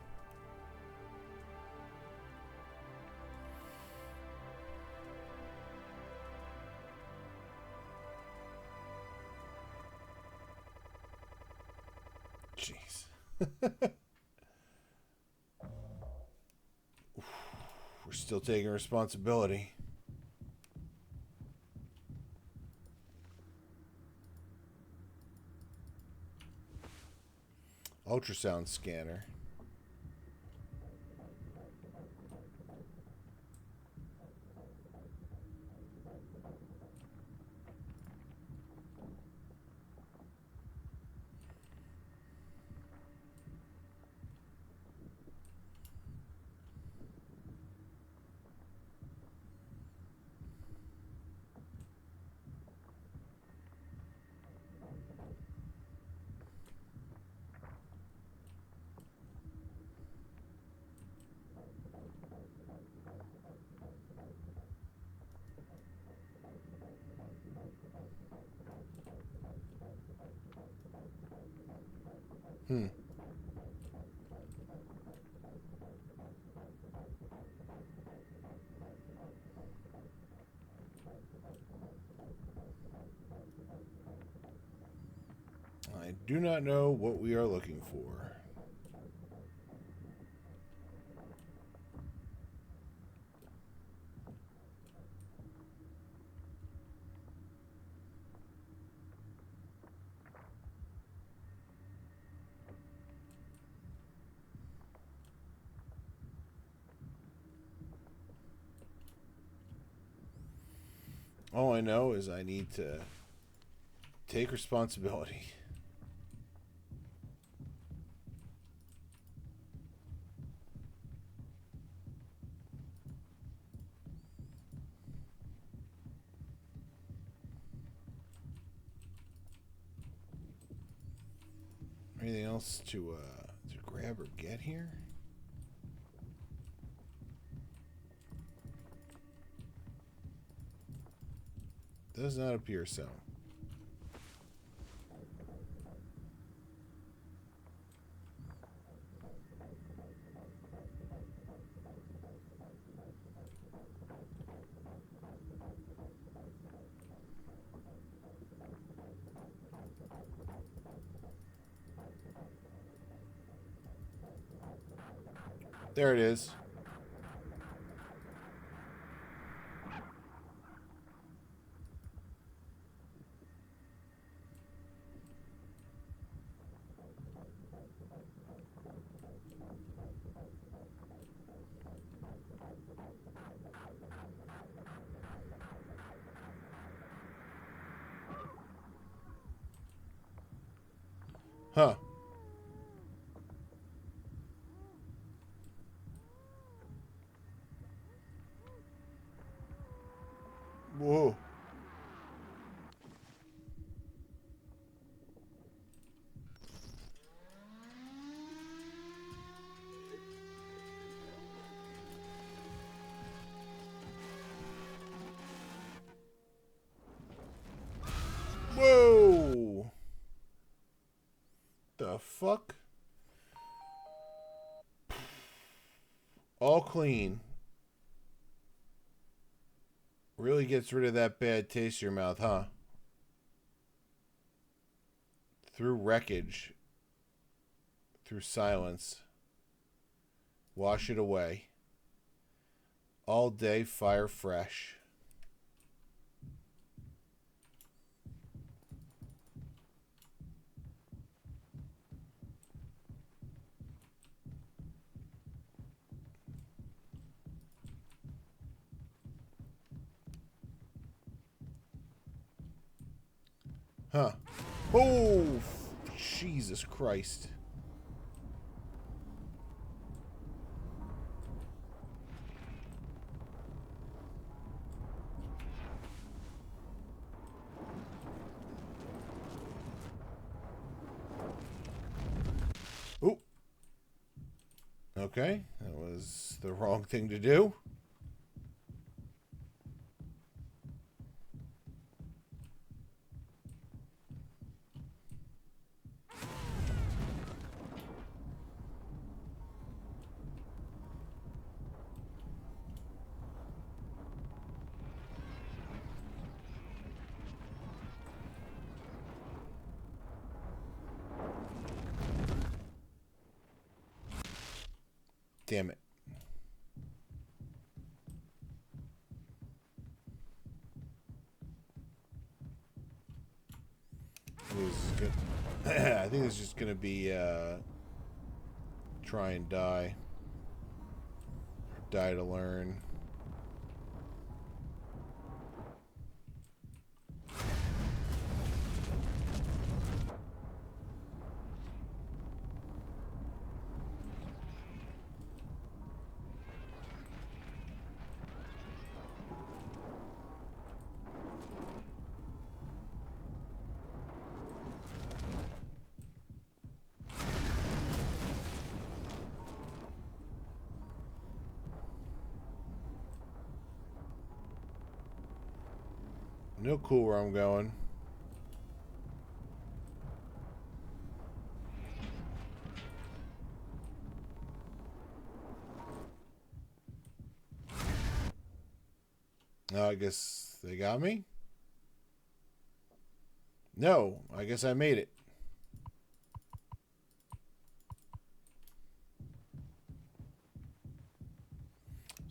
Jeez. We're still taking responsibility. Ultrasound scanner. I do not know what we are looking for. All I know is I need to take responsibility. Anything else to grab or get here? Does not appear so. There it is. Huh. Whoa. Whoa. The fuck? All clean. Really gets rid of that bad taste in your mouth, huh? Through wreckage. Through silence. Wash it away. All day fire fresh. Huh. Oh, Jesus Christ. Oh. Okay, that was the wrong thing to do. Damn it. This is good. I think it's just gonna be try and die. Die to learn. No clue where I'm going. Oh, I guess they got me? No, I guess I made it.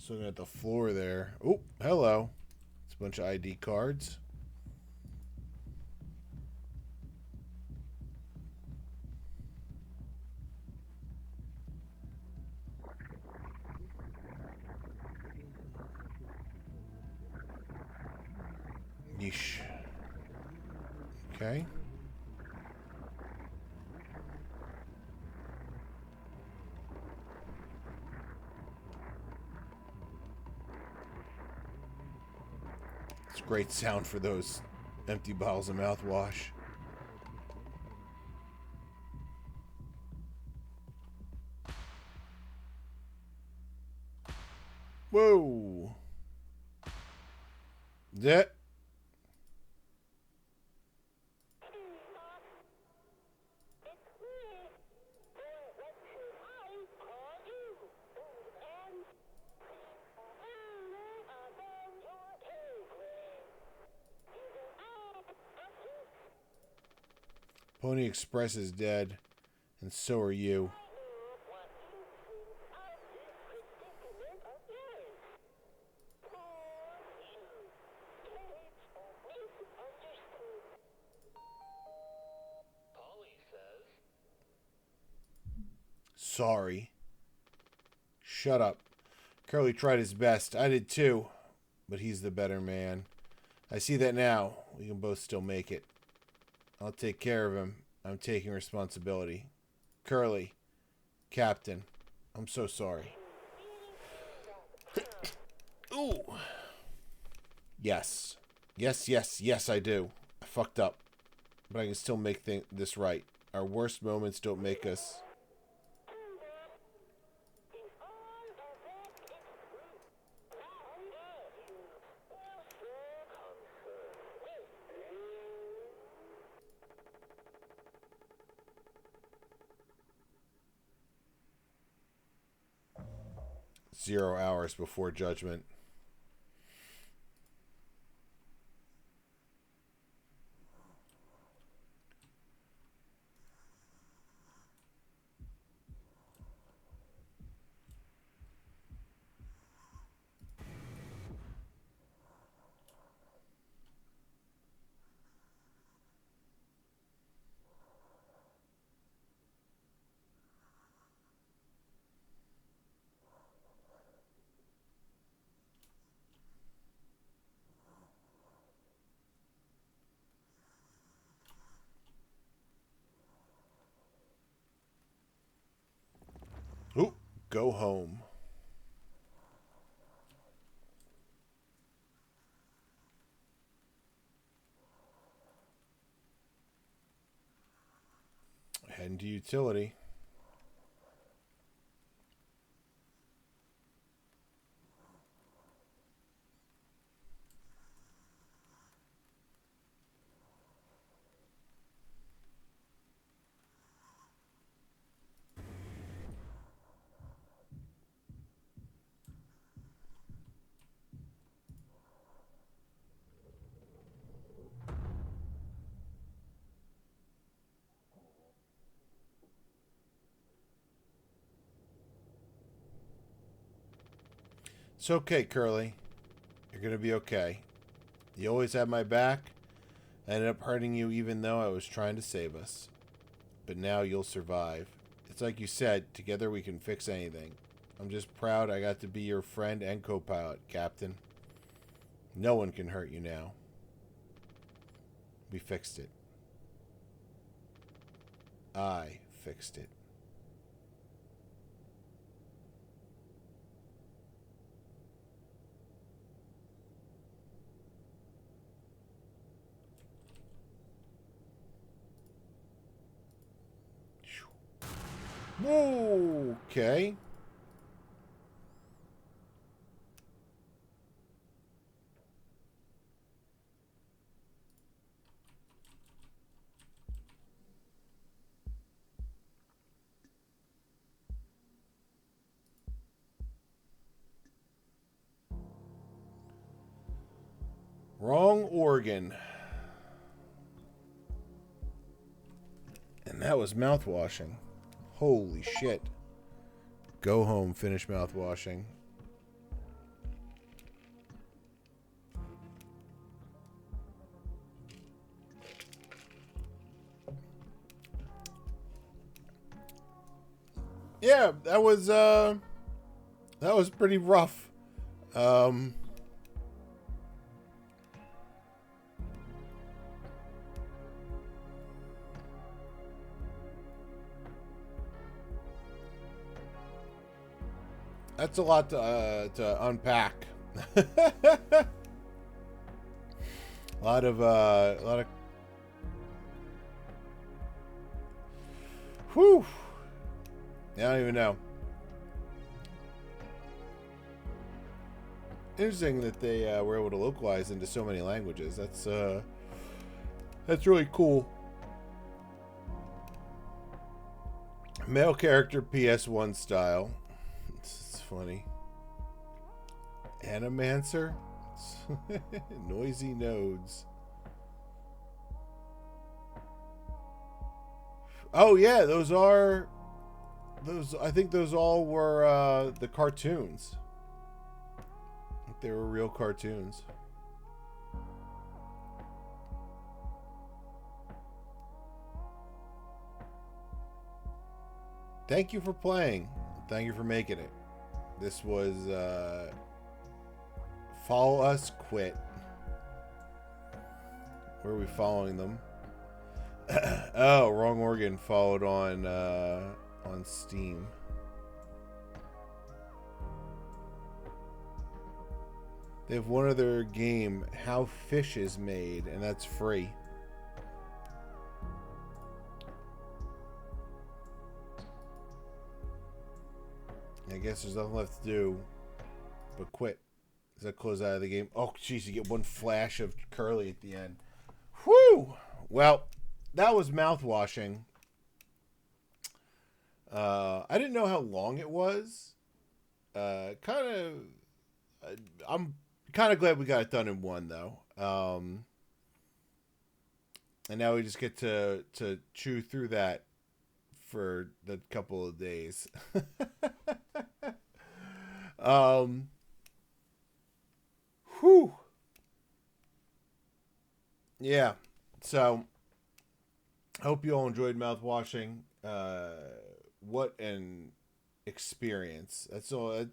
Just looking at the floor there. Oh, hello. It's a bunch of ID cards. Yeesh. Okay. It's great sound for those empty bottles of mouthwash. Whoa. That. Pony Express is dead, and so are you. Polly says, Sorry. Shut up. Curly tried his best. I did too. But he's the better man. I see that now. We can both still make it. I'll take care of him. I'm taking responsibility. Curly. Captain. I'm so sorry. Ooh. Yes. Yes, I do. I fucked up. But I can still make this right. Our worst moments don't make us... 0 hours before judgment. Ooh, go home. Heading to utility. It's okay, Curly. You're gonna be okay. You always had my back. I ended up hurting you even though I was trying to save us. But now you'll survive. It's like you said, together we can fix anything. I'm just proud I got to be your friend and co-pilot, Captain. No one can hurt you now. We fixed it. I fixed it. Whoa, okay. Wrong organ. And that was mouthwashing. Holy shit. Go home, finish mouthwashing. yeah, that was pretty rough. That's a lot to unpack. a lot of. Whew. I don't even know. Interesting that they were able to localize into so many languages. That's really cool. Male character PS1 style. It's funny. Animancer? Noisy nodes. Oh yeah, those I think those all were the cartoons. I think they were real cartoons. Thank you for playing. Thank you for making it. This was Follow Us Quit. Where are we following them? Oh, Wrong Organ followed on Steam. They have one other game, How Fish is Made, and that's free. I guess there's nothing left to do but quit. Does that close out of the game? Oh, jeez, you get one flash of Curly at the end. Whew! Well, that was Mouthwashing. I didn't know how long it was. I'm kind of glad we got it done in one, though. And now we just get to chew through that for the couple of days. Whew. Yeah. So, hope you all enjoyed Mouthwashing. What an experience. That's all.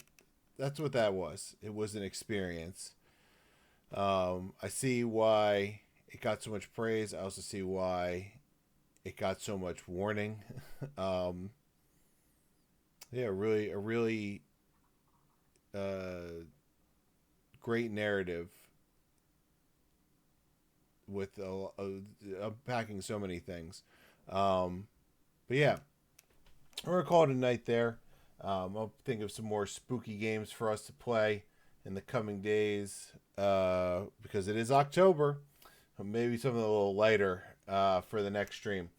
That's what that was. It was an experience. I see why it got so much praise. I also see why it got so much warning. Yeah, a really great narrative with unpacking so many things. But yeah, we're gonna call it a night there. I'll think of some more spooky games for us to play in the coming days because it is October. Maybe something a little lighter for the next stream.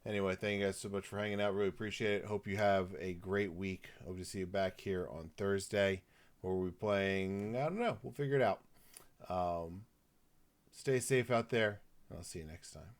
Anyway, thank you guys so much for hanging out. Really appreciate it. Hope you have a great week. Hope to see you back here on Thursday where we'll be playing. I don't know. We'll figure it out. Stay safe out there. I'll see you next time.